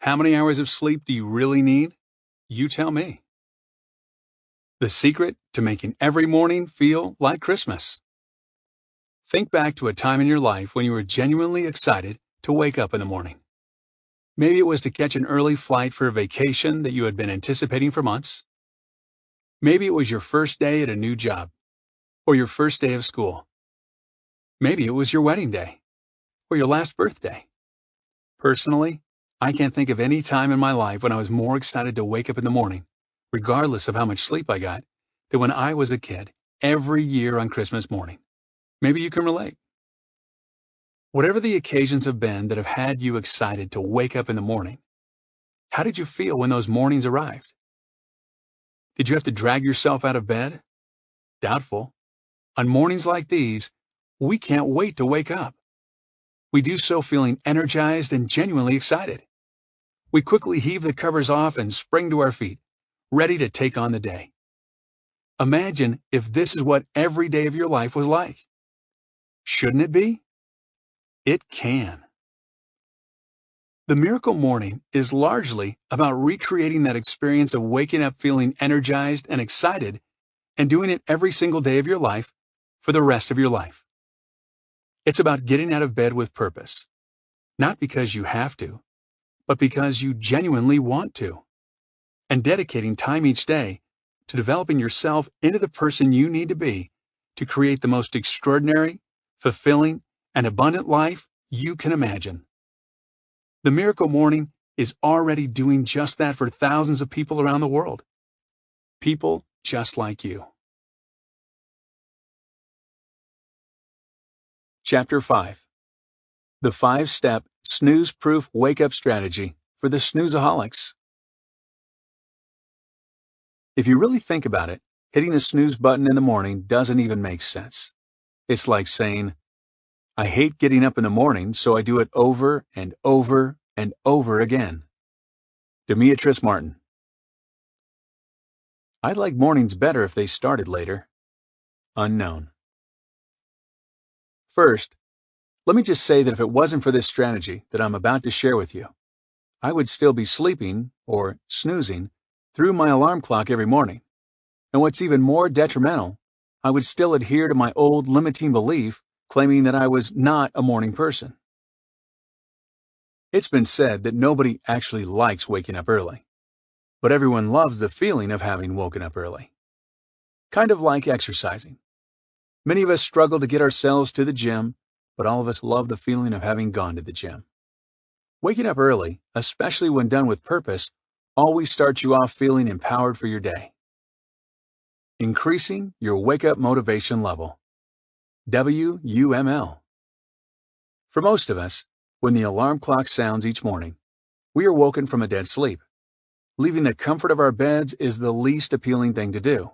how many hours of sleep do you really need? You tell me. The secret to making every morning feel like Christmas. Think back to a time in your life when you were genuinely excited to wake up in the morning. Maybe it was to catch an early flight for a vacation that you had been anticipating for months. Maybe it was your first day at a new job, or your first day of school. Maybe it was your wedding day, or your last birthday. Personally, I can't think of any time in my life when I was more excited to wake up in the morning, regardless of how much sleep I got, than when I was a kid, every year on Christmas morning. Maybe you can relate. Whatever the occasions have been that have had you excited to wake up in the morning, how did you feel when those mornings arrived? Did you have to drag yourself out of bed? Doubtful. On mornings like these, we can't wait to wake up. We do so feeling energized and genuinely excited. We quickly heave the covers off and spring to our feet, ready to take on the day. Imagine if this is what every day of your life was like. Shouldn't it be? It can. The miracle morning is largely about recreating that experience of waking up feeling energized and excited and doing it every single day of your life for the rest of your life. It's about getting out of bed with purpose, not because you have to, but because you genuinely want to, and dedicating time each day to developing yourself into the person you need to be to create the most extraordinary, fulfilling, and abundant life you can imagine. The miracle morning is already doing just that for thousands of people around the world. People just like you. Chapter 5. The 5-step snooze-proof wake-up strategy for the snoozeaholics. If you really think about it, hitting the snooze button in the morning doesn't even make sense. It's like saying, I hate getting up in the morning, so I do it over and over and over again. Demetrius Martin. I'd like mornings better if they started later. Unknown. First, let me just say that if it wasn't for this strategy that I'm about to share with you, I would still be sleeping, or snoozing, through my alarm clock every morning. And what's even more detrimental, I would still adhere to my old limiting belief claiming that I was not a morning person. It's been said that nobody actually likes waking up early, but everyone loves the feeling of having woken up early. Kind of like exercising. Many of us struggle to get ourselves to the gym, but all of us love the feeling of having gone to the gym. Waking up early, especially when done with purpose, always starts you off feeling empowered for your day. Increasing your wake-up motivation level. WUML. For most of us, when the alarm clock sounds each morning, we are woken from a dead sleep. Leaving the comfort of our beds is the least appealing thing to do.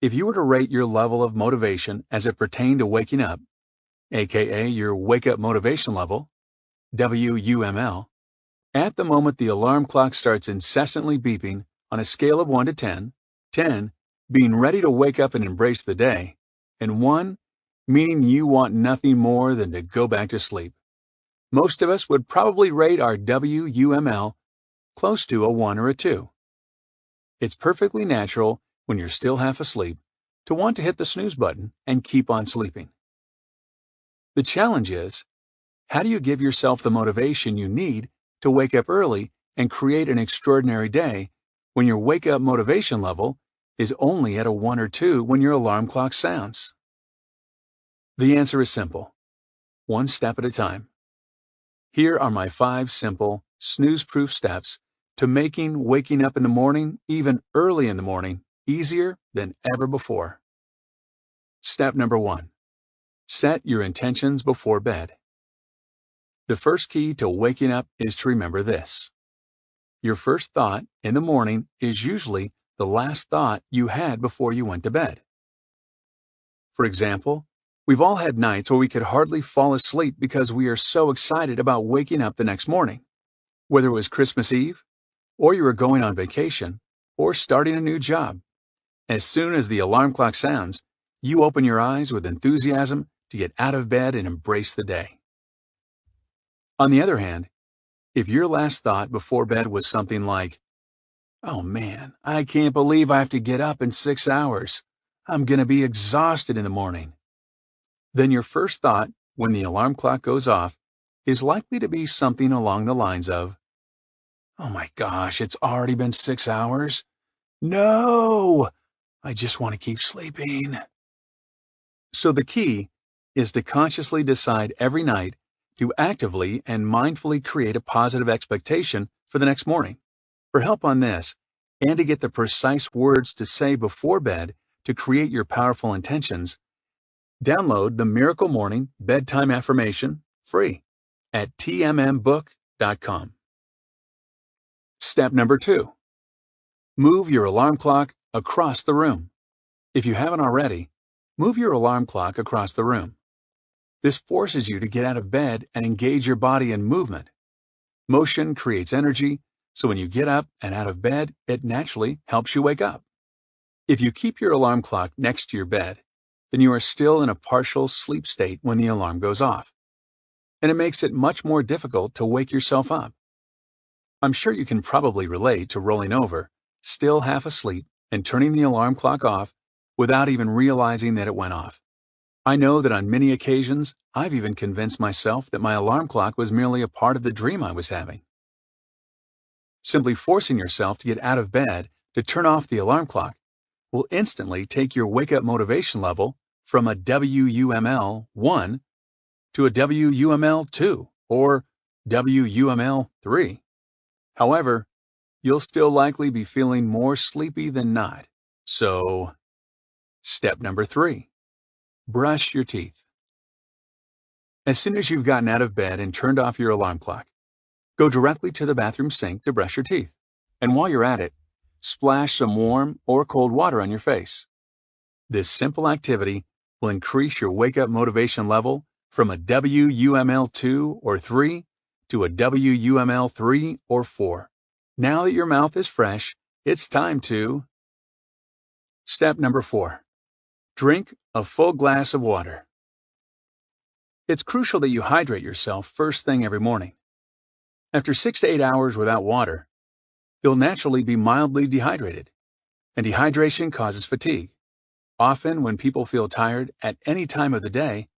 If you were to rate your level of motivation as it pertained to waking up, aka your wake-up motivation level, WUML, at the moment the alarm clock starts incessantly beeping on a scale of 1 to 10, 10 being ready to wake up and embrace the day, and 1 meaning you want nothing more than to go back to sleep. Most of us would probably rate our WUML close to a 1 or a 2. It's perfectly natural when you're still half asleep to want to hit the snooze button and keep on sleeping. The challenge is, how do you give yourself the motivation you need to wake up early and create an extraordinary day when your wake-up motivation level is only at a 1 or 2 when your alarm clock sounds? The answer is simple. 1 step at a time. Here are my 5 simple, snooze-proof steps to making waking up in the morning, even early in the morning, easier than ever before. Step number 1. Set your intentions before bed. The first key to waking up is to remember this. Your first thought in the morning is usually the last thought you had before you went to bed. For example, we've all had nights where we could hardly fall asleep because we are so excited about waking up the next morning. Whether it was Christmas Eve, or you were going on vacation, or starting a new job. As soon as the alarm clock sounds, you open your eyes with enthusiasm to get out of bed and embrace the day. On the other hand, if your last thought before bed was something like, Oh man, I can't believe I have to get up in 6 hours. I'm gonna be exhausted in the morning. Then your first thought, when the alarm clock goes off, is likely to be something along the lines of, "Oh my gosh, it's already been 6 hours? No! I just want to keep sleeping." So the key is to consciously decide every night to actively and mindfully create a positive expectation for the next morning. For help on this, and to get the precise words to say before bed to create your powerful intentions, download the Miracle Morning Bedtime Affirmation free at tmmbook.com. Step number 2. Move your alarm clock across the room. If you haven't already, move your alarm clock across the room. This forces you to get out of bed and engage your body in movement. Motion creates energy, so when you get up and out of bed, it naturally helps you wake up. If you keep your alarm clock next to your bed, then you are still in a partial sleep state when the alarm goes off, and it makes it much more difficult to wake yourself up. I'm sure you can probably relate to rolling over, still half asleep, and turning the alarm clock off without even realizing that it went off. I know that on many occasions, I've even convinced myself that my alarm clock was merely a part of the dream I was having. Simply forcing yourself to get out of bed to turn off the alarm clock will instantly take your wake-up motivation level from a WUML 1 to a WUML 2 or WUML 3. However, you'll still likely be feeling more sleepy than not. So, step number 3. Brush your teeth. As soon as you've gotten out of bed and turned off your alarm clock, go directly to the bathroom sink to brush your teeth. And while you're at it, splash some warm or cold water on your face. This simple activity will increase your wake-up motivation level from a WUML 2 or 3 to a WUML 3 or 4. Now that your mouth is fresh, it's time to... Step number 4. Drink a full glass of water. It's crucial that you hydrate yourself first thing every morning. After 6 to 8 hours without water, you'll naturally be mildly dehydrated, and dehydration causes fatigue. Often, when people feel tired at any time of the day,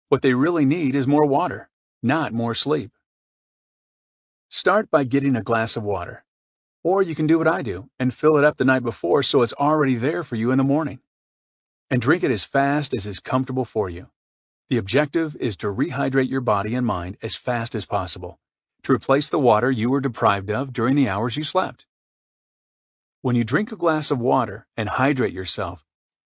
what they really need is more water, not more sleep. Start by getting a glass of water, or you can do what I do and fill it up the night before so it's already there for you in the morning. And drink it as fast as is comfortable for you. The objective is to rehydrate your body and mind as fast as possible, to replace the water you were deprived of during the hours you slept. When you drink a glass of water and hydrate yourself,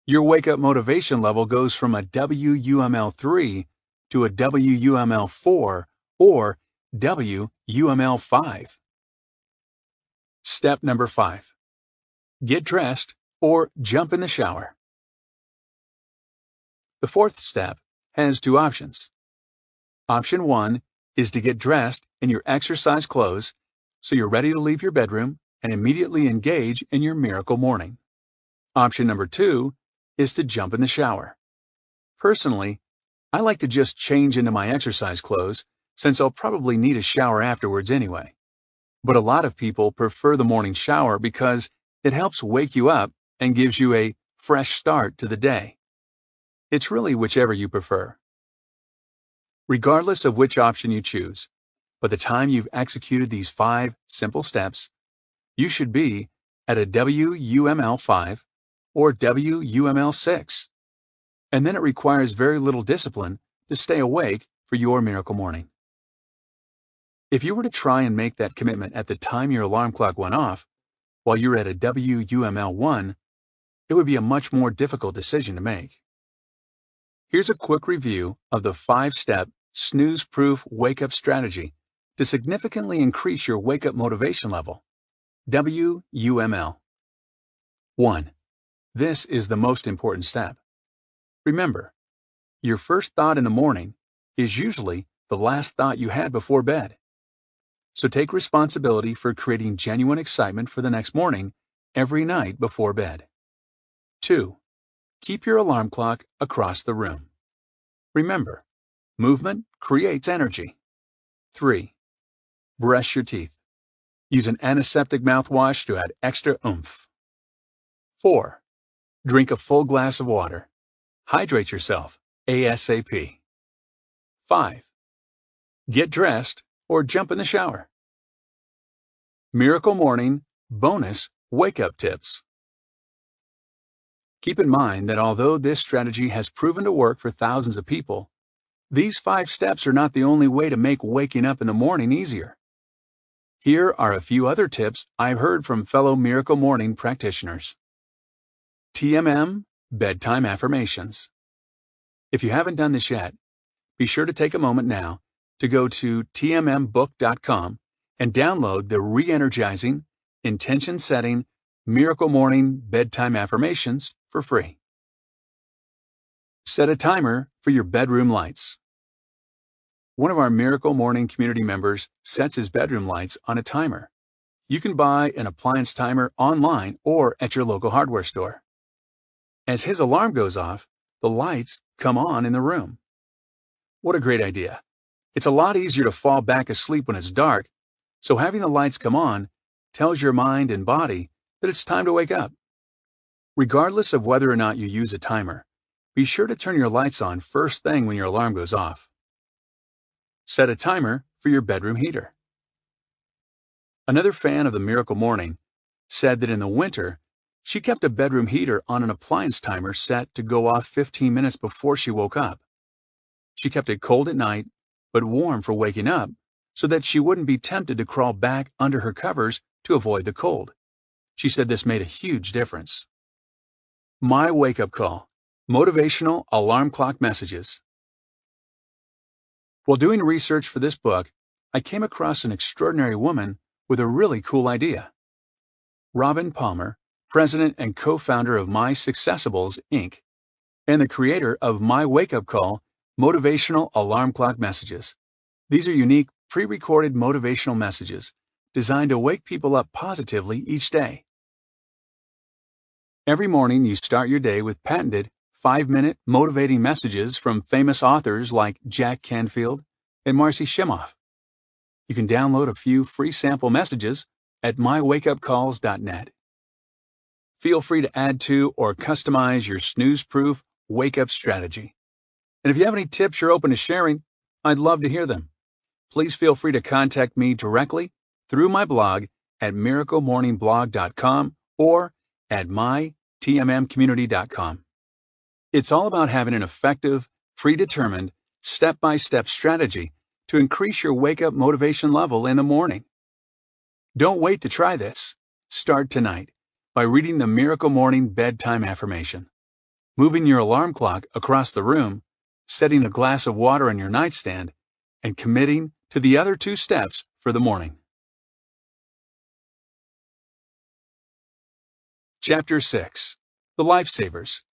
your wake-up motivation level goes from a WUML 3 to a WUML 4 or WUML 5. Step number 5. Get dressed or jump in the shower. The fourth step has 2 options. Option 1 is to get dressed in your exercise clothes so you're ready to leave your bedroom and immediately engage in your miracle morning. Option number 2 is to jump in the shower. Personally, I like to just change into my exercise clothes since I'll probably need a shower afterwards anyway. But a lot of people prefer the morning shower because it helps wake you up and gives you a fresh start to the day. It's really whichever you prefer. Regardless of which option you choose, by the time you've executed these 5 simple steps, you should be at a WUML 5 or WUML 6. And then it requires very little discipline to stay awake for your miracle morning. If you were to try and make that commitment at the time your alarm clock went off, while you're at a WUML 1, it would be a much more difficult decision to make. Here's a quick review of the 5-step snooze-proof wake-up strategy to significantly increase your wake-up motivation level. WUML. 1. This is the most important step. Remember, your first thought in the morning is usually the last thought you had before bed. So take responsibility for creating genuine excitement for the next morning every night before bed. 2. Keep your alarm clock across the room. Remember, movement creates energy. 3. Brush your teeth. Use an antiseptic mouthwash to add extra oomph. 4. Drink a full glass of water. Hydrate yourself ASAP. 5. Get dressed or jump in the shower. Miracle Morning Bonus Wake-Up Tips. Keep in mind that although this strategy has proven to work for thousands of people, these 5 steps are not the only way to make waking up in the morning easier. Here are a few other tips I've heard from fellow Miracle Morning practitioners. TMM Bedtime Affirmations. If you haven't done this yet, be sure to take a moment now to go to tmmbook.com and download the re-energizing, intention-setting Miracle Morning Bedtime Affirmations for free. Set a timer for your bedroom lights. One of our Miracle Morning community members sets his bedroom lights on a timer. You can buy an appliance timer online or at your local hardware store. As his alarm goes off, the lights come on in the room. What a great idea. It's a lot easier to fall back asleep when it's dark, so having the lights come on tells your mind and body that it's time to wake up. Regardless of whether or not you use a timer, be sure to turn your lights on first thing when your alarm goes off. Set a timer for your bedroom heater. Another fan of the Miracle Morning said that in the winter, she kept a bedroom heater on an appliance timer set to go off 15 minutes before she woke up. She kept it cold at night, but warm for waking up, so that she wouldn't be tempted to crawl back under her covers to avoid the cold. She said this made a huge difference. My Wake-Up Call. Motivational Alarm Clock Messages. While doing research for this book, I came across an extraordinary woman with a really cool idea. Robin Palmer, president and co-founder of My Successables, Inc., and the creator of My Wake-Up Call Motivational Alarm Clock Messages. These are unique, pre-recorded motivational messages designed to wake people up positively each day. Every morning, you start your day with patented 5-minute motivating messages from famous authors like Jack Canfield and Marcy Shimoff. You can download a few free sample messages at mywakeupcalls.net. Feel free to add to or customize your snooze-proof wake-up strategy. And if you have any tips you're open to sharing, I'd love to hear them. Please feel free to contact me directly through my blog at miraclemorningblog.com or at mytmmcommunity.com. It's all about having an effective, predetermined, step-by-step strategy to increase your wake-up motivation level in the morning. Don't wait to try this. Start tonight by reading the Miracle Morning Bedtime Affirmation, moving your alarm clock across the room, setting a glass of water on your nightstand, and committing to the other 2 steps for the morning. Chapter 6. The Lifesavers.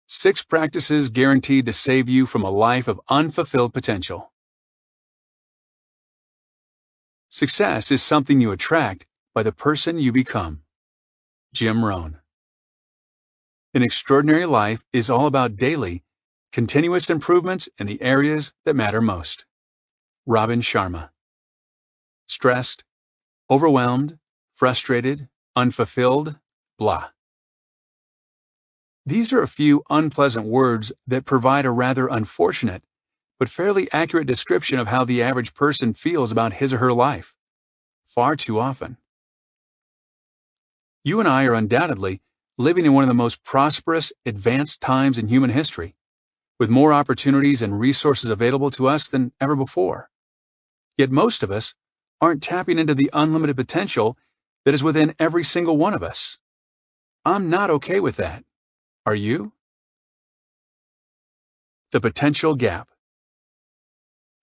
6 practices guaranteed to save you from a life of unfulfilled potential. Success is something you attract by the person you become. Jim Rohn. An extraordinary life is all about daily, continuous improvements in the areas that matter most. Robin Sharma. Stressed, overwhelmed, frustrated, unfulfilled, blah. These are a few unpleasant words that provide a rather unfortunate but fairly accurate description of how the average person feels about his or her life. Far too often. You and I are undoubtedly living in one of the most prosperous, advanced times in human history, with more opportunities and resources available to us than ever before. Yet most of us aren't tapping into the unlimited potential that is within every single one of us. I'm not okay with that. Are you? The potential gap.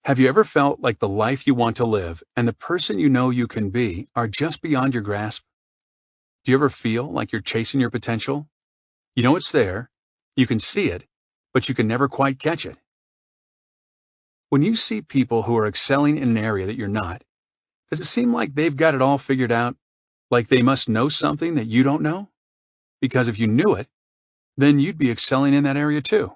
Have you ever felt like the life you want to live and the person you know you can be are just beyond your grasp? Do you ever feel like you're chasing your potential? You know it's there, you can see it, but you can never quite catch it. When you see people who are excelling in an area that you're not, does it seem like they've got it all figured out, like they must know something that you don't know? Because if you knew it, then you'd be excelling in that area too.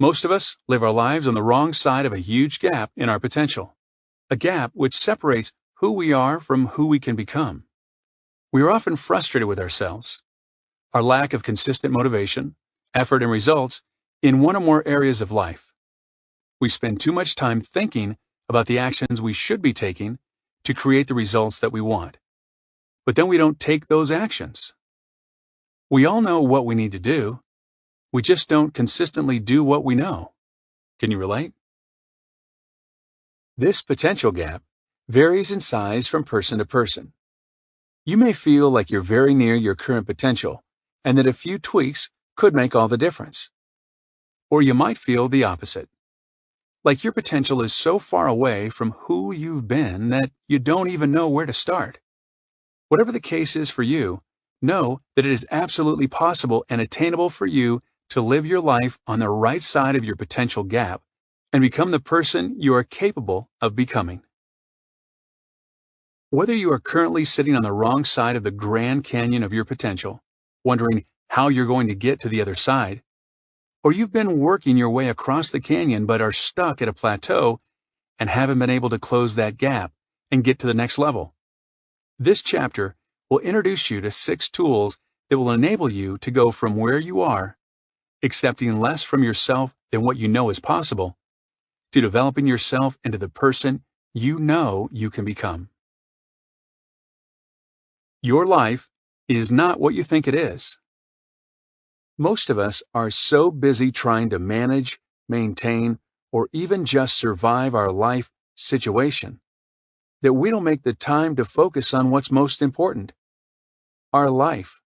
Most of us live our lives on the wrong side of a huge gap in our potential, a gap which separates who we are from who we can become. We are often frustrated with ourselves, our lack of consistent motivation, effort, and results in one or more areas of life. We spend too much time thinking about the actions we should be taking to create the results that we want. But then we don't take those actions. We all know what we need to do. We just don't consistently do what we know. Can you relate? This potential gap varies in size from person to person. You may feel like you're very near your current potential and that a few tweaks could make all the difference. Or you might feel the opposite, like your potential is so far away from who you've been that you don't even know where to start. Whatever the case is for you, know that it is absolutely possible and attainable for you to live your life on the right side of your potential gap and become the person you are capable of becoming. Whether you are currently sitting on the wrong side of the Grand Canyon of your potential, wondering how you're going to get to the other side, or you've been working your way across the canyon but are stuck at a plateau and haven't been able to close that gap and get to the next level, this chapter will introduce you to 6 tools that will enable you to go from where you are, accepting less from yourself than what you know is possible, to developing yourself into the person you know you can become. Your life is not what you think it is. Most of us are so busy trying to manage, maintain, or even just survive our life situation that we don't make the time to focus on what's most important: our life.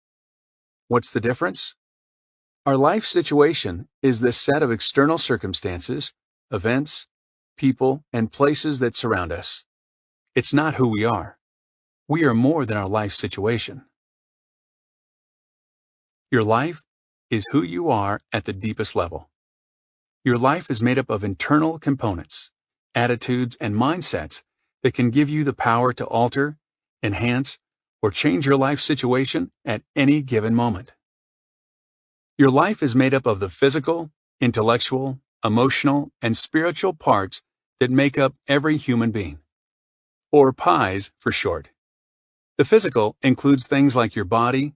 What's the difference? Our life situation is the set of external circumstances, events, people, and places that surround us. It's not who we are. We are more than our life situation. Your life is who you are at the deepest level. Your life is made up of internal components, attitudes, and mindsets that can give you the power to alter, enhance, or change your life situation at any given moment. Your life is made up of the physical, intellectual, emotional, and spiritual parts that make up every human being, or PIEs for short. The physical includes things like your body,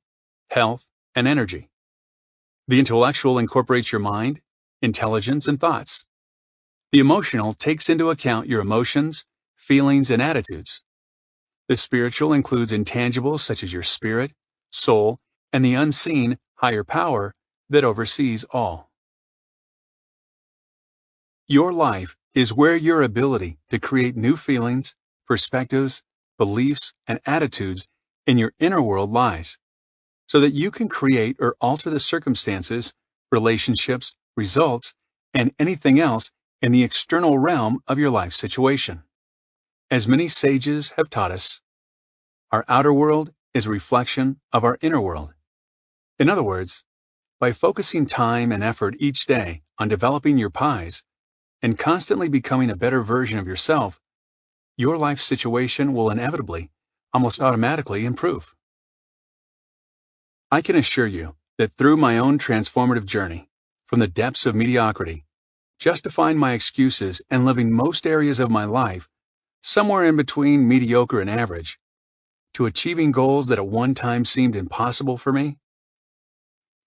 health, and energy. The intellectual incorporates your mind, intelligence, and thoughts. The emotional takes into account your emotions, feelings, and attitudes. The spiritual includes intangibles such as your spirit, soul, and the unseen higher power that oversees all. Your life is where your ability to create new feelings, perspectives, beliefs, and attitudes in your inner world lies, so that you can create or alter the circumstances, relationships, results, and anything else in the external realm of your life situation. As many sages have taught us, our outer world is a reflection of our inner world. In other words, by focusing time and effort each day on developing your PIEs and constantly becoming a better version of yourself, your life situation will inevitably, almost automatically improve. I can assure you that through my own transformative journey, from the depths of mediocrity, justifying my excuses and living most areas of my life somewhere in between mediocre and average, to achieving goals that at one time seemed impossible for me,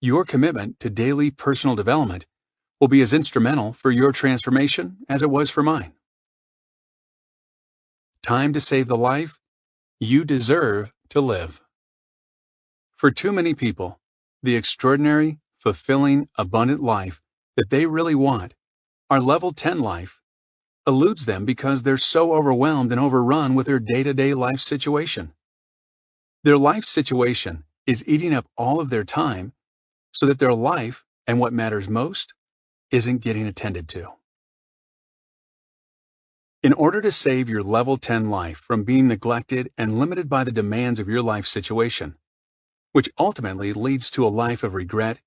your commitment to daily personal development will be as instrumental for your transformation as it was for mine. Time to save the life you deserve to live. For too many people, the extraordinary, fulfilling, abundant life that they really want, our level 10 life, eludes them because they're so overwhelmed and overrun with their day-to-day life situation. Their life situation is eating up all of their time so that their life and what matters most isn't getting attended to. In order to save your level 10 life from being neglected and limited by the demands of your life situation, which ultimately leads to a life of regret,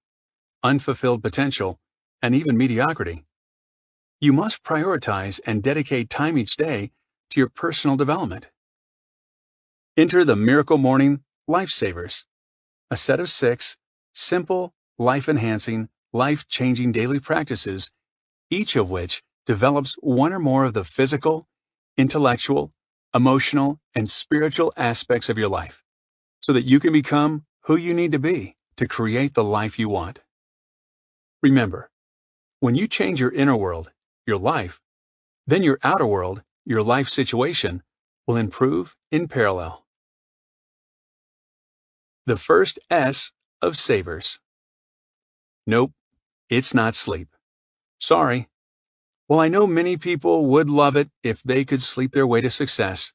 unfulfilled potential, and even mediocrity, you must prioritize and dedicate time each day to your personal development. Enter the Miracle Morning Lifesavers, a set of 6 simple, life-enhancing, life-changing daily practices, each of which develops one or more of the physical, intellectual, emotional, and spiritual aspects of your life so that you can become who you need to be to create the life you want. Remember, when you change your inner world, your life, then your outer world, your life situation, will improve in parallel. The first S of Savers. Nope, it's not sleep. Sorry. While I know many people would love it if they could sleep their way to success,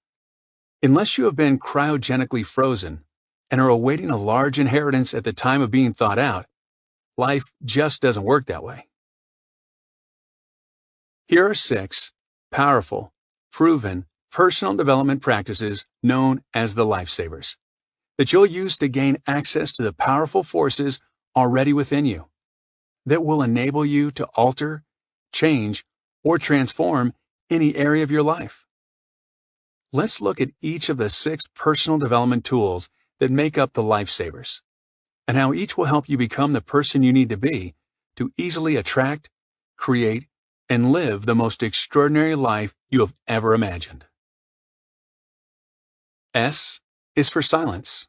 unless you have been cryogenically frozen and are awaiting a large inheritance at the time of being thought out, life just doesn't work that way. Here are 6 powerful, proven personal development practices known as the Lifesavers that you'll use to gain access to the powerful forces already within you that will enable you to alter, change, or transform any area of your life. Let's look at each of the 6 personal development tools that make up the Lifesavers and how each will help you become the person you need to be to easily attract, create, and live the most extraordinary life you have ever imagined. S is for silence.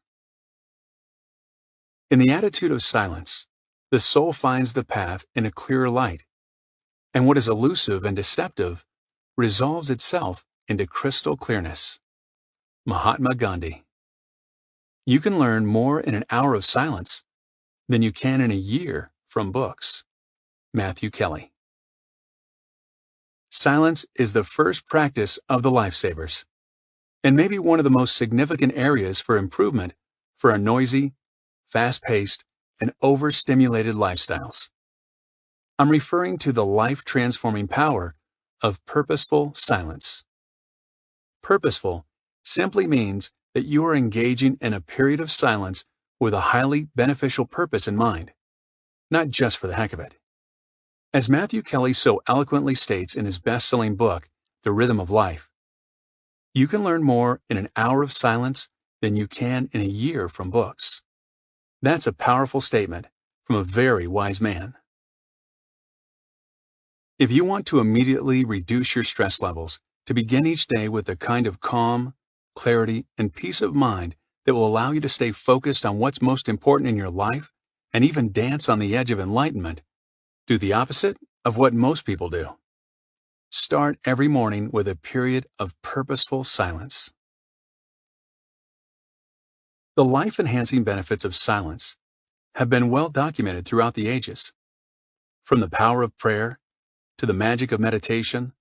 In the attitude of silence, the soul finds the path in a clearer light, and what is elusive and deceptive resolves itself into crystal clearness. Mahatma Gandhi. You can learn more in an hour of silence than you can in a year from books. Matthew Kelly. Silence is the first practice of the Lifesavers, and maybe one of the most significant areas for improvement for our noisy, fast-paced, and overstimulated lifestyles. I'm referring to the life-transforming power of purposeful silence. Purposeful simply means that you are engaging in a period of silence with a highly beneficial purpose in mind, not just for the heck of it. As Matthew Kelly so eloquently states in his best-selling book, The Rhythm of Life, you can learn more in an hour of silence than you can in a year from books. That's a powerful statement from a very wise man. If you want to immediately reduce your stress levels, to begin each day with a kind of calm, clarity, and peace of mind that will allow you to stay focused on what's most important in your life and even dance on the edge of enlightenment, do the opposite of what most people do. Start every morning with a period of purposeful silence. The life-enhancing benefits of silence have been well documented throughout the ages. From the power of prayer to the magic of meditation,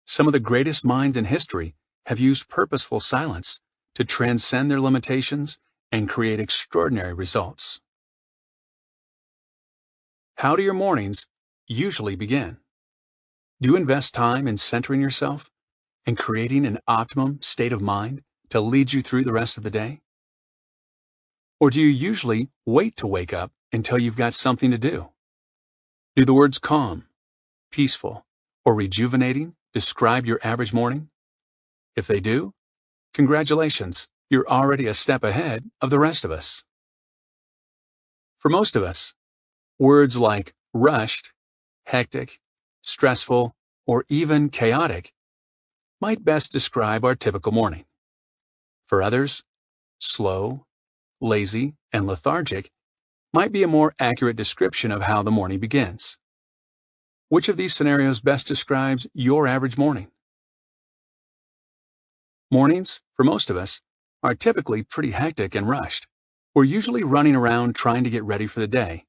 some of the greatest minds in history have used purposeful silence to transcend their limitations and create extraordinary results. How do your mornings usually begin? Do you invest time in centering yourself and creating an optimum state of mind to lead you through the rest of the day? Or do you usually wait to wake up until you've got something to do? Do the words calm, peaceful, or rejuvenating describe your average morning? If they do, congratulations, you're already a step ahead of the rest of us. For most of us, words like rushed, hectic, stressful, or even chaotic might best describe our typical morning. For others, slow, lazy, and lethargic might be a more accurate description of how the morning begins. Which of these scenarios best describes your average morning? Mornings, for most of us, are typically pretty hectic and rushed. We're usually running around trying to get ready for the day,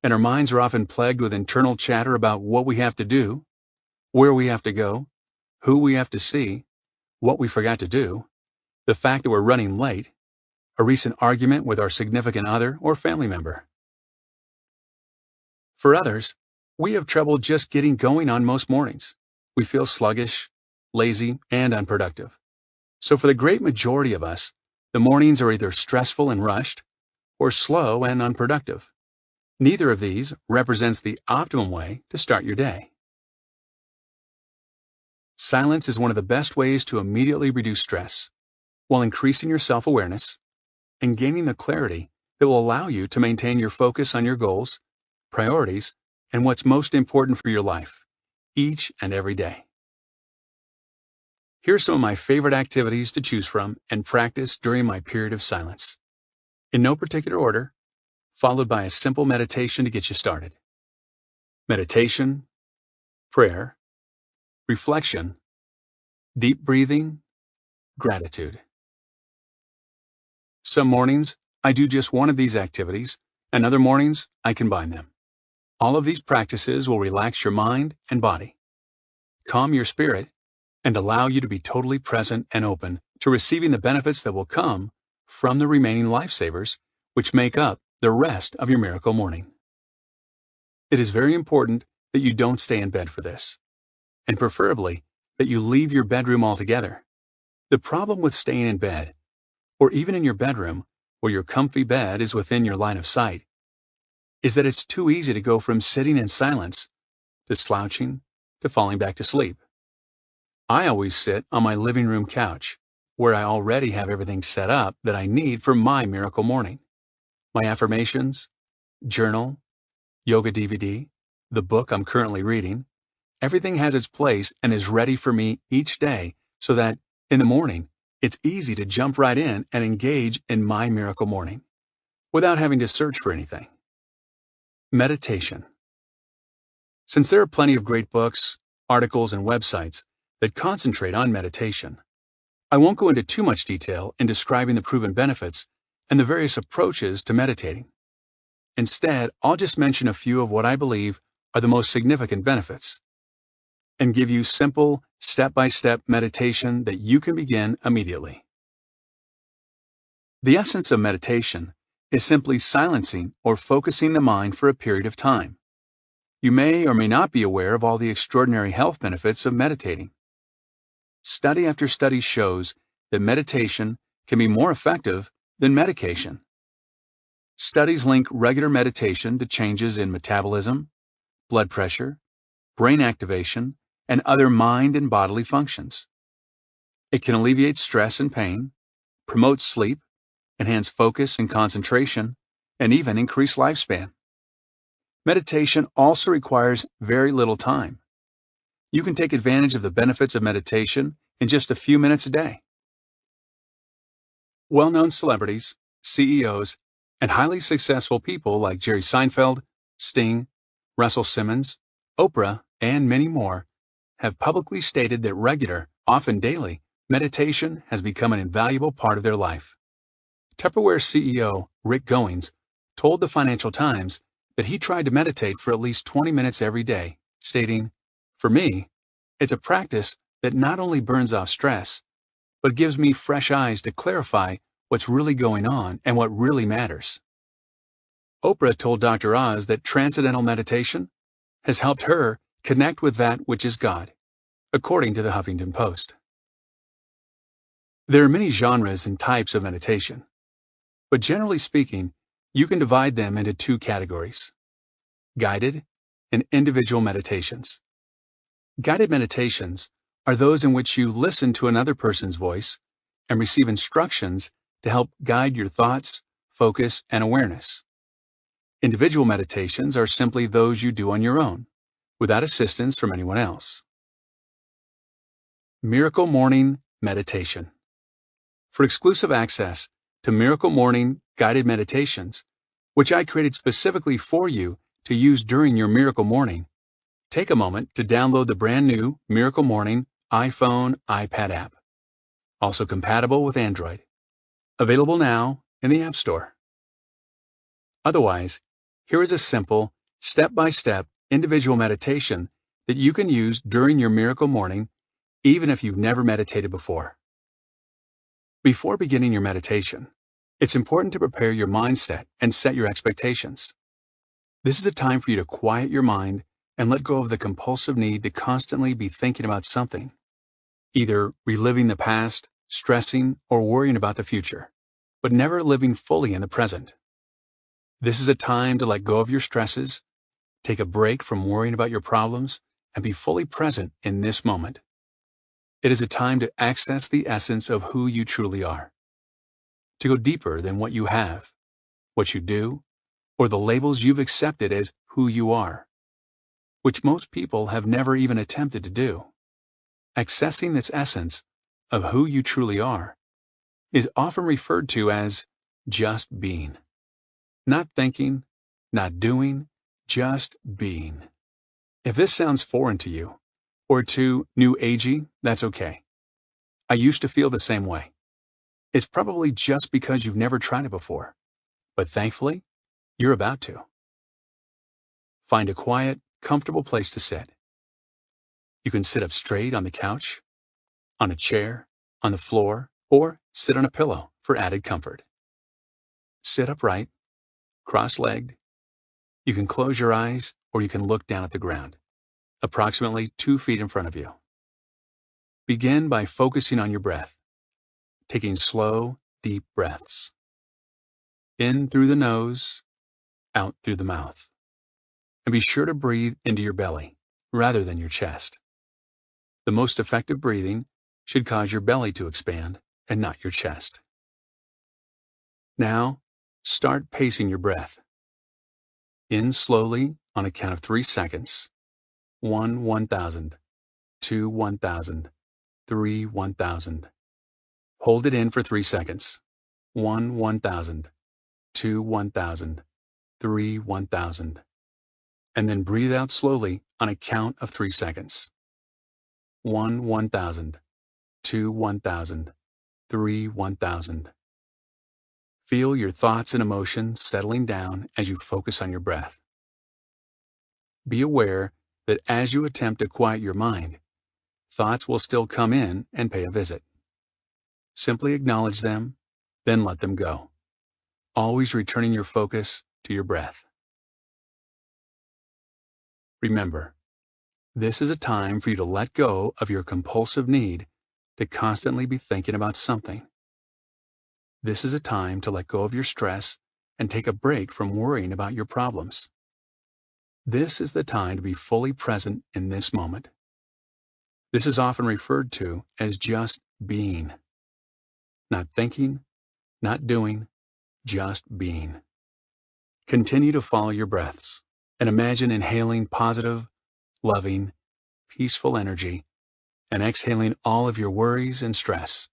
and our minds are often plagued with internal chatter about what we have to do, where we have to go, who we have to see, what we forgot to do, the fact that we're running late, a recent argument with our significant other or family member. For others, we have trouble just getting going on most mornings. We feel sluggish, lazy, and unproductive. So for the great majority of us, the mornings are either stressful and rushed or slow and unproductive. Neither of these represents the optimum way to start your day. Silence is one of the best ways to immediately reduce stress, while increasing your self-awareness and gaining the clarity that will allow you to maintain your focus on your goals, priorities, and what's most important for your life, each and every day. Here are some of my favorite activities to choose from and practice during my period of silence. In no particular order, followed by a simple meditation to get you started. Meditation, prayer, reflection, deep breathing, gratitude. Some mornings, I do just one of these activities, and other mornings, I combine them. All of these practices will relax your mind and body, calm your spirit, and allow you to be totally present and open to receiving the benefits that will come from the remaining lifesavers which make up the rest of your miracle morning. It is very important that you don't stay in bed for this, and preferably that you leave your bedroom altogether. The problem with staying in bed, or even in your bedroom where your comfy bed is within your line of sight, is that it's too easy to go from sitting in silence to slouching to falling back to sleep. I always sit on my living room couch, where I already have everything set up that I need for my miracle morning. My affirmations, journal, yoga DVD, the book I'm currently reading, everything has its place and is ready for me each day so that, in the morning, it's easy to jump right in and engage in my miracle morning, without having to search for anything. Meditation. Since there are plenty of great books, articles, and websites that concentrate on meditation, I won't go into too much detail in describing the proven benefits and the various approaches to meditating. Instead, I'll just mention a few of what I believe are the most significant benefits, and give you simple, step-by-step meditation that you can begin immediately. The essence of meditation is simply silencing or focusing the mind for a period of time. You may or may not be aware of all the extraordinary health benefits of meditating. Study after study shows that meditation can be more effective than medication. Studies link regular meditation to changes in metabolism, blood pressure, brain activation, and other mind and bodily functions. It can alleviate stress and pain, promote sleep, enhance focus and concentration, and even increase lifespan. Meditation also requires very little time. You can take advantage of the benefits of meditation in just a few minutes a day. Well-known celebrities, CEOs, and highly successful people like Jerry Seinfeld, Sting, Russell Simmons, Oprah, and many more have publicly stated that regular, often daily, meditation has become an invaluable part of their life. Tupperware CEO Rick Goins told the Financial Times that he tried to meditate for at least 20 minutes every day, stating, "For me, it's a practice that not only burns off stress, but gives me fresh eyes to clarify what's really going on and what really matters." Oprah told Dr. Oz that transcendental meditation has helped her connect with that which is God, according to the Huffington Post. There are many genres and types of meditation, but generally speaking, you can divide them into two categories: guided and individual meditations. Guided meditations are those in which you listen to another person's voice and receive instructions to help guide your thoughts, focus, and awareness. Individual meditations are simply those you do on your own, without assistance from anyone else. Miracle Morning Meditation. For exclusive access to Miracle Morning guided meditations, which I created specifically for you to use during your miracle morning, take a moment to download the brand new Miracle Morning iPhone, iPad app, also compatible with Android, available now in the App Store. Otherwise, here is a simple, step-by-step individual meditation that you can use during your miracle morning, even if you've never meditated before. Before beginning your meditation, it's important to prepare your mindset and set your expectations. This is a time for you to quiet your mind and let go of the compulsive need to constantly be thinking about something, either reliving the past, stressing, or worrying about the future, but never living fully in the present. This is a time to let go of your stresses, take a break from worrying about your problems, and be fully present in this moment. It is a time to access the essence of who you truly are, to go deeper than what you have, what you do, or the labels you've accepted as who you are, which most people have never even attempted to do. Accessing this essence of who you truly are is often referred to as just being. Not thinking, not doing, just being. If this sounds foreign to you, or too new agey, that's okay. I used to feel the same way. It's probably just because you've never tried it before, but thankfully, you're about to. Find a quiet, comfortable place to sit. You can sit up straight on the couch, on a chair, on the floor, or sit on a pillow for added comfort. Sit upright, cross-legged. You can close your eyes or you can look down at the ground, approximately 2 feet in front of you. Begin by focusing on your breath, taking slow, deep breaths. In through the nose, out through the mouth. And be sure to breathe into your belly rather than your chest. The most effective breathing should cause your belly to expand and not your chest. Now, start pacing your breath. In slowly on a count of 3 seconds. 1, 1,000. 2, 1,000. 3, 1,000. Hold it in for 3 seconds. 1, 1,000. 2, 1,000. 3, 1,000. And then breathe out slowly on a count of 3 seconds. 1, 1,000. 2, 1,000. 3, 1,000. Feel your thoughts and emotions settling down as you focus on your breath. Be aware that as you attempt to quiet your mind, thoughts will still come in and pay a visit. Simply acknowledge them, then let them go, always returning your focus to your breath. Remember, this is a time for you to let go of your compulsive need to constantly be thinking about something. This is a time to let go of your stress and take a break from worrying about your problems. This is the time to be fully present in this moment. This is often referred to as just being. Not thinking, not doing, just being. Continue to follow your breaths and imagine inhaling positive, loving, peaceful energy and exhaling all of your worries and stress.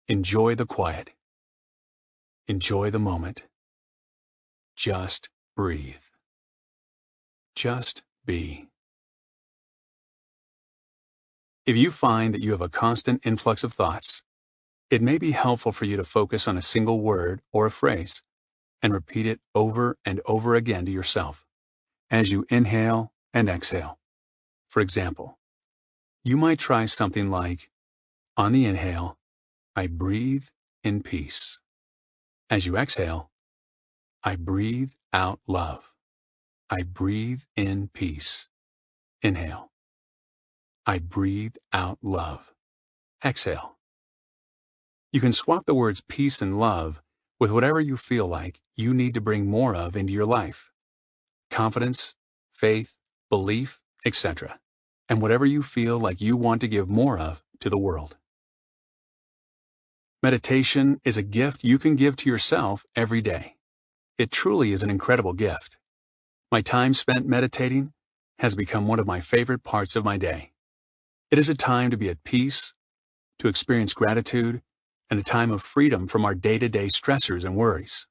Enjoy the quiet. Enjoy the moment. Just breathe. Just be. If you find that you have a constant influx of thoughts, it may be helpful for you to focus on a single word or a phrase and repeat it over and over again to yourself as you inhale and exhale. For example, you might try something like, on the inhale, I breathe in peace. As you exhale, I breathe out love. I breathe in peace. Inhale. I breathe out love. Exhale. You can swap the words peace and love with whatever you feel like you need to bring more of into your life. Confidence, faith, belief, etc. And whatever you feel like you want to give more of to the world. Meditation is a gift you can give to yourself every day. It truly is an incredible gift. My time spent meditating has become one of my favorite parts of my day. It is a time to be at peace, to experience gratitude, and a time of freedom from our day-to-day stressors and worries.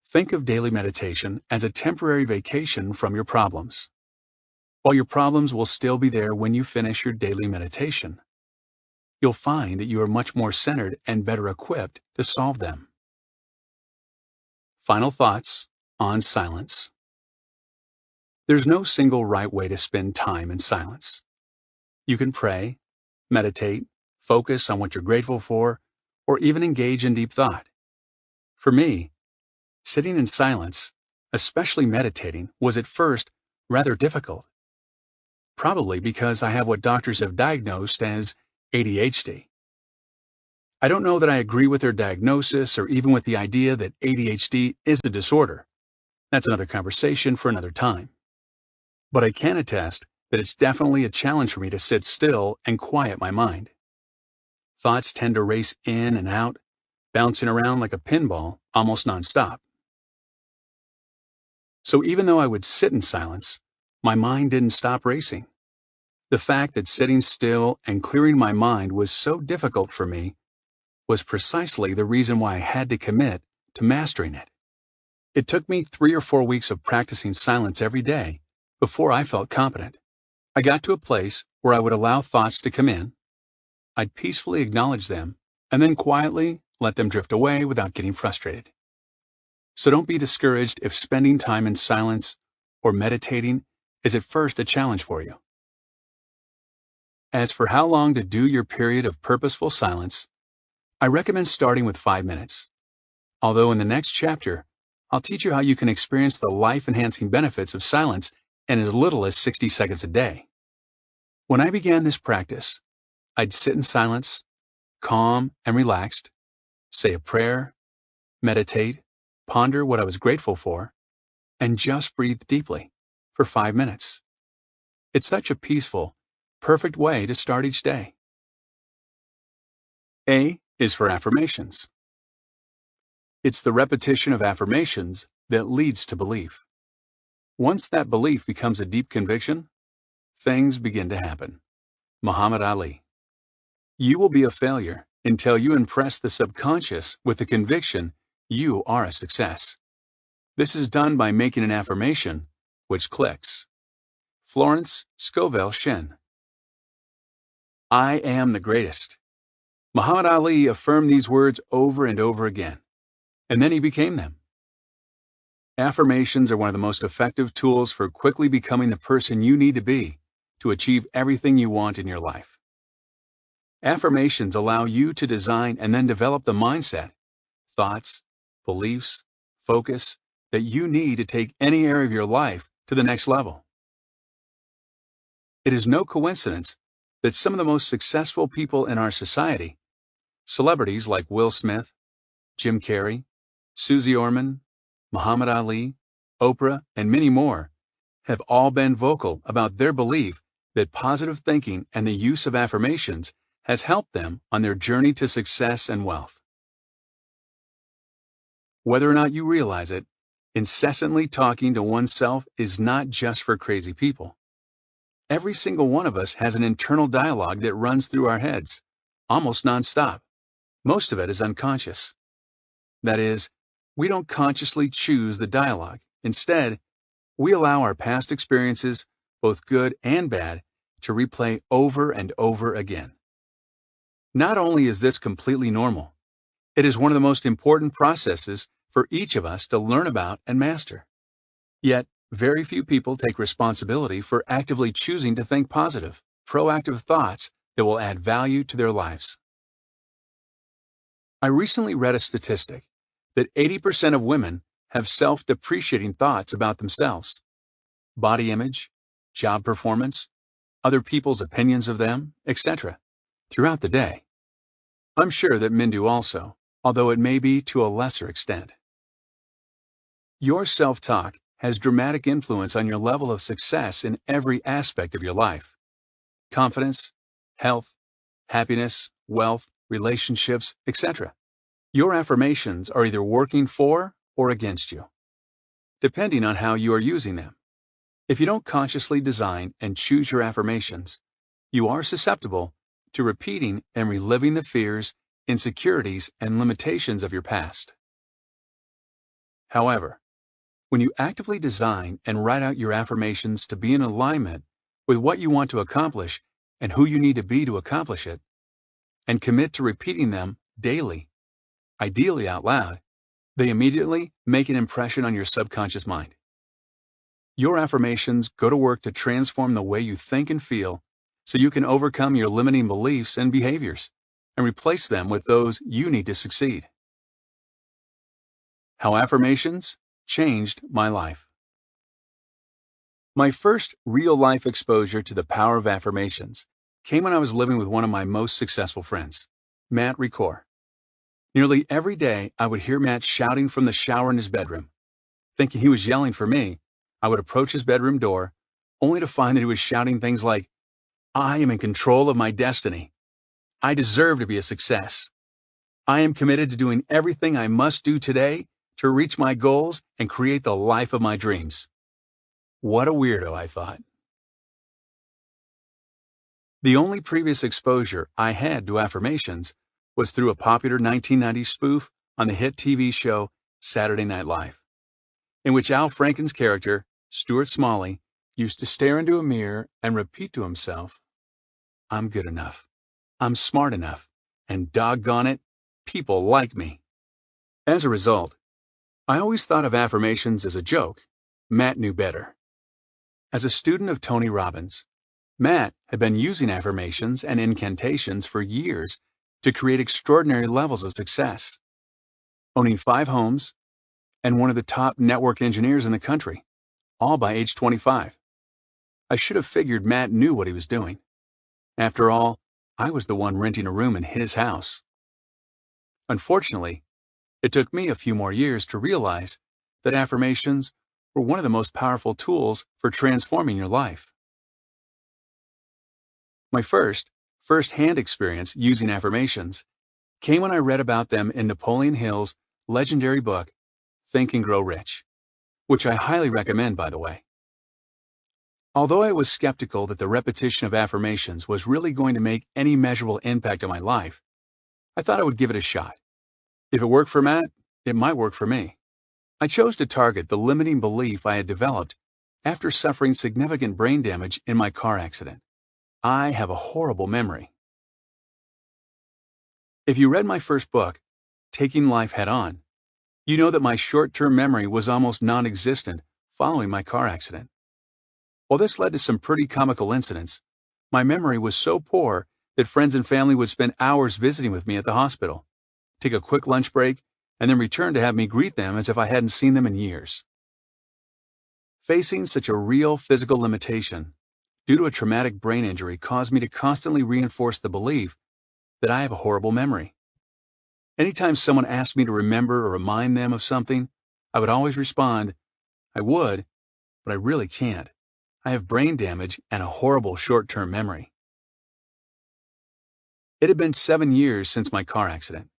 Think of daily meditation as a temporary vacation from your problems. While your problems will still be there when you finish your daily meditation, you'll find that you are much more centered and better equipped to solve them. Final thoughts on silence. There's no single right way to spend time in silence. You can pray, meditate, focus on what you're grateful for, or even engage in deep thought. For me, sitting in silence, especially meditating, was at first rather difficult. Probably because I have what doctors have diagnosed as ADHD. I don't know that I agree with their diagnosis or even with the idea that ADHD is a disorder. That's another conversation for another time. But I can attest that it's definitely a challenge for me to sit still and quiet my mind. Thoughts tend to race in and out, bouncing around like a pinball almost nonstop. So even though I would sit in silence, my mind didn't stop racing. The fact that sitting still and clearing my mind was so difficult for me was precisely the reason why I had to commit to mastering it. It took me 3 or 4 weeks of practicing silence every day before I felt competent. I got to a place where I would allow thoughts to come in, I'd peacefully acknowledge them, and then quietly let them drift away without getting frustrated. So don't be discouraged if spending time in silence or meditating is at first a challenge for you. As for how long to do your period of purposeful silence, I recommend starting with 5 minutes. Although in the next chapter, I'll teach you how you can experience the life-enhancing benefits of silence in as little as 60 seconds a day. When I began this practice, I'd sit in silence, calm and relaxed, say a prayer, meditate, ponder what I was grateful for, and just breathe deeply for 5 minutes. It's such a peaceful, perfect way to start each day. A is for affirmations. It's the repetition of affirmations that leads to belief. Once that belief becomes a deep conviction, things begin to happen. Muhammad Ali. You will be a failure until you impress the subconscious with the conviction you are a success. This is done by making an affirmation which clicks. Florence Scovel Shinn. I am the greatest. Muhammad Ali affirmed these words over and over again, and then he became them. Affirmations are one of the most effective tools for quickly becoming the person you need to be to achieve everything you want in your life. Affirmations allow you to design and then develop the mindset, thoughts, beliefs, focus that you need to take any area of your life to the next level. It is no coincidence that some of the most successful people in our society, celebrities like Will Smith, Jim Carrey, Susie Orman, Muhammad Ali, Oprah, and many more, have all been vocal about their belief that positive thinking and the use of affirmations has helped them on their journey to success and wealth. Whether or not you realize it, incessantly talking to oneself is not just for crazy people. Every single one of us has an internal dialogue that runs through our heads, almost nonstop. Most of it is unconscious. That is, we don't consciously choose the dialogue. Instead, we allow our past experiences, both good and bad, to replay over and over again. Not only is this completely normal, it is one of the most important processes for each of us to learn about and master. Yet, very few people take responsibility for actively choosing to think positive, proactive thoughts that will add value to their lives. I recently read a statistic that 80% of women have self-depreciating thoughts about themselves, body image, job performance, other people's opinions of them, etc., throughout the day. I'm sure that men do also, although it may be to a lesser extent. Your self-talk has dramatic influence on your level of success in every aspect of your life. Confidence, health, happiness, wealth, relationships, etc. Your affirmations are either working for or against you, depending on how you are using them. If you don't consciously design and choose your affirmations, you are susceptible to repeating and reliving the fears, insecurities, and limitations of your past. However, when you actively design and write out your affirmations to be in alignment with what you want to accomplish and who you need to be to accomplish it, and commit to repeating them daily, ideally out loud, they immediately make an impression on your subconscious mind. Your affirmations go to work to transform the way you think and feel so you can overcome your limiting beliefs and behaviors and replace them with those you need to succeed. How affirmations changed my life. My first real-life exposure to the power of affirmations came when I was living with one of my most successful friends, Matt Ricord. Nearly every day, I would hear Matt shouting from the shower in his bedroom. Thinking he was yelling for me, I would approach his bedroom door, only to find that he was shouting things like, "I am in control of my destiny. I deserve to be a success. I am committed to doing everything I must do today to reach my goals and create the life of my dreams." What a weirdo, I thought. The only previous exposure I had to affirmations was through a popular 1990s spoof on the hit TV show Saturday Night Live, in which Al Franken's character, Stuart Smalley, used to stare into a mirror and repeat to himself, "I'm good enough. I'm smart enough. And doggone it, people like me." As a result, I always thought of affirmations as a joke. Matt knew better. As a student of Tony Robbins, Matt had been using affirmations and incantations for years to create extraordinary levels of success, owning 5 homes and one of the top network engineers in the country, all by age 25. I should have figured Matt knew what he was doing. After all, I was the one renting a room in his house. Unfortunately, it took me a few more years to realize that affirmations were one of the most powerful tools for transforming your life. My first-hand experience using affirmations came when I read about them in Napoleon Hill's legendary book, Think and Grow Rich, which I highly recommend, by the way. Although I was skeptical that the repetition of affirmations was really going to make any measurable impact on my life, I thought I would give it a shot. If it worked for Matt, it might work for me. I chose to target the limiting belief I had developed after suffering significant brain damage in my car accident. I have a horrible memory. If you read my first book, Taking Life Head On, you know that my short-term memory was almost non-existent following my car accident. While this led to some pretty comical incidents, my memory was so poor that friends and family would spend hours visiting with me at the hospital, take a quick lunch break, and then return to have me greet them as if I hadn't seen them in years. Facing such a real physical limitation due to a traumatic brain injury caused me to constantly reinforce the belief that I have a horrible memory. Anytime someone asked me to remember or remind them of something, I would always respond, "I would, but I really can't. I have brain damage and a horrible short-term memory." It had been 7 years since my car accident,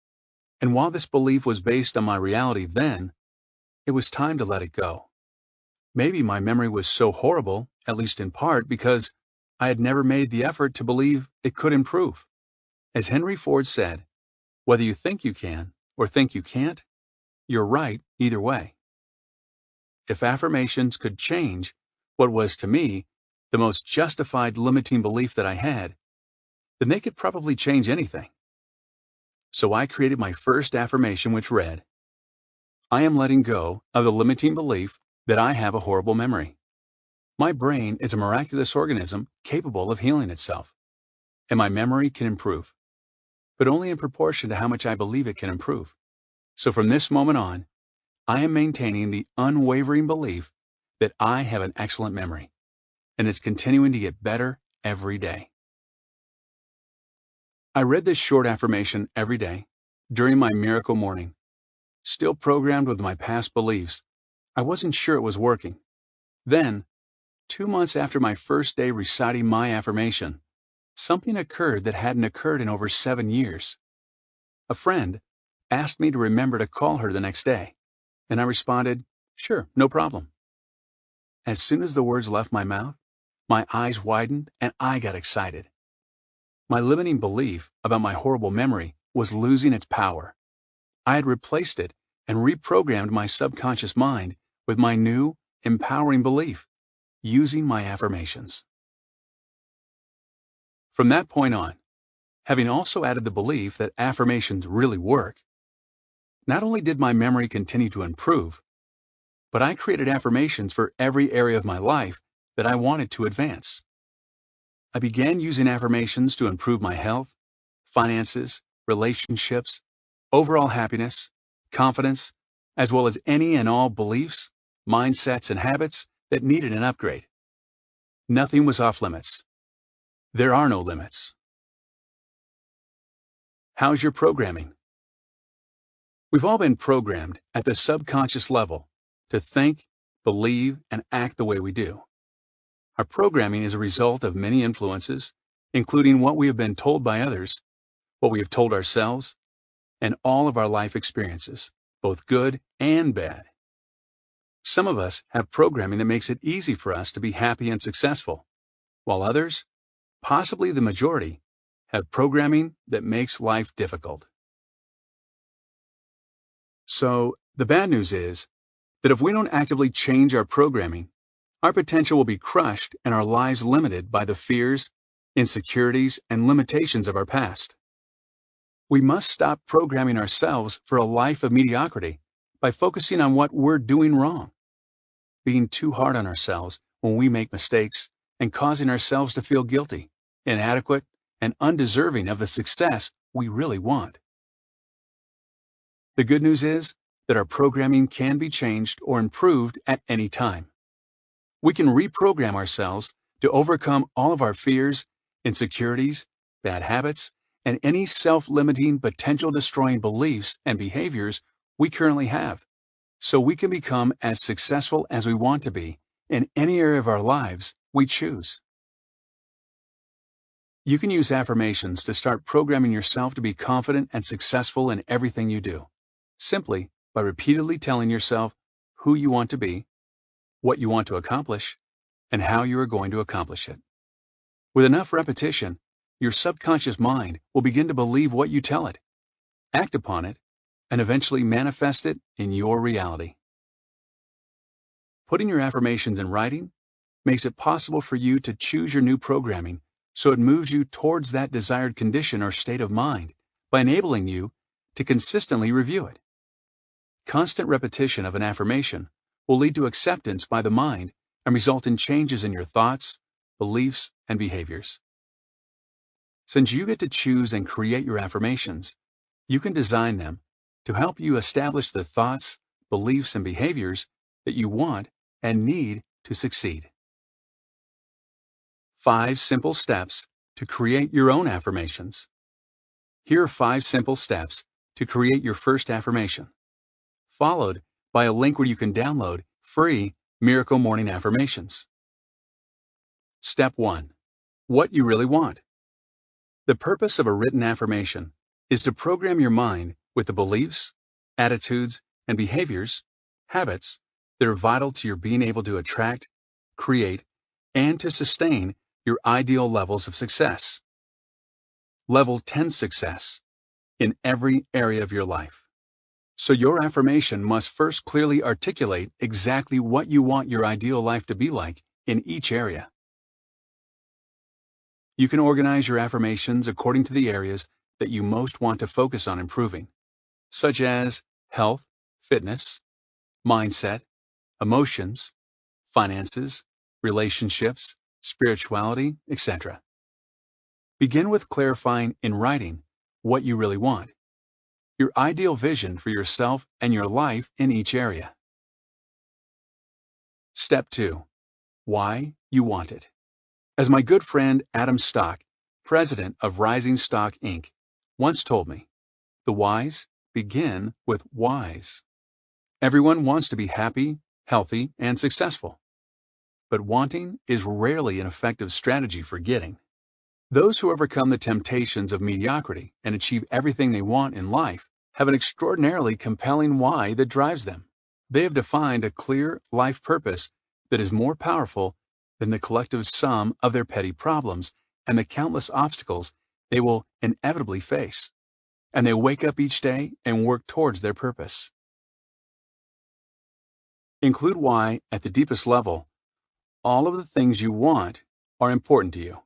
and while this belief was based on my reality then, it was time to let it go. Maybe my memory was so horrible, at least in part, because I had never made the effort to believe it could improve. As Henry Ford said, whether you think you can or think you can't, you're right either way. If affirmations could change what was to me the most justified limiting belief that I had, then they could probably change anything. So I created my first affirmation, which read, "I am letting go of the limiting belief that I have a horrible memory. My brain is a miraculous organism capable of healing itself, and my memory can improve, but only in proportion to how much I believe it can improve. So from this moment on, I am maintaining the unwavering belief that I have an excellent memory, and it's continuing to get better every day." I read this short affirmation every day during my miracle morning. Still programmed with my past beliefs, I wasn't sure it was working. Then, 2 months after my first day reciting my affirmation, something occurred that hadn't occurred in over 7 years. A friend asked me to remember to call her the next day, and I responded, "Sure, no problem." As soon as the words left my mouth, my eyes widened and I got excited. My limiting belief about my horrible memory was losing its power. I had replaced it and reprogrammed my subconscious mind with my new, empowering belief, using my affirmations. From that point on, having also added the belief that affirmations really work, not only did my memory continue to improve, but I created affirmations for every area of my life that I wanted to advance. I began using affirmations to improve my health, finances, relationships, overall happiness, confidence, as well as any and all beliefs, mindsets, and habits that needed an upgrade. Nothing was off limits. There are no limits. How's your programming? We've all been programmed at the subconscious level to think, believe, and act the way we do. Our programming is a result of many influences, including what we have been told by others, what we have told ourselves, and all of our life experiences, both good and bad. Some of us have programming that makes it easy for us to be happy and successful, while others, possibly the majority, have programming that makes life difficult. So, the bad news is that if we don't actively change our programming, our potential will be crushed and our lives limited by the fears, insecurities, and limitations of our past. We must stop programming ourselves for a life of mediocrity by focusing on what we're doing wrong, being too hard on ourselves when we make mistakes, and causing ourselves to feel guilty, inadequate, and undeserving of the success we really want. The good news is that our programming can be changed or improved at any time. We can reprogram ourselves to overcome all of our fears, insecurities, bad habits, and any self-limiting, potential-destroying beliefs and behaviors we currently have, so we can become as successful as we want to be in any area of our lives we choose. You can use affirmations to start programming yourself to be confident and successful in everything you do, simply by repeatedly telling yourself who you want to be, what you want to accomplish, and how you are going to accomplish it. With enough repetition, your subconscious mind will begin to believe what you tell it, act upon it, and eventually manifest it in your reality. Putting your affirmations in writing makes it possible for you to choose your new programming so it moves you towards that desired condition or state of mind by enabling you to consistently review it. Constant repetition of an affirmation will lead to acceptance by the mind and result in changes in your thoughts, beliefs, and behaviors. Since you get to choose and create your affirmations, you can design them to help you establish the thoughts, beliefs, and behaviors that you want and need to succeed. 5 simple steps to create your own affirmations. Here are 5 simple steps to create your first affirmation, followed by a link where you can download free Miracle Morning Affirmations. Step 1. What you really want. The purpose of a written affirmation is to program your mind with the beliefs, attitudes, and behaviors, habits that are vital to your being able to attract, create, and to sustain your ideal levels of success. Level 10 success in every area of your life. So your affirmation must first clearly articulate exactly what you want your ideal life to be like in each area. You can organize your affirmations according to the areas that you most want to focus on improving, such as health, fitness, mindset, emotions, finances, relationships, spirituality, etc. Begin with clarifying in writing what you really want, your ideal vision for yourself and your life in each area. Step 2. Why you want it. As my good friend Adam Stock, president of Rising Stock Inc., once told me, the whys begin with whys. Everyone wants to be happy, healthy, and successful. But wanting is rarely an effective strategy for getting. Those who overcome the temptations of mediocrity and achieve everything they want in life have an extraordinarily compelling why that drives them. They have defined a clear life purpose that is more powerful than the collective sum of their petty problems and the countless obstacles they will inevitably face. And they wake up each day and work towards their purpose. Include why at the deepest level. All of the things you want are important to you.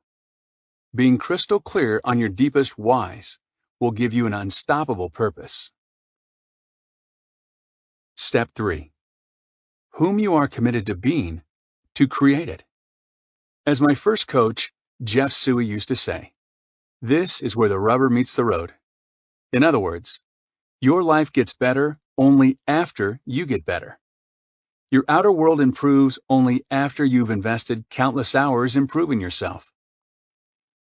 Being crystal clear on your deepest whys will give you an unstoppable purpose. Step 3. Whom you are committed to being to create it. As my first coach, Jeff Suey, used to say, this is where the rubber meets the road. In other words, your life gets better only after you get better. Your outer world improves only after you've invested countless hours improving yourself.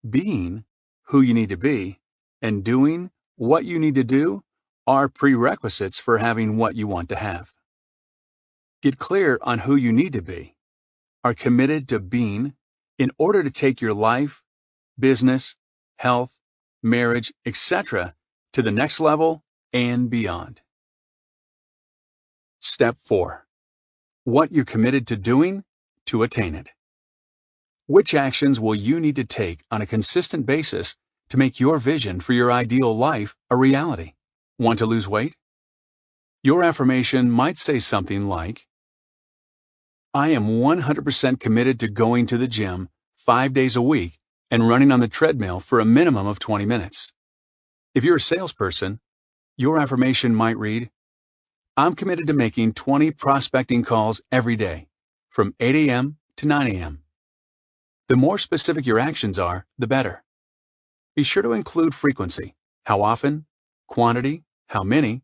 Being who you need to be and doing what you need to do are prerequisites for having what you want to have. Get clear on who you need to be, are committed to being in order to take your life, business, health, marriage, etc. to the next level and beyond. Step 4. What you're committed to doing to attain it. Which actions will you need to take on a consistent basis to make your vision for your ideal life a reality? Want to lose weight? Your affirmation might say something like, I am 100% committed to going to the gym 5 days a week and running on the treadmill for a minimum of 20 minutes. If you're a salesperson, your affirmation might read, I'm committed to making 20 prospecting calls every day, from 8 a.m. to 9 a.m. The more specific your actions are, the better. Be sure to include frequency, how often, quantity, how many,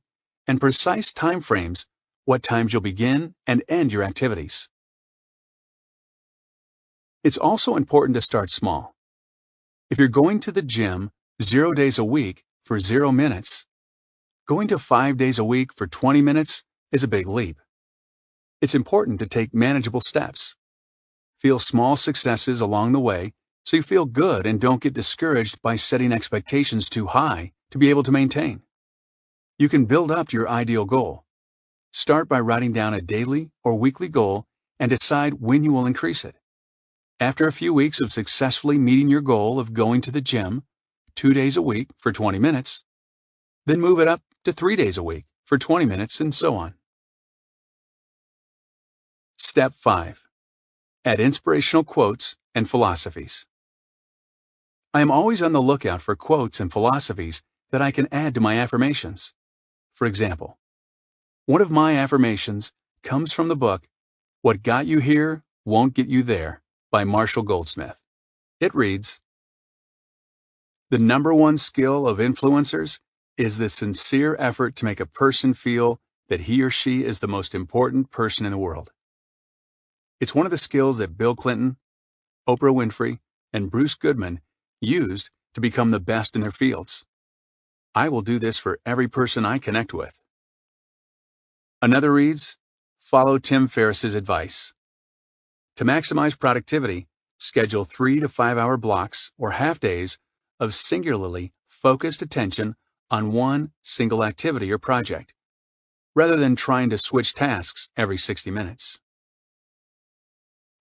and precise time frames, what times you'll begin and end your activities. It's also important to start small. If you're going to the gym 0 days a week for 0 minutes, going to 5 days a week for 20 minutes is a big leap. It's important to take manageable steps. Feel small successes along the way so you feel good and don't get discouraged by setting expectations too high to be able to maintain. You can build up to your ideal goal. Start by writing down a daily or weekly goal and decide when you will increase it. After a few weeks of successfully meeting your goal of going to the gym 2 days a week for 20 minutes, then move it up to 3 days a week for 20 minutes and so on. Step 5. Add inspirational quotes and philosophies. I am always on the lookout for quotes and philosophies that I can add to my affirmations. For example, one of my affirmations comes from the book, What Got You Here Won't Get You There by Marshall Goldsmith. It reads, The #1 skill of influencers is the sincere effort to make a person feel that he or she is the most important person in the world. It's one of the skills that Bill Clinton, Oprah Winfrey, and Bruce Goodman used to become the best in their fields. I will do this for every person I connect with. Another reads, Follow Tim Ferriss's advice. To maximize productivity, schedule 3 to 5 hour blocks or half days of singularly focused attention on one single activity or project, rather than trying to switch tasks every 60 minutes.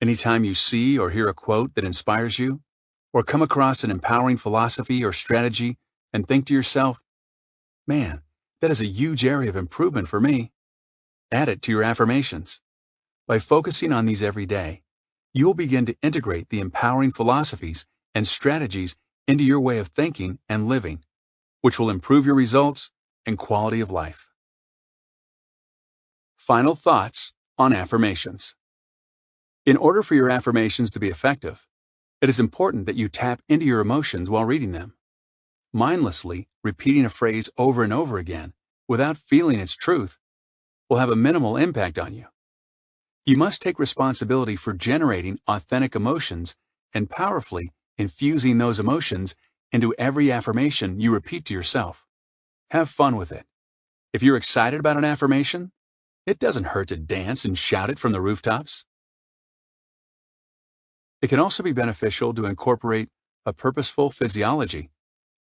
Anytime you see or hear a quote that inspires you, or come across an empowering philosophy or strategy and think to yourself, man, that is a huge area of improvement for me, add it to your affirmations. By focusing on these every day, you will begin to integrate the empowering philosophies and strategies into your way of thinking and living, which will improve your results and quality of life. Final thoughts on affirmations. In order for your affirmations to be effective, it is important that you tap into your emotions while reading them. Mindlessly repeating a phrase over and over again without feeling its truth will have a minimal impact on you. You must take responsibility for generating authentic emotions and powerfully infusing those emotions into every affirmation you repeat to yourself. Have fun with it. If you're excited about an affirmation, it doesn't hurt to dance and shout it from the rooftops. It can also be beneficial to incorporate a purposeful physiology,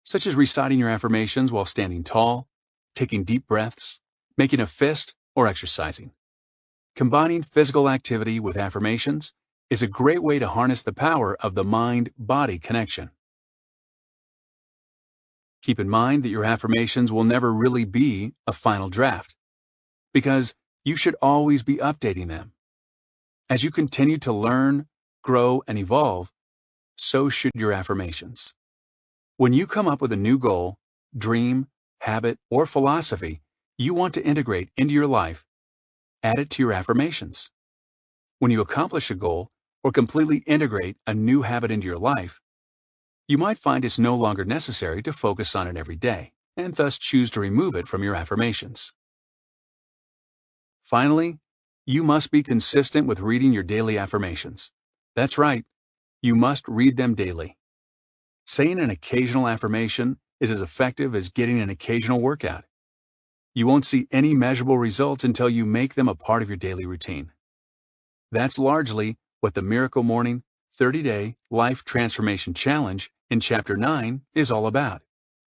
such as reciting your affirmations while standing tall, taking deep breaths, making a fist, or exercising. Combining physical activity with affirmations is a great way to harness the power of the mind-body connection. Keep in mind that your affirmations will never really be a final draft, because you should always be updating them. As you continue to learn, grow, and evolve, so should your affirmations. When you come up with a new goal, dream, habit, or philosophy you want to integrate into your life, add it to your affirmations. When you accomplish a goal or completely integrate a new habit into your life, you might find it's no longer necessary to focus on it every day, and thus choose to remove it from your affirmations. Finally, you must be consistent with reading your daily affirmations. That's right, you must read them daily. Saying an occasional affirmation is as effective as getting an occasional workout. You won't see any measurable results until you make them a part of your daily routine. That's largely what the Miracle Morning 30-Day Life Transformation Challenge in Chapter 9 is all about,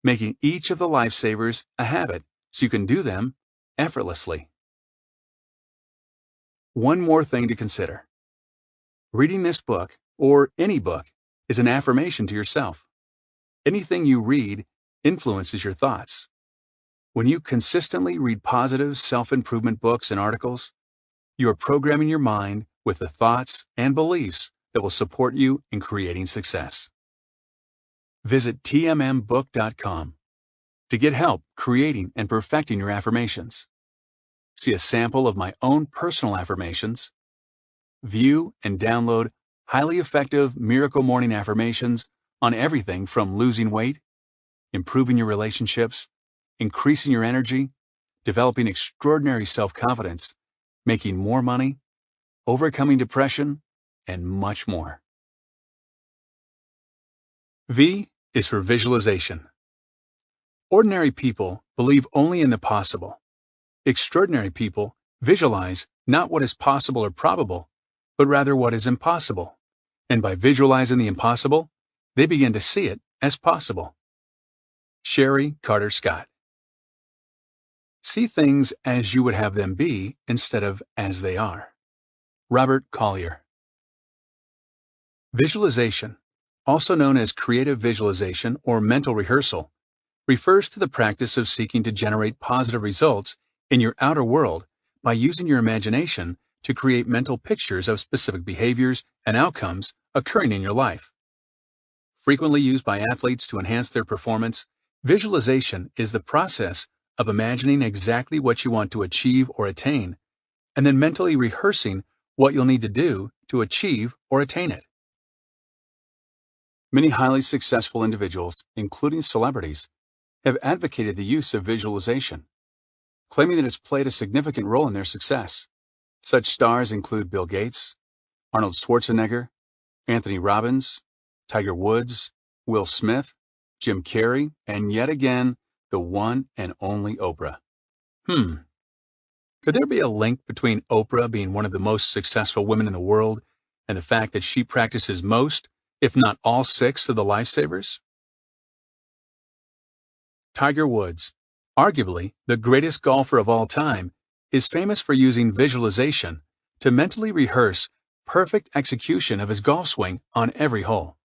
making each of the lifesavers a habit so you can do them effortlessly. One more thing to consider. Reading this book or any book, is an affirmation to yourself. Anything you read influences your thoughts. When you consistently read positive self-improvement books and articles, you are programming your mind with the thoughts and beliefs that will support you in creating success. Visit tmmbook.com to get help creating and perfecting your affirmations. See a sample of my own personal affirmations. View and download highly effective Miracle Morning affirmations on everything from losing weight, improving your relationships, increasing your energy, developing extraordinary self-confidence, making more money, overcoming depression, and much more. V is for visualization. Ordinary people believe only in the possible. Extraordinary people visualize not what is possible or probable, but rather what is impossible. And by visualizing the impossible, they begin to see it as possible. Sherry Carter Scott. See things as you would have them be instead of as they are. Robert Collier. Visualization, also known as creative visualization or mental rehearsal, refers to the practice of seeking to generate positive results in your outer world by using your imagination to create mental pictures of specific behaviors and outcomes occurring in your life. Frequently used by athletes to enhance their performance, visualization is the process of imagining exactly what you want to achieve or attain, and then mentally rehearsing what you'll need to do to achieve or attain it. Many highly successful individuals, including celebrities, have advocated the use of visualization, claiming that it's played a significant role in their success. Such stars include Bill Gates, Arnold Schwarzenegger, Anthony Robbins, Tiger Woods, Will Smith, Jim Carrey, and yet again, the one and only Oprah. Could there be a link between Oprah being one of the most successful women in the world and the fact that she practices most, if not all 6 of the lifesavers? Tiger Woods, arguably the greatest golfer of all time, is famous for using visualization to mentally rehearse perfect execution of his golf swing on every hole.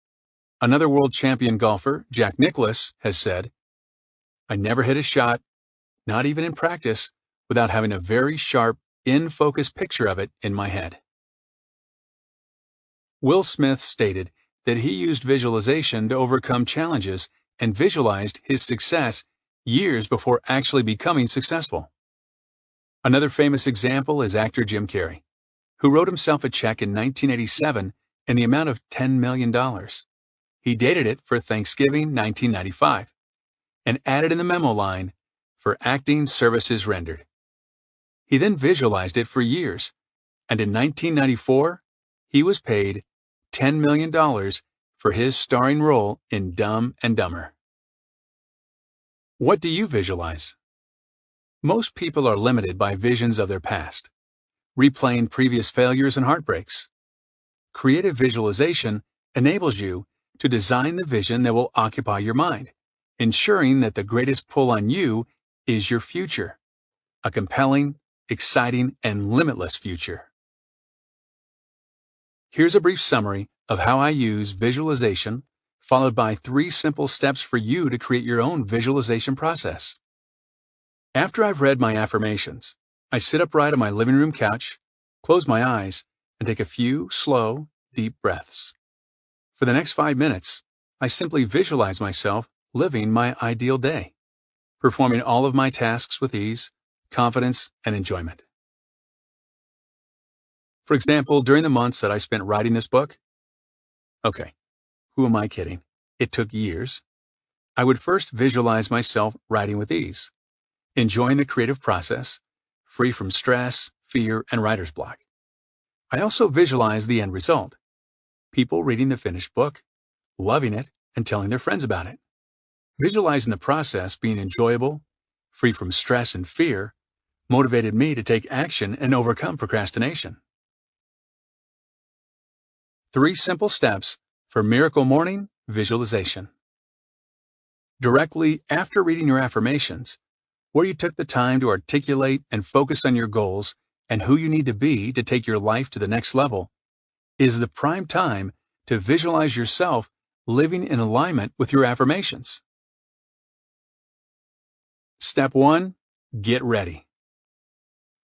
Another world champion golfer, Jack Nicklaus, has said, "I never hit a shot, not even in practice, without having a very sharp, in-focus picture of it in my head." Will Smith stated that he used visualization to overcome challenges and visualized his success years before actually becoming successful. Another famous example is actor Jim Carrey, who wrote himself a check in 1987 in the amount of $10 million. He dated it for Thanksgiving 1995 and added in the memo line, "for acting services rendered." He then visualized it for years, and in 1994, he was paid $10 million for his starring role in Dumb and Dumber. What do you visualize? Most people are limited by visions of their past, replaying previous failures and heartbreaks. Creative visualization enables you to design the vision that will occupy your mind, ensuring that the greatest pull on you is your future, a compelling, exciting, and limitless future. Here's a brief summary of how I use visualization, followed by 3 simple steps for you to create your own visualization process. After I've read my affirmations, I sit upright on my living room couch, close my eyes, and take a few slow, deep breaths. For the next 5 minutes, I simply visualize myself living my ideal day, performing all of my tasks with ease, confidence, and enjoyment. For example, during the months that I spent writing this book, who am I kidding? It took years. I would first visualize myself writing with ease, enjoying the creative process, free from stress, fear, and writer's block. I also visualize the end result, people reading the finished book, loving it, and telling their friends about it. Visualizing the process being enjoyable, free from stress and fear, motivated me to take action and overcome procrastination. 3 simple steps for Miracle Morning Visualization. Directly after reading your affirmations, where you took the time to articulate and focus on your goals and who you need to be to take your life to the next level, is the prime time to visualize yourself living in alignment with your affirmations. Step 1. Get ready.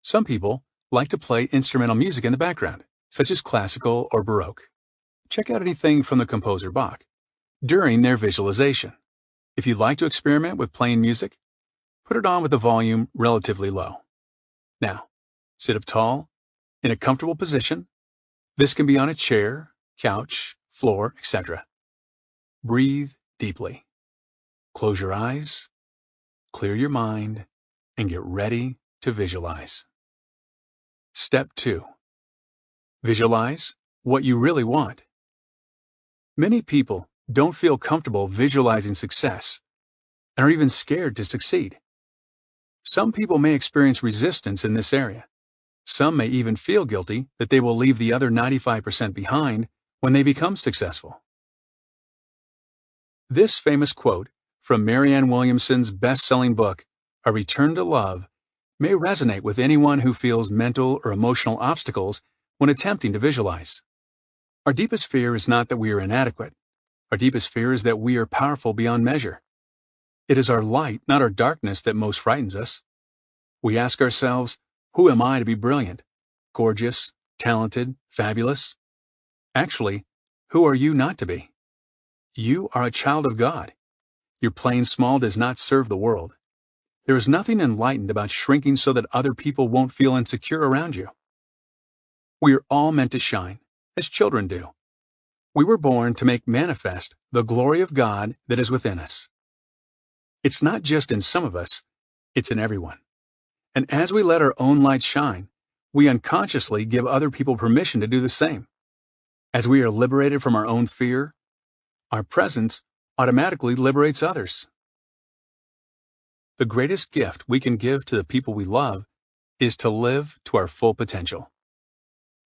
Some people like to play instrumental music in the background, such as classical or Baroque. Check out anything from the composer Bach during their visualization. If you'd like to experiment with playing music, put it on with the volume relatively low. Now, sit up tall, in a comfortable position. This can be on a chair, couch, floor, etc. Breathe deeply. Close your eyes, clear your mind, and get ready to visualize. Step 2. Visualize what you really want. Many people don't feel comfortable visualizing success and are even scared to succeed. Some people may experience resistance in this area. Some may even feel guilty that they will leave the other 95% behind when they become successful. This famous quote from Marianne Williamson's best-selling book, A Return to Love, may resonate with anyone who feels mental or emotional obstacles when attempting to visualize. Our deepest fear is not that we are inadequate. Our deepest fear is that we are powerful beyond measure. It is our light, not our darkness, that most frightens us. We ask ourselves, who am I to be brilliant, gorgeous, talented, fabulous? Actually, who are you not to be? You are a child of God. Your playing small does not serve the world. There is nothing enlightened about shrinking so that other people won't feel insecure around you. We are all meant to shine, as children do. We were born to make manifest the glory of God that is within us. It's not just in some of us, it's in everyone. And as we let our own light shine, we unconsciously give other people permission to do the same. As we are liberated from our own fear, our presence automatically liberates others. The greatest gift we can give to the people we love is to live to our full potential.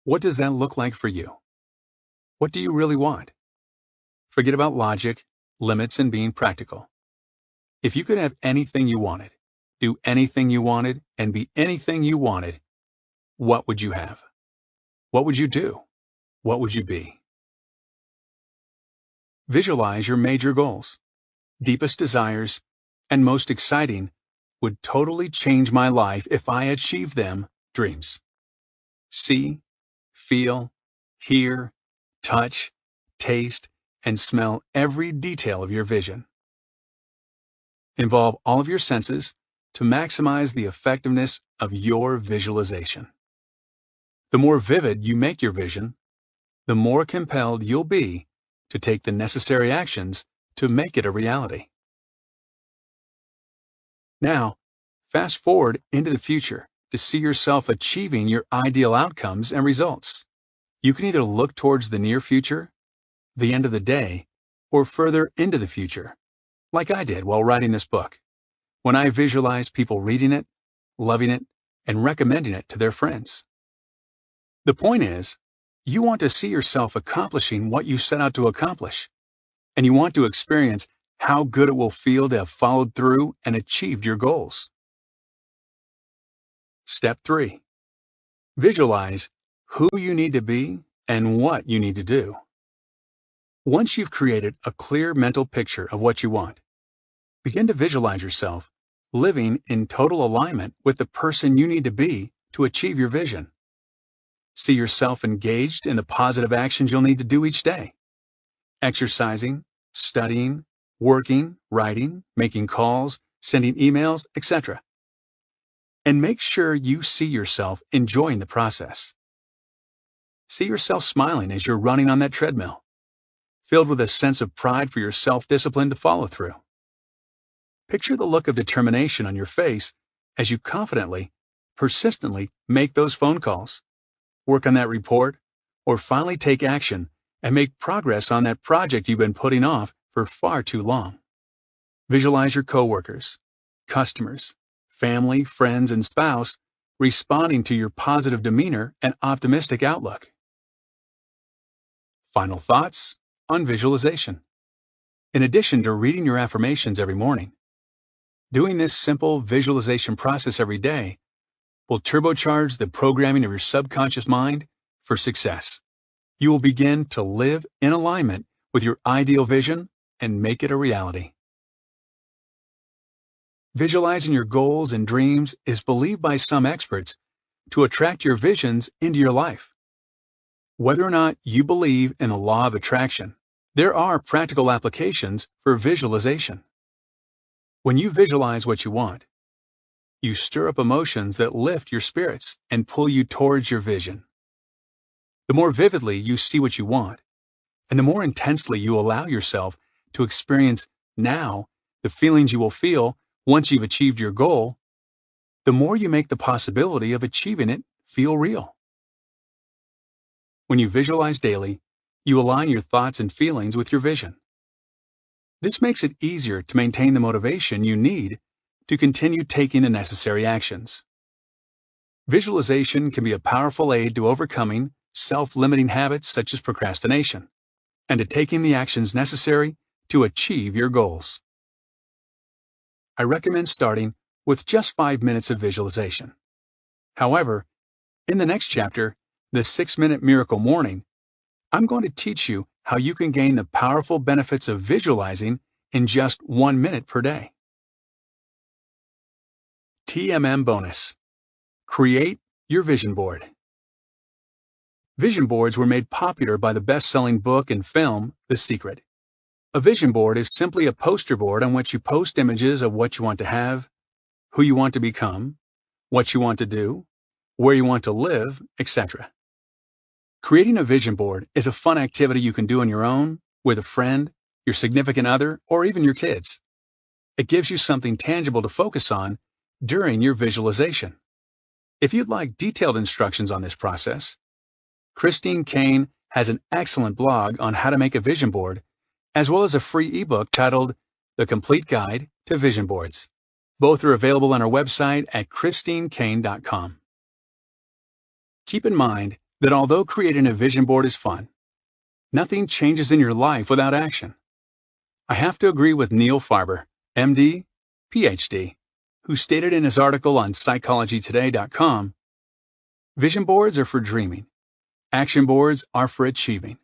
What does that look like for you? What do you really want? Forget about logic, limits, and being practical. If you could have anything you wanted, do anything you wanted, and be anything you wanted, what would you have? What would you do? What would you be? Visualize your major goals, deepest desires, and most exciting, would totally change my life if I achieved them, dreams. See, feel, hear, touch, taste, and smell every detail of your vision. Involve all of your senses to maximize the effectiveness of your visualization. The more vivid you make your vision, the more compelled you'll be to take the necessary actions to make it a reality. Now, fast forward into the future to see yourself achieving your ideal outcomes and results. You can either look towards the near future, the end of the day, or further into the future, like I did while writing this book, when I visualized people reading it, loving it, and recommending it to their friends. The point is, you want to see yourself accomplishing what you set out to accomplish, and you want to experience how good it will feel to have followed through and achieved your goals. Step 3. Visualize who you need to be and what you need to do. Once you've created a clear mental picture of what you want, begin to visualize yourself living in total alignment with the person you need to be to achieve your vision. See yourself engaged in the positive actions you'll need to do each day. Exercising, studying, working, writing, making calls, sending emails, etc. And make sure you see yourself enjoying the process. See yourself smiling as you're running on that treadmill, filled with a sense of pride for your self-discipline to follow through. Picture the look of determination on your face as you confidently, persistently make those phone calls, work on that report, or finally take action and make progress on that project you've been putting off for far too long. Visualize your coworkers, customers, family, friends, and spouse responding to your positive demeanor and optimistic outlook. Final thoughts on visualization. In addition to reading your affirmations every morning, doing this simple visualization process every day will turbocharge the programming of your subconscious mind for success. You will begin to live in alignment with your ideal vision and make it a reality. Visualizing your goals and dreams is believed by some experts to attract your visions into your life. Whether or not you believe in the law of attraction, there are practical applications for visualization. When you visualize what you want, you stir up emotions that lift your spirits and pull you towards your vision. The more vividly you see what you want, and the more intensely you allow yourself to experience now the feelings you will feel once you've achieved your goal, the more you make the possibility of achieving it feel real. When you visualize daily, you align your thoughts and feelings with your vision. This makes it easier to maintain the motivation you need to continue taking the necessary actions. Visualization can be a powerful aid to overcoming self-limiting habits such as procrastination, and to taking the actions necessary to achieve your goals. I recommend starting with just 5 minutes of visualization. However, in the next chapter, the 6-Minute Miracle Morning, I'm going to teach you how you can gain the powerful benefits of visualizing in just 1 minute per day. TMM Bonus: Create your vision board. Vision boards were made popular by the best-selling book and film, The Secret. A vision board is simply a poster board on which you post images of what you want to have, who you want to become, what you want to do, where you want to live, etc. Creating a vision board is a fun activity you can do on your own, with a friend, your significant other, or even your kids. It gives you something tangible to focus on during your visualization. If you'd like detailed instructions on this process, Christine Caine has an excellent blog on how to make a vision board, as well as a free ebook titled The Complete Guide to Vision Boards. Both are available on our website at christinecaine.com. Keep in mind that although creating a vision board is fun, nothing changes in your life without action. I have to agree with Neil Farber, MD, PhD, who stated in his article on psychologytoday.com, "Vision boards are for dreaming. Action boards are for achieving."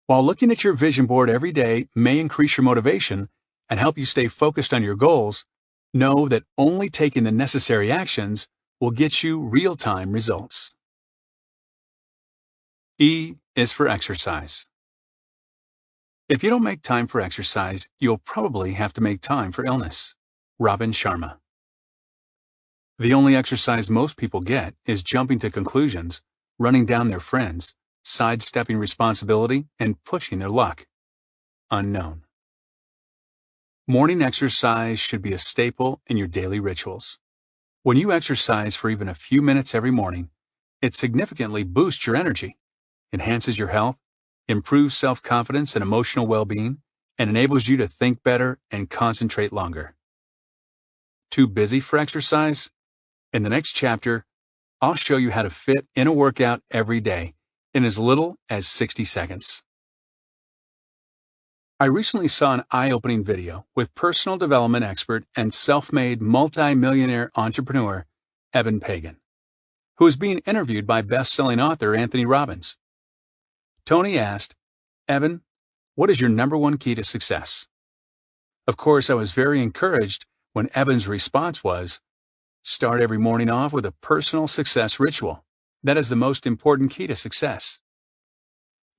While looking at your vision board every day may increase your motivation and help you stay focused on your goals, know that only taking the necessary actions will get you real-time results. E is for exercise. If you don't make time for exercise, you'll probably have to make time for illness. Robin Sharma. The only exercise most people get is jumping to conclusions, running down their friends, sidestepping responsibility, and pushing their luck. Unknown. Morning exercise should be a staple in your daily rituals. When you exercise for even a few minutes every morning, it significantly boosts your energy, enhances your health, improves self-confidence and emotional well-being, and enables you to think better and concentrate longer. Too busy for exercise? In the next chapter, I'll show you how to fit in a workout every day in as little as 60 seconds. I recently saw an eye-opening video with personal development expert and self-made multi-millionaire entrepreneur Eben Pagan, who is being interviewed by best-selling author Anthony Robbins. Tony asked, "Eben, what is your #1 key to success?" Of course, I was very encouraged when Eben's response was, "Start every morning off with a personal success ritual. That is the most important key to success."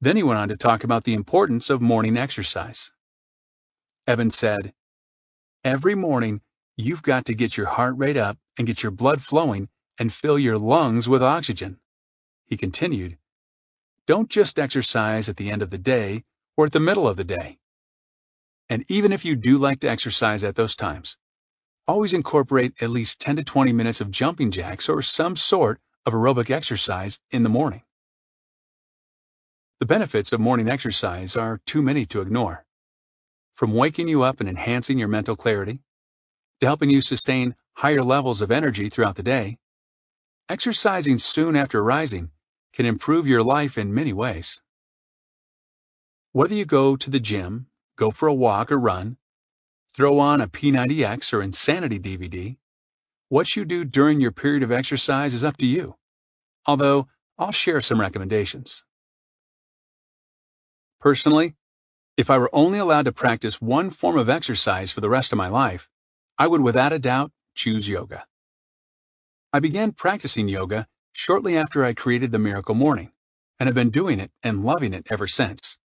Then he went on to talk about the importance of morning exercise. Eben said, "Every morning, you've got to get your heart rate up and get your blood flowing and fill your lungs with oxygen." He continued, "Don't just exercise at the end of the day or at the middle of the day. And even if you do like to exercise at those times, always incorporate at least 10 to 20 minutes of jumping jacks or some sort of aerobic exercise in the morning." The benefits of morning exercise are too many to ignore. From waking you up and enhancing your mental clarity, to helping you sustain higher levels of energy throughout the day, exercising soon after rising can improve your life in many ways. Whether you go to the gym, go for a walk or run, throw on a P90X or Insanity DVD, what you do during your period of exercise is up to you, although I'll share some recommendations. Personally, if I were only allowed to practice one form of exercise for the rest of my life, I would without a doubt choose yoga. I began practicing yoga shortly after I created the Miracle Morning, and have been doing it and loving it ever since.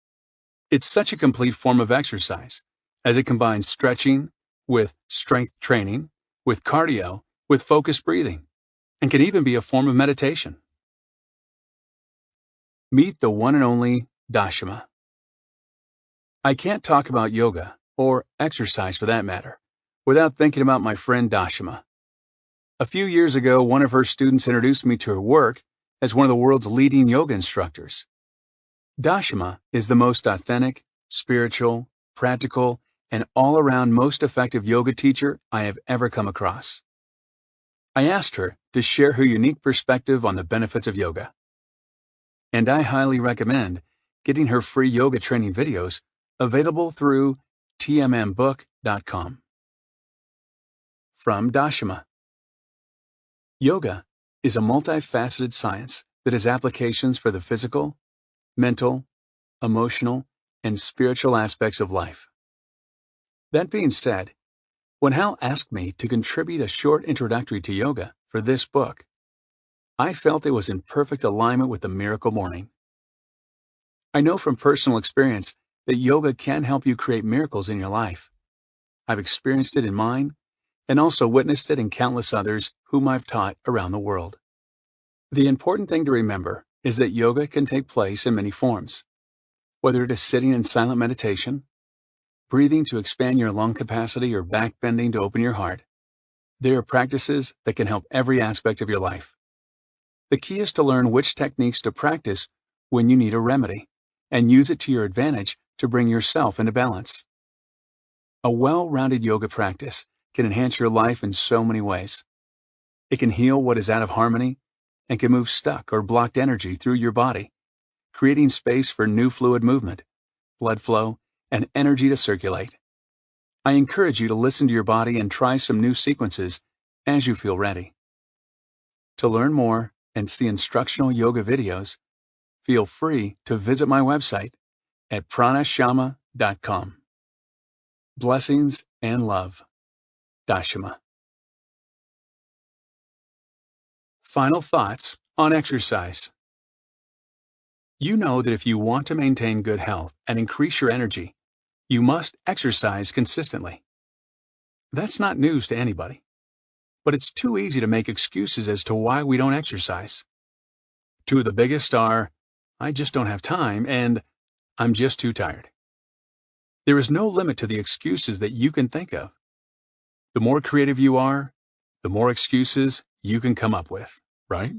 It's such a complete form of exercise, as it combines stretching with strength training, with cardio, with focused breathing, and can even be a form of meditation. Meet the one and only Dashima. I can't talk about yoga, or exercise for that matter, without thinking about my friend Dashima. A few years ago, one of her students introduced me to her work as one of the world's leading yoga instructors. Dashima is the most authentic, spiritual, practical, and all-around most effective yoga teacher I have ever come across. I asked her to share her unique perspective on the benefits of yoga. And I highly recommend getting her free yoga training videos available through tmmbook.com. From Dashima. Yoga is a multifaceted science that has applications for the physical, mental, emotional, and spiritual aspects of life. That being said, when Hal asked me to contribute a short introductory to yoga for this book, I felt it was in perfect alignment with the Miracle Morning. I know from personal experience that yoga can help you create miracles in your life. I've experienced it in mine, and also witnessed it in countless others whom I've taught around the world. The important thing to remember is that yoga can take place in many forms, whether it is sitting in silent meditation, breathing to expand your lung capacity, or back bending to open your heart. There are practices that can help every aspect of your life. The key is to learn which techniques to practice when you need a remedy, and use it to your advantage to bring yourself into balance. A well-rounded yoga practice can enhance your life in so many ways. It can heal what is out of harmony and can move stuck or blocked energy through your body, creating space for new fluid movement, blood flow, and energy to circulate. I encourage you to listen to your body and try some new sequences as you feel ready. To learn more and see instructional yoga videos, feel free to visit my website at pranashama.com. Blessings and love. Dashima. Final thoughts on exercise. You know that if you want to maintain good health and increase your energy, you must exercise consistently. That's not news to anybody, but it's too easy to make excuses as to why we don't exercise. Two of the biggest are, I just don't have time, and I'm just too tired. There is no limit to the excuses that you can think of. The more creative you are, the more excuses you can come up with, right?